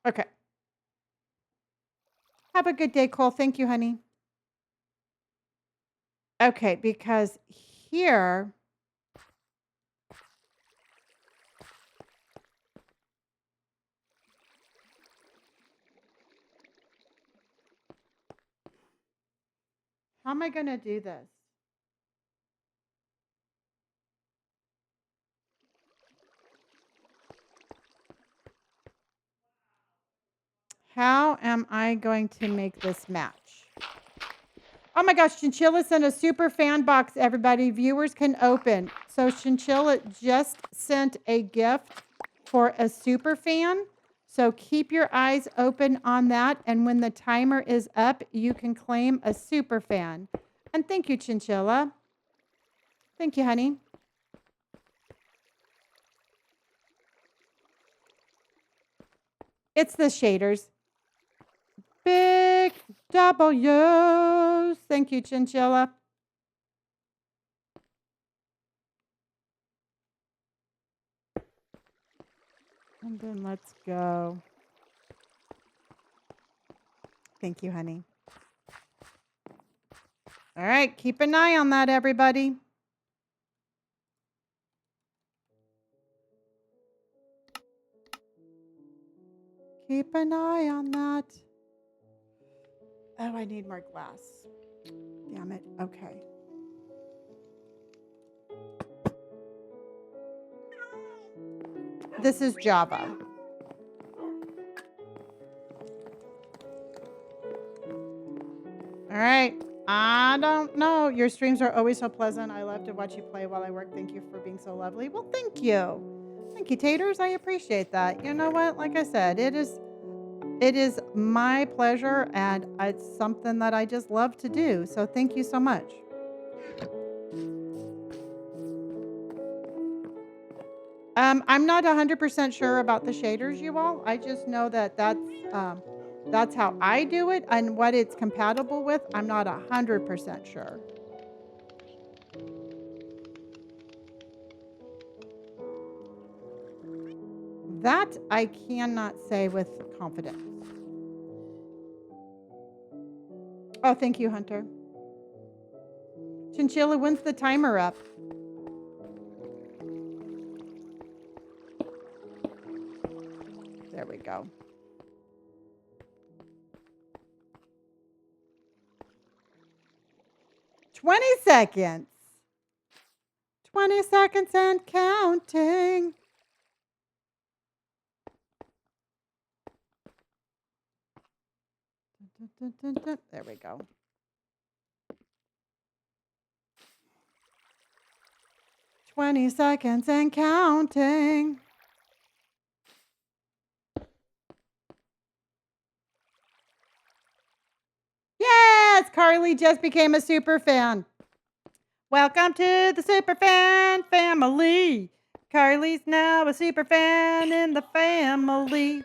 Okay. Have a good day, Cole. Thank you, honey. Okay, because here, how am I going to do this? How am I going to make this match? Oh my gosh, Chinchilla sent a super fan box, everybody. Viewers can open. So Chinchilla just sent a gift for a super fan. So keep your eyes open on that. And when the timer is up, you can claim a super fan. And thank you, Chinchilla. Thank you, honey. It's the shaders. Big W's. Thank you, Chinchilla. And then let's go. Thank you, honey. All right, keep an eye on that, everybody. Keep an eye on that. Oh, I need more glass. Damn it. Okay. This is Java. All right. I don't know. Your streams are always so pleasant. I love to watch you play while I work. Thank you for being so lovely. Well, thank you. Thank you, Taters. I appreciate that. You know what? Like I said, it is my pleasure, and it's something that I just love to do. So thank you so much. I'm not 100% sure about the shaders, you all. I just know that that's how I do it, and what it's compatible with, I'm not 100% sure. That I cannot say with confidence. Oh, thank you, Hunter. Chinchilla, when's the timer up? There we go. "20 seconds. 20 seconds and counting." There we go. 20 seconds and counting. Yes, Carly just became a super fan. Welcome to the super fan family. Carly's now a super fan in the family.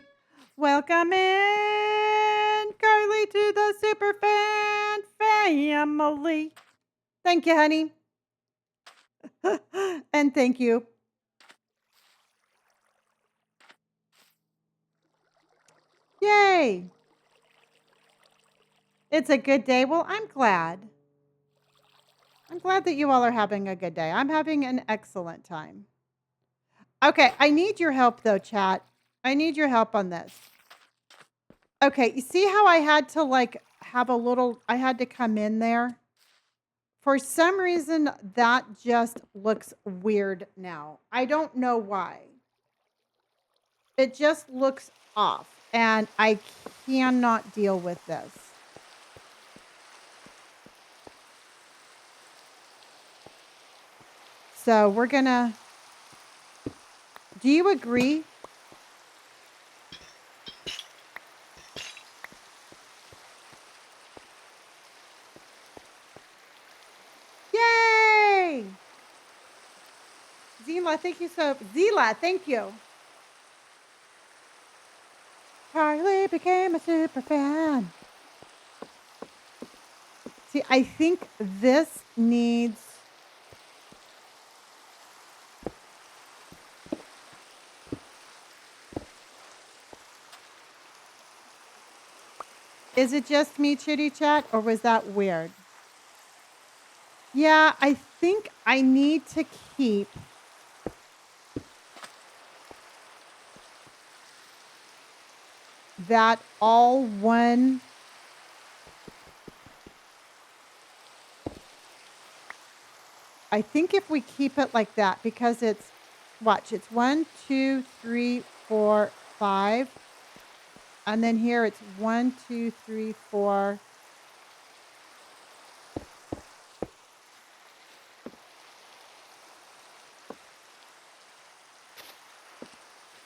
Welcome in, Carly, to the super fan family. Thank you, honey. And thank you. Yay. It's a good day. Well, I'm glad. I'm glad that you all are having a good day. I'm having an excellent time. Okay, I need your help though, chat. I need your help on this. Okay, you see how I had to have a little, I had to come in there? For some reason, that just looks weird now. I don't know why. It just looks off, and I cannot deal with this. So we're gonna, do you agree? Yay! Zila, thank you. Carly became a super fan. See, I think this needs... Is it just me, Chitty Chat, or was that weird? Yeah, I think I need to keep that all one. I think if we keep it like that, because it's, watch, it's 1, 2, 3, 4, 5. And then here it's 1, 2, 3, 4.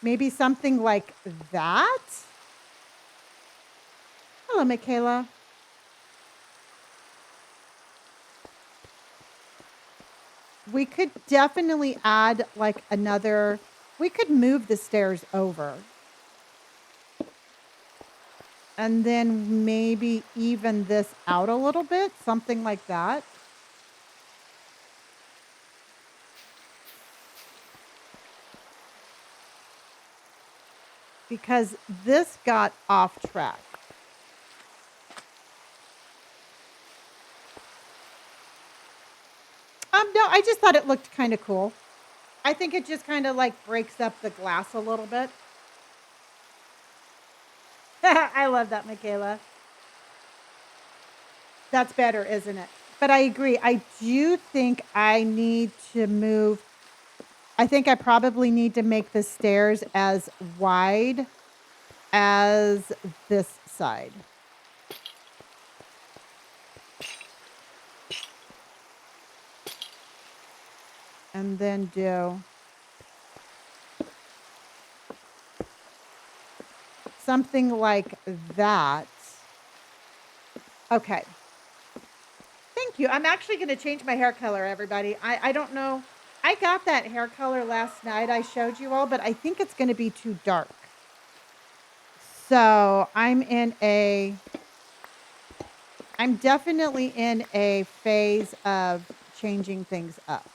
Maybe something like that. Hello, Michaela. We could definitely add like another, we could move the stairs over. And then maybe even this out a little bit, something like that. Because this got off track. No, I just thought it looked kind of cool. I think it just kind of like breaks up the glass a little bit. I love that, Michaela. That's better, isn't it? But I agree. I do think I need to move. I think I probably need to make the stairs as wide as this side. And then do something like that. Okay. Thank you. I'm actually going to change my hair color, everybody. I don't know. I got that hair color last night. I showed you all, but I think it's going to be too dark. So I'm definitely in a phase of changing things up.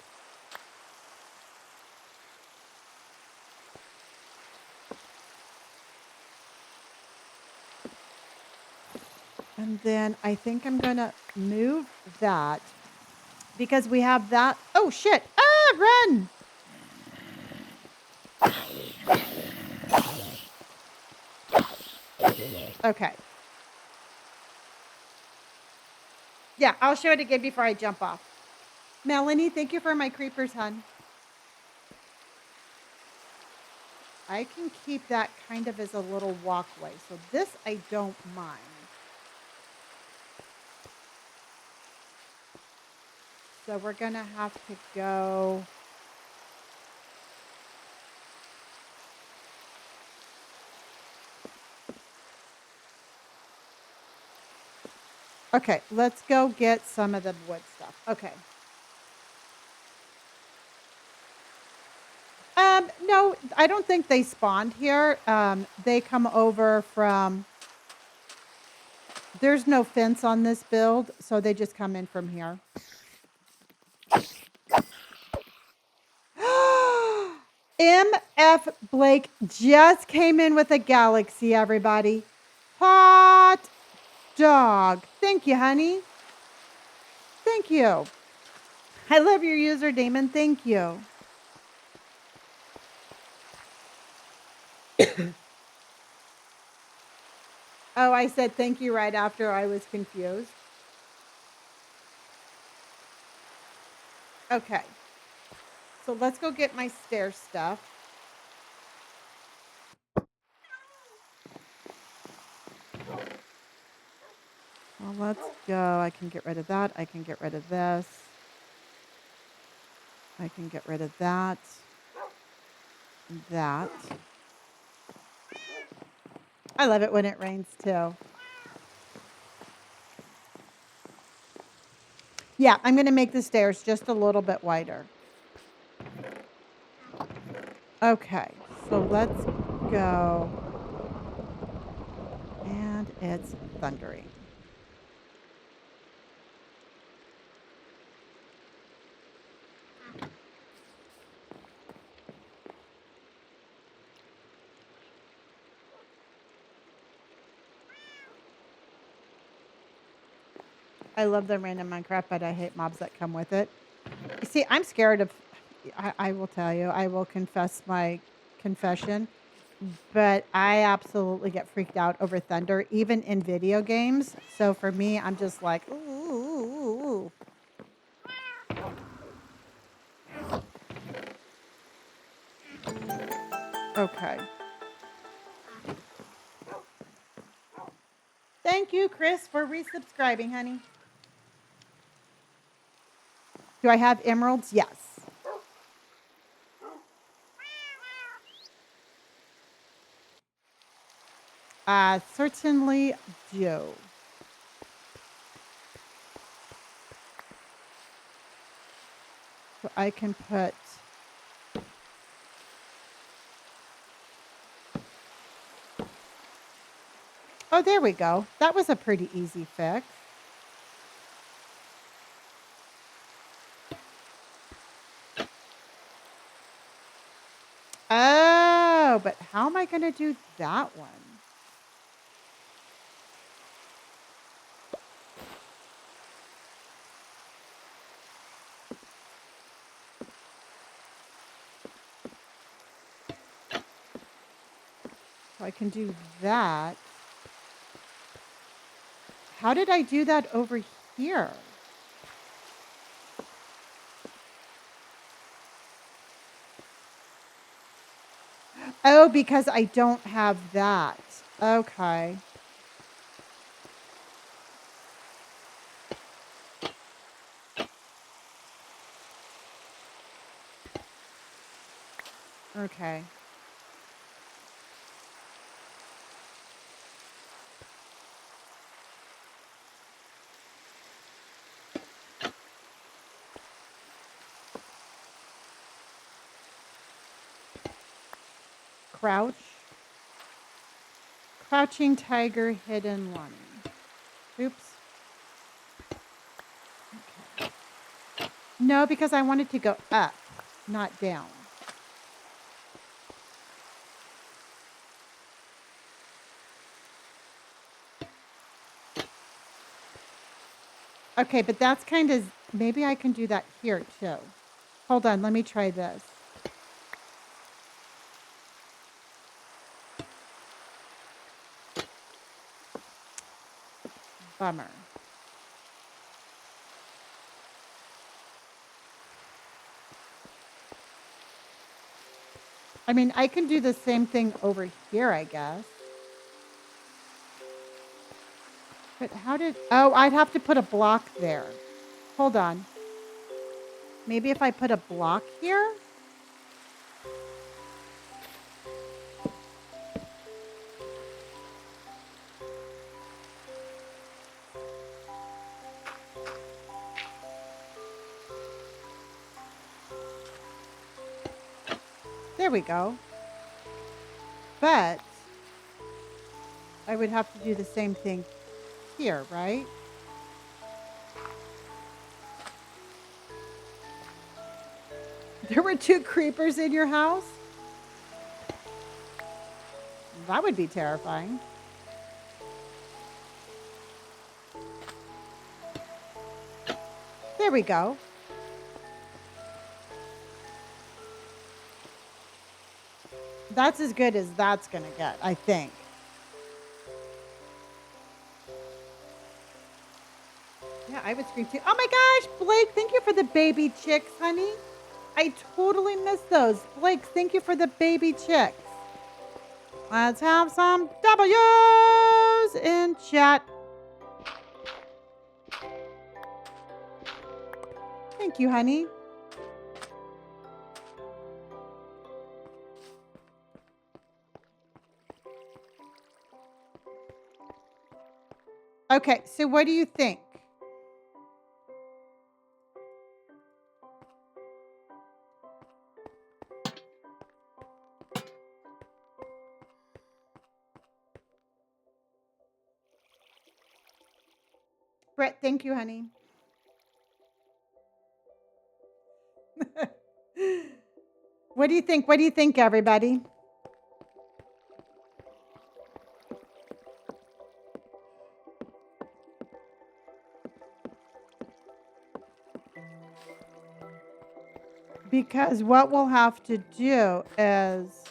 And then I think I'm going to move that because we have that. Oh, shit. Ah, run. Okay. Yeah, I'll show it again before I jump off. Melanie, thank you for my creepers, hon. I can keep that kind of as a little walkway. So this I don't mind. So we're going to have to go. Okay, let's go get some of the wood stuff. Okay. No, I don't think they spawned here. They come over from, there's no fence on this build, so they just come in from here. MF Blake just came in with a galaxy, everybody. Hot dog. Thank you, honey. Thank you. I love your user, Damon. Thank you. Oh, I said thank you right after I was confused. Okay. So let's go get my stair stuff. Well, let's go. I can get rid of that. I can get rid of this. I can get rid of that. That. I love it when it rains too. Yeah, I'm going to make the stairs just a little bit wider. Okay, so let's go. It's thundering. I love the random Minecraft, but I hate mobs that come with it. You see, I'm scared of. I will tell you. I will confess my confession. But I absolutely get freaked out over thunder, even in video games. So for me, I'm just like, ooh, ooh, ooh. Okay. Thank you, Chris, for resubscribing, honey. Do I have emeralds? Yes. Certainly do. So I can put. Oh, there we go. That was a pretty easy fix. Oh, but how am I going to do that one? So I can do that. How did I do that over here? Oh, because I don't have that. Okay. Okay. Crouch. Crouching tiger, hidden Lonnie. Oops. Okay. No, because I wanted to go up, not down. Okay, but that's kind of, maybe I can do that here too. Hold on, let me try this. Bummer. I mean, I can do the same thing over here, I guess. But how did, oh, I'd have to put a block there. Hold on. Maybe if I put a block here? There we go. But I would have to do the same thing here, right? There were 2 creepers in your house? That would be terrifying. There we go. That's as good as that's going to get, I think. Yeah, I would scream too. Oh my gosh, Blake, thank you for the baby chicks, honey. I totally missed those. Blake, thank you for the baby chicks. Let's have some W's in chat. Thank you, honey. Okay, so what do you think? Brett, thank you, honey. What do you think? What do you think, everybody? Because what we'll have to do is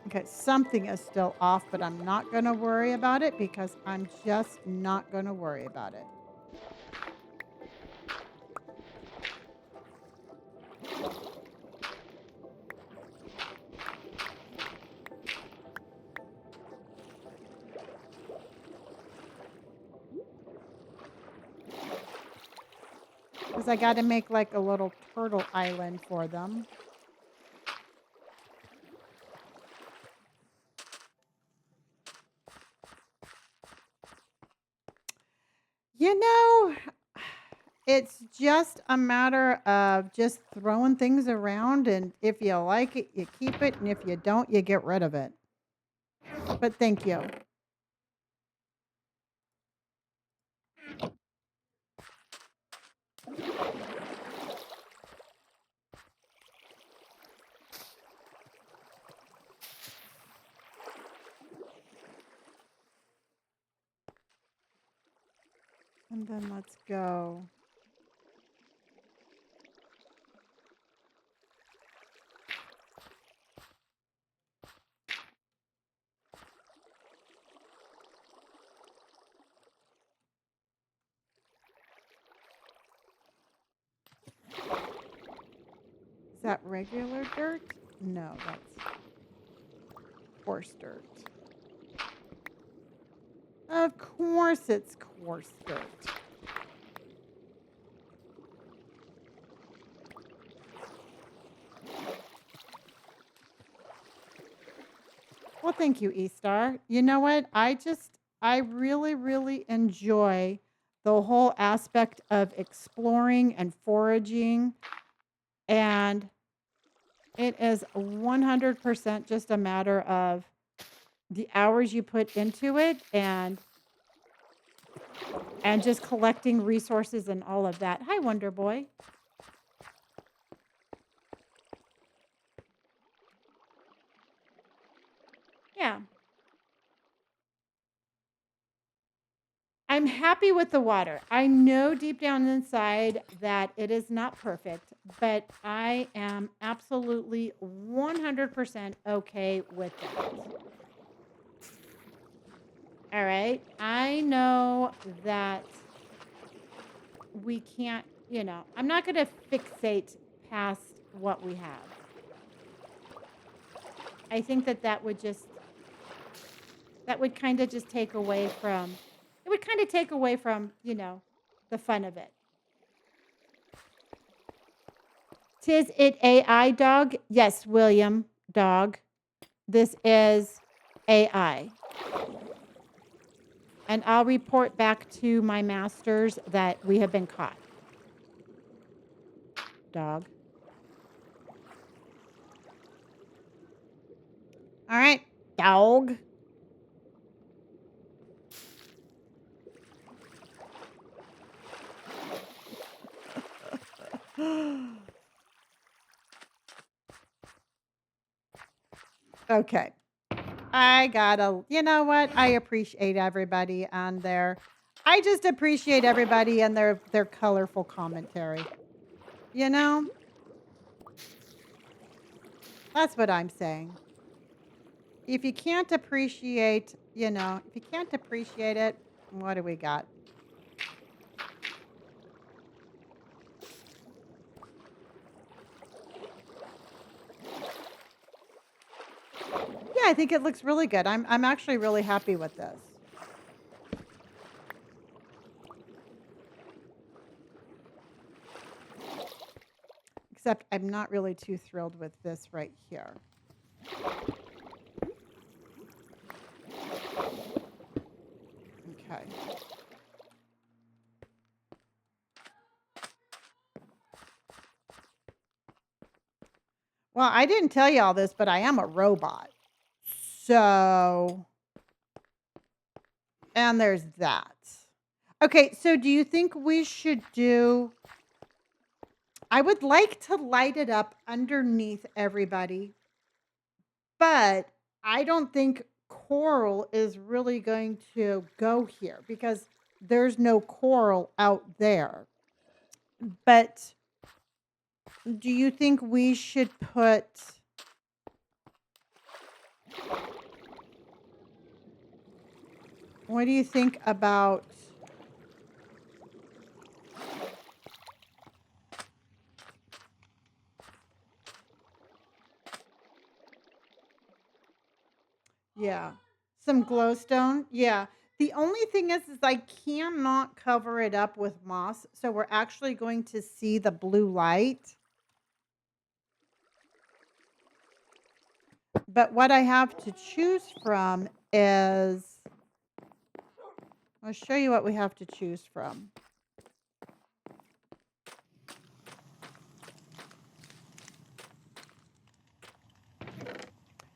okay, something is still off, but I'm not going to worry about it because I'm just not going to worry about it. Because I got to make like a little turtle island for them. You know, it's just a matter of just throwing things around, and if you like it, you keep it, and if you don't, you get rid of it. But thank you. And then let's go. Is that regular dirt? No, that's coarse dirt. Of course it's coarse dirt. Well, thank you, E-Star. You know what? I really, really enjoy the whole aspect of exploring and foraging. And it is 100% just a matter of the hours you put into it and just collecting resources and all of that. Hi, Wonder Boy. Yeah. I'm happy with the water. I know deep down inside that it is not perfect, but I am absolutely 100% okay with that. All right. I know that we can't, I'm not going to fixate past what we have. I think that would kind of just take away from, it would kind of take away from, the fun of it. Tis it AI, dog? Yes, William, dog. This is AI. And I'll report back to my masters that we have been caught. Dog. All right, dog. Okay. I gotta, you know what? I appreciate everybody on there. I just appreciate everybody and their colorful commentary. You know? That's what I'm saying. If you can't appreciate, if you can't appreciate it, what do we got? Yeah, I think it looks really good. I'm actually really happy with this. Except I'm not really too thrilled with this right here. Okay. Well, I didn't tell you all this, but I am a robot. So, and there's that. Okay, so do you think we should do... I would like to light it up underneath everybody, but I don't think coral is really going to go here because there's no coral out there. But do you think we should put... What do you think about... Yeah. Some glowstone? Yeah. The only thing is I cannot cover it up with moss, so we're actually going to see the blue light. But what I have to choose from is... I'll show you what we have to choose from.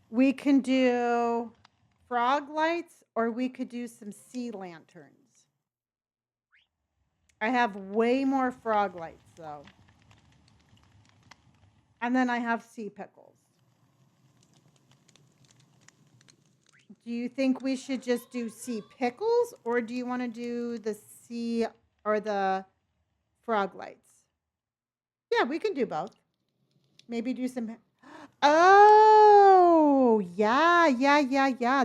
We can do frog lights, or we could do some sea lanterns. I have way more frog lights, though. And then I have sea pickles. Do you think we should just do sea pickles, or do you want to do the sea or the frog lights? Yeah, we can do both. Maybe do some... Oh, yeah.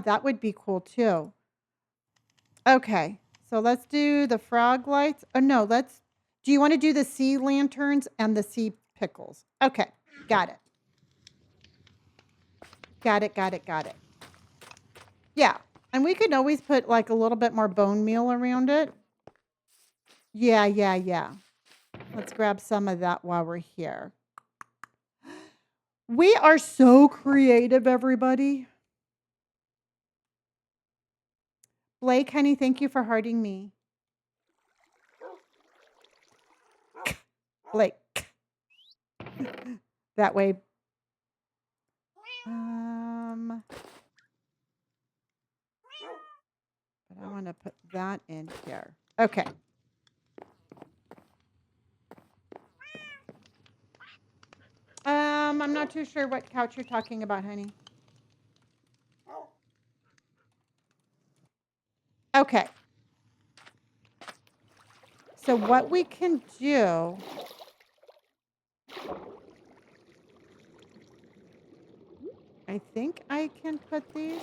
That would be cool, too. Okay, so let's do the frog lights. Oh, no, let's... Do you want to do the sea lanterns and the sea pickles? Okay, got it. Got it. Yeah, and we could always put like a little bit more bone meal around it. Yeah. Let's grab some of that while we're here. We are so creative, everybody. Blake, honey, thank you for hearting me. Blake. That way. But I want to put that in here. Okay. I'm not too sure what couch you're talking about, honey. Okay. So what we can do... I think I can put these...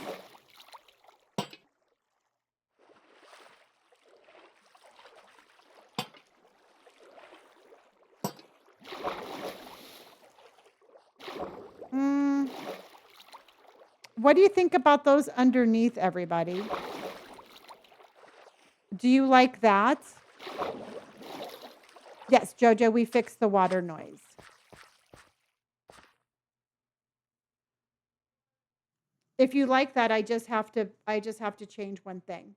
What do you think about those underneath, everybody? Do you like that? Yes, Jojo, we fixed the water noise. If you like that, I just have to change one thing.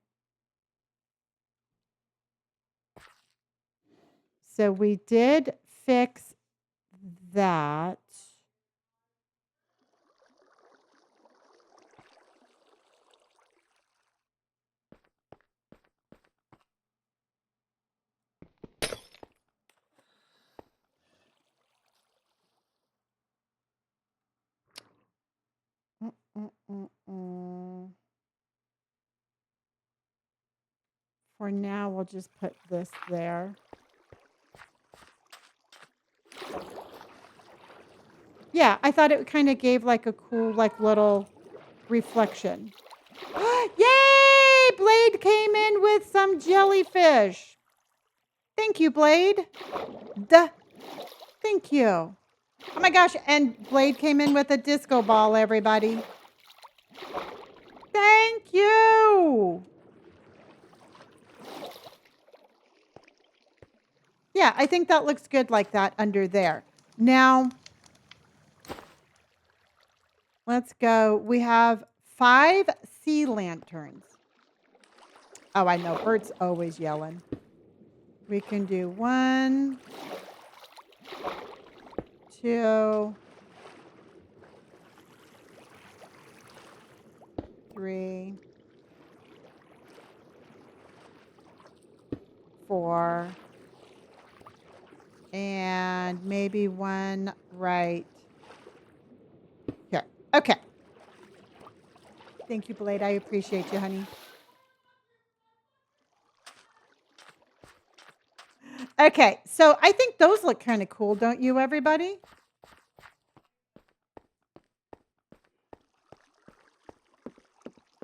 So we did fix that. For now, we'll just put this there. Yeah, I thought it kind of gave like a cool, like little reflection. Yay! Blade came in with some jellyfish. Thank you, Blade. Duh. Thank you. Oh my gosh, and Blade came in with a disco ball, everybody. Thank you. Yeah, I think that looks good like that under there. Now, let's go. We have 5 sea lanterns. Oh, I know. Bert's always yelling. We can do 1, 2, 3, 4, and maybe 1 right here. Okay. Thank you, Blade. I appreciate you, honey. Okay, so I think those look kind of cool, don't you, everybody?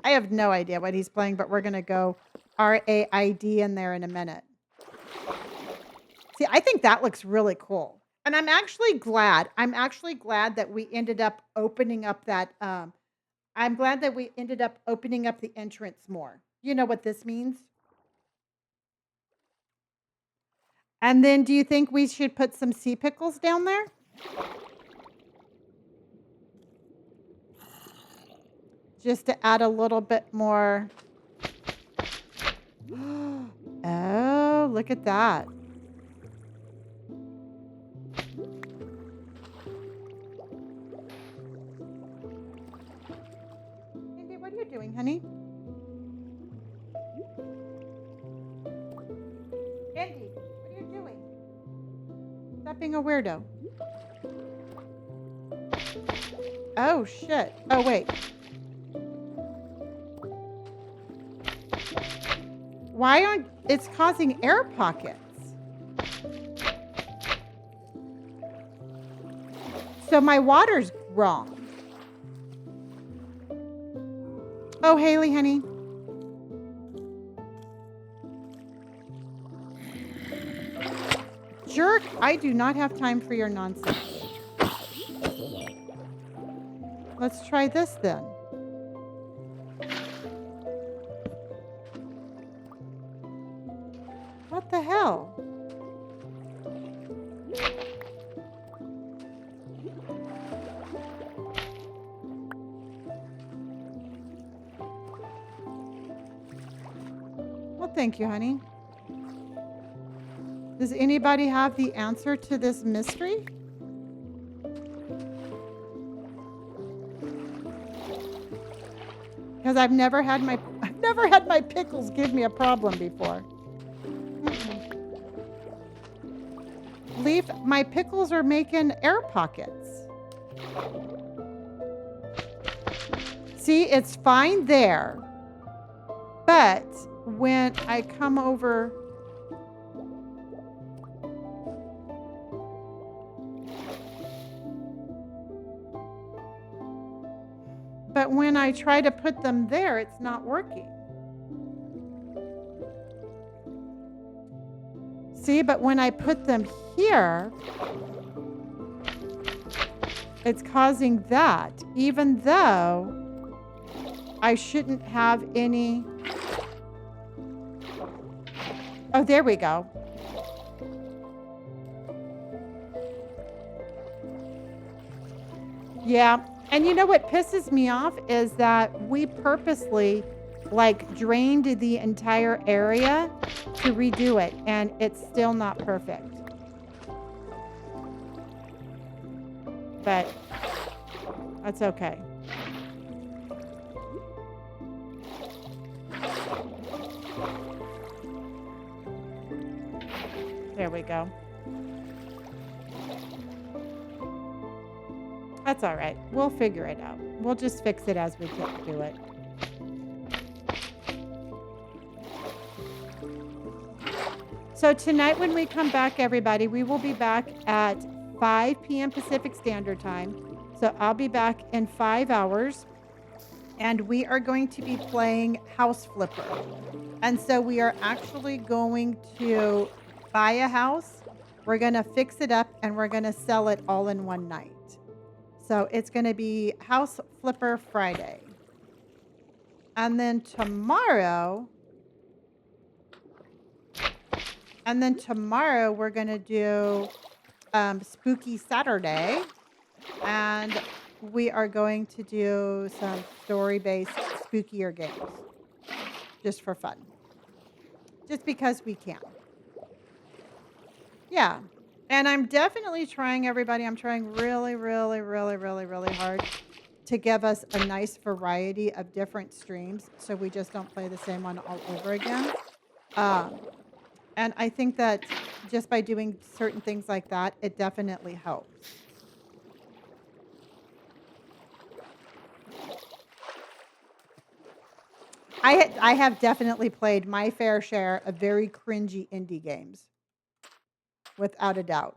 I have no idea what he's playing, but we're going to go RAID in there in a minute. See, I think that looks really cool. And I'm actually glad that we ended up opening up that I'm glad that we ended up opening up the entrance more. You know what this means? And then do you think we should put some sea pickles down there? Just to add a little bit more. Oh, look at that. Andy, what are you doing, honey? Andy, what are you doing? Stop being a weirdo. Oh, shit. Oh, wait. Why aren't it's causing air pockets? So my water's wrong. Oh, Haley, honey. Jerk, I do not have time for your nonsense. Let's try this then. What the hell? Well, thank you, honey. Does anybody have the answer to this mystery? Because I've never had my pickles give me a problem before. Leaf, my pickles are making air pockets. See, it's fine there. But when I come over, but when I try to put them there, it's not working. See, but when I put them here, it's causing that, even though I shouldn't have any. Oh, there we go. Yeah. And you know what pisses me off is that we purposely drained the entire area to redo it, and it's still not perfect. But that's okay. There we go. That's all right. We'll figure it out. We'll just fix it as we do it. So tonight when we come back, everybody, we will be back at 5 p.m. Pacific Standard Time. So I'll be back in 5 hours. And we are going to be playing House Flipper. And so we are actually going to buy a house. We're going to fix it up and we're going to sell it all in one night. So it's going to be House Flipper Friday. And then tomorrow we're going to do Spooky Saturday. And we are going to do some story-based spookier games. Just for fun. just because we can. Yeah. And I'm definitely trying, everybody. I'm trying really, really, really, really, really hard to give us a nice variety of different streams so we just don't play the same one all over again. And I think that just by doing certain things like that, it definitely helps. I have definitely played my fair share of very cringy indie games, without a doubt.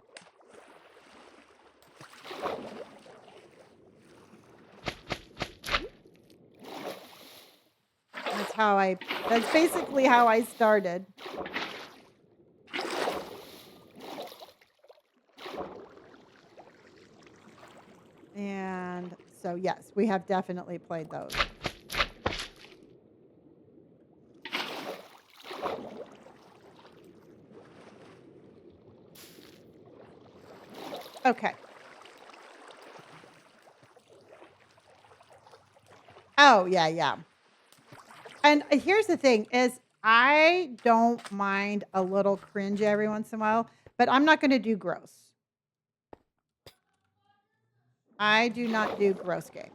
That's basically how I started. And so, yes, we have definitely played those. Okay. Oh, yeah, yeah. And here's the thing is I don't mind a little cringe every once in a while, but I'm not going to do gross. I do not do gross games.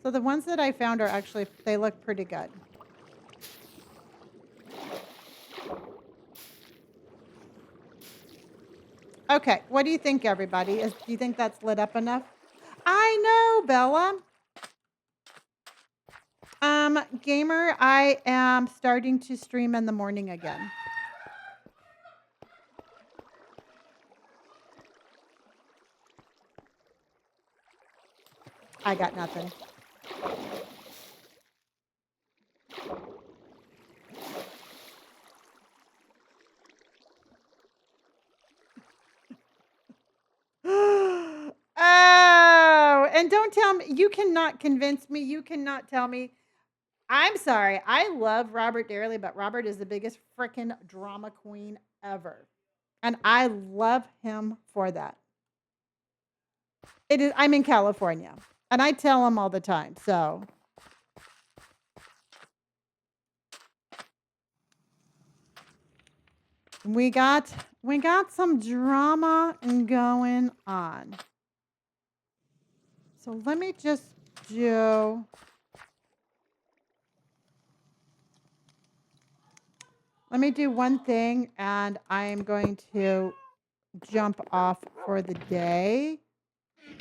So the ones that I found are actually, they look pretty good. Okay, what do you think, everybody? Do you think that's lit up enough? I know, Bella. Gamer, I am starting to stream in the morning again. I got nothing. Oh, and don't tell me, you cannot convince me. You cannot tell me. I'm sorry. I love Robert dearly, but Robert is the biggest freaking drama queen ever. And I love him for that. I'm in California, and I tell him all the time. So we got some drama going on. So let me just do one thing, and I'm going to jump off for the day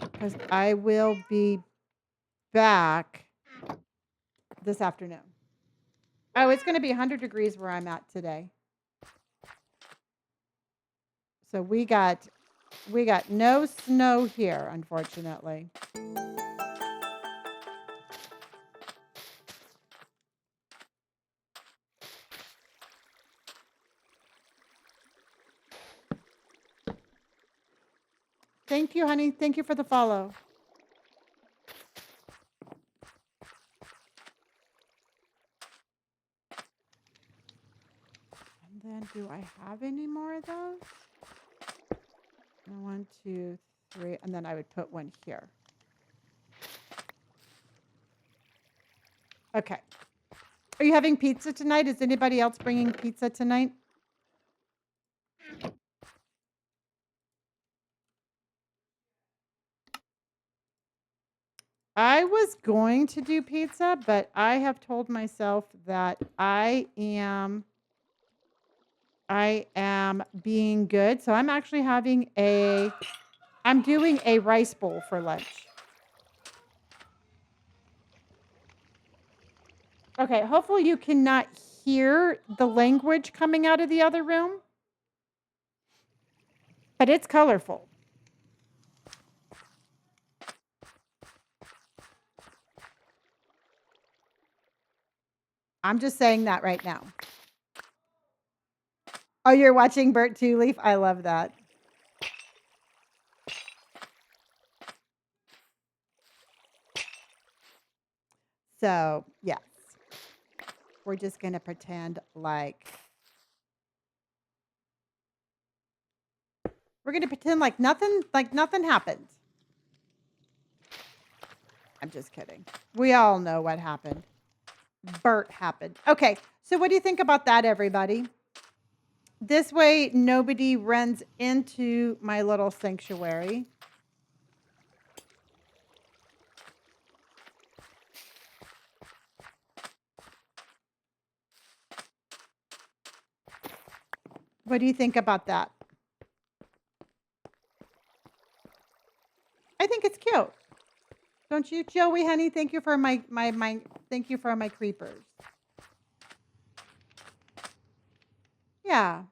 because I will be back this afternoon. Oh, it's going to be 100 degrees where I'm at today. So we got no snow here, unfortunately. Thank you, honey. Thank you for the follow. And then do I have any more of those? 1, 2, 3, and then I would put one here. Okay. Are you having pizza tonight? Is anybody else bringing pizza tonight? I was going to do pizza, but I have told myself that I am being good. So I'm actually I'm doing a rice bowl for lunch. Okay, hopefully you cannot hear the language coming out of the other room, but it's colorful. I'm just saying that right now. Oh, you're watching Bert Two Leaf? I love that. So, yes. We're just going to pretend like We're going to pretend like nothing happened. I'm just kidding. We all know what happened. Bert happened. Okay, so what do you think about that, everybody? This way, nobody runs into my little sanctuary. What do you think about that? I think it's cute. Don't you, Joey, honey? Thank you for my thank you for my creepers. Yeah.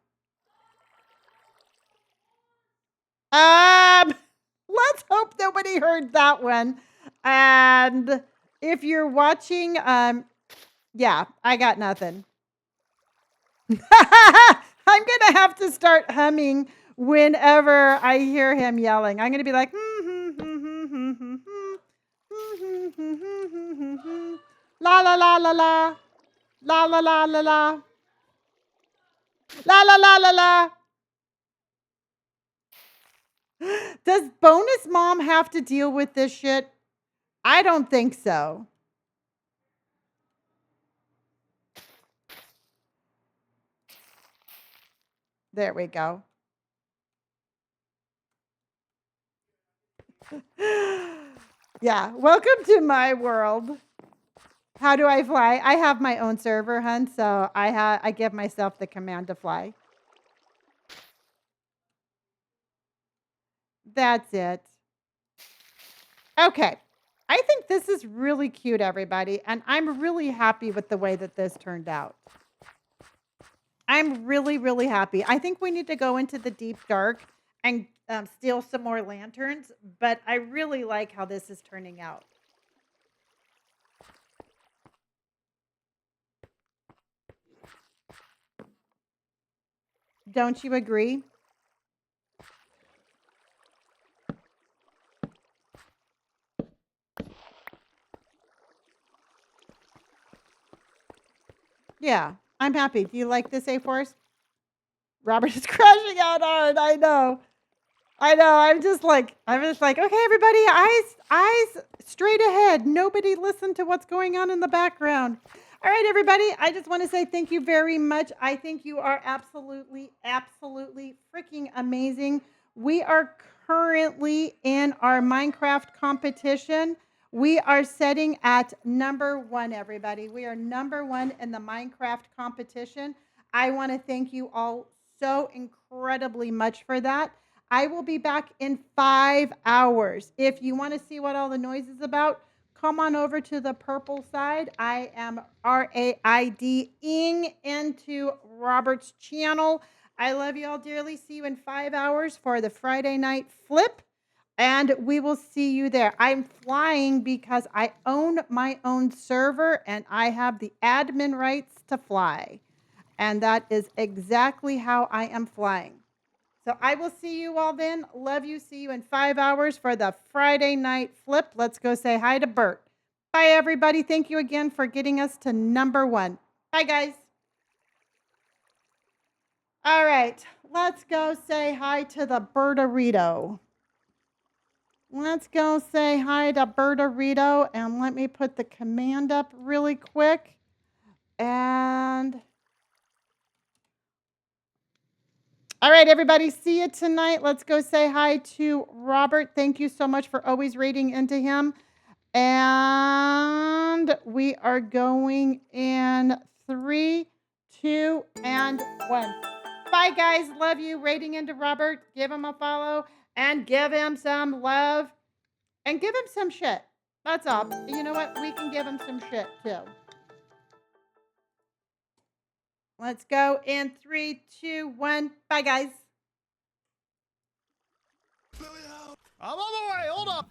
Let's hope nobody heard that one. And if you're watching, yeah, I got nothing. I'm gonna have to start humming whenever I hear him yelling. I'm gonna be like, la la la la la, la la la la la, la la la la la. Does bonus mom have to deal with this shit? I don't think so. There we go. Yeah, welcome to my world. How do I fly? I have my own server, hun, so I give myself the command to fly. That's it. Okay. I think this is really cute, everybody, and I'm really happy with the way that this turned out. I'm really, really happy. I think we need to go into the deep dark and steal some more lanterns, but I really like how this is turning out. Don't you agree? Yeah, I'm happy. Do you like this, A-Force? Robert is crashing out on it. I know. I'm just like, okay, everybody, eyes straight ahead. Nobody listen to what's going on in the background. All right, everybody, I just want to say thank you very much. I think you are absolutely, absolutely freaking amazing. We are currently in our Minecraft competition. We are setting at number 1, everybody. We are number 1 in the Minecraft competition. I want to thank you all so incredibly much for that. I will be back in 5 hours. If you want to see what all the noise is about, come on over to the purple side. I am RAID-ing into Robert's channel. I love you all dearly. See you in 5 hours for the Friday night flip. And we will see you there. I'm flying because I own my own server and I have the admin rights to fly. And that is exactly how I am flying. So I will see you all then. Love you. See you in 5 hours for the Friday night flip. Let's go say hi to Bert. Bye, everybody. Thank you again for getting us to number 1. Bye, guys. All right. Let's go say hi to the Bertarito. Let's go say hi to Bertarito. And let me put the command up really quick. And all right, everybody, see you tonight. Let's go say hi to Robert. Thank you so much for always rating into him. And we are going in 3, 2, and 1. Bye, guys. Love you. Rating into Robert. Give him a follow and give him some love and give him some shit. That's all. You know what? We can give him some shit, too. Let's go in 3, 2, 1. Bye, guys. I'm on the way. Hold up.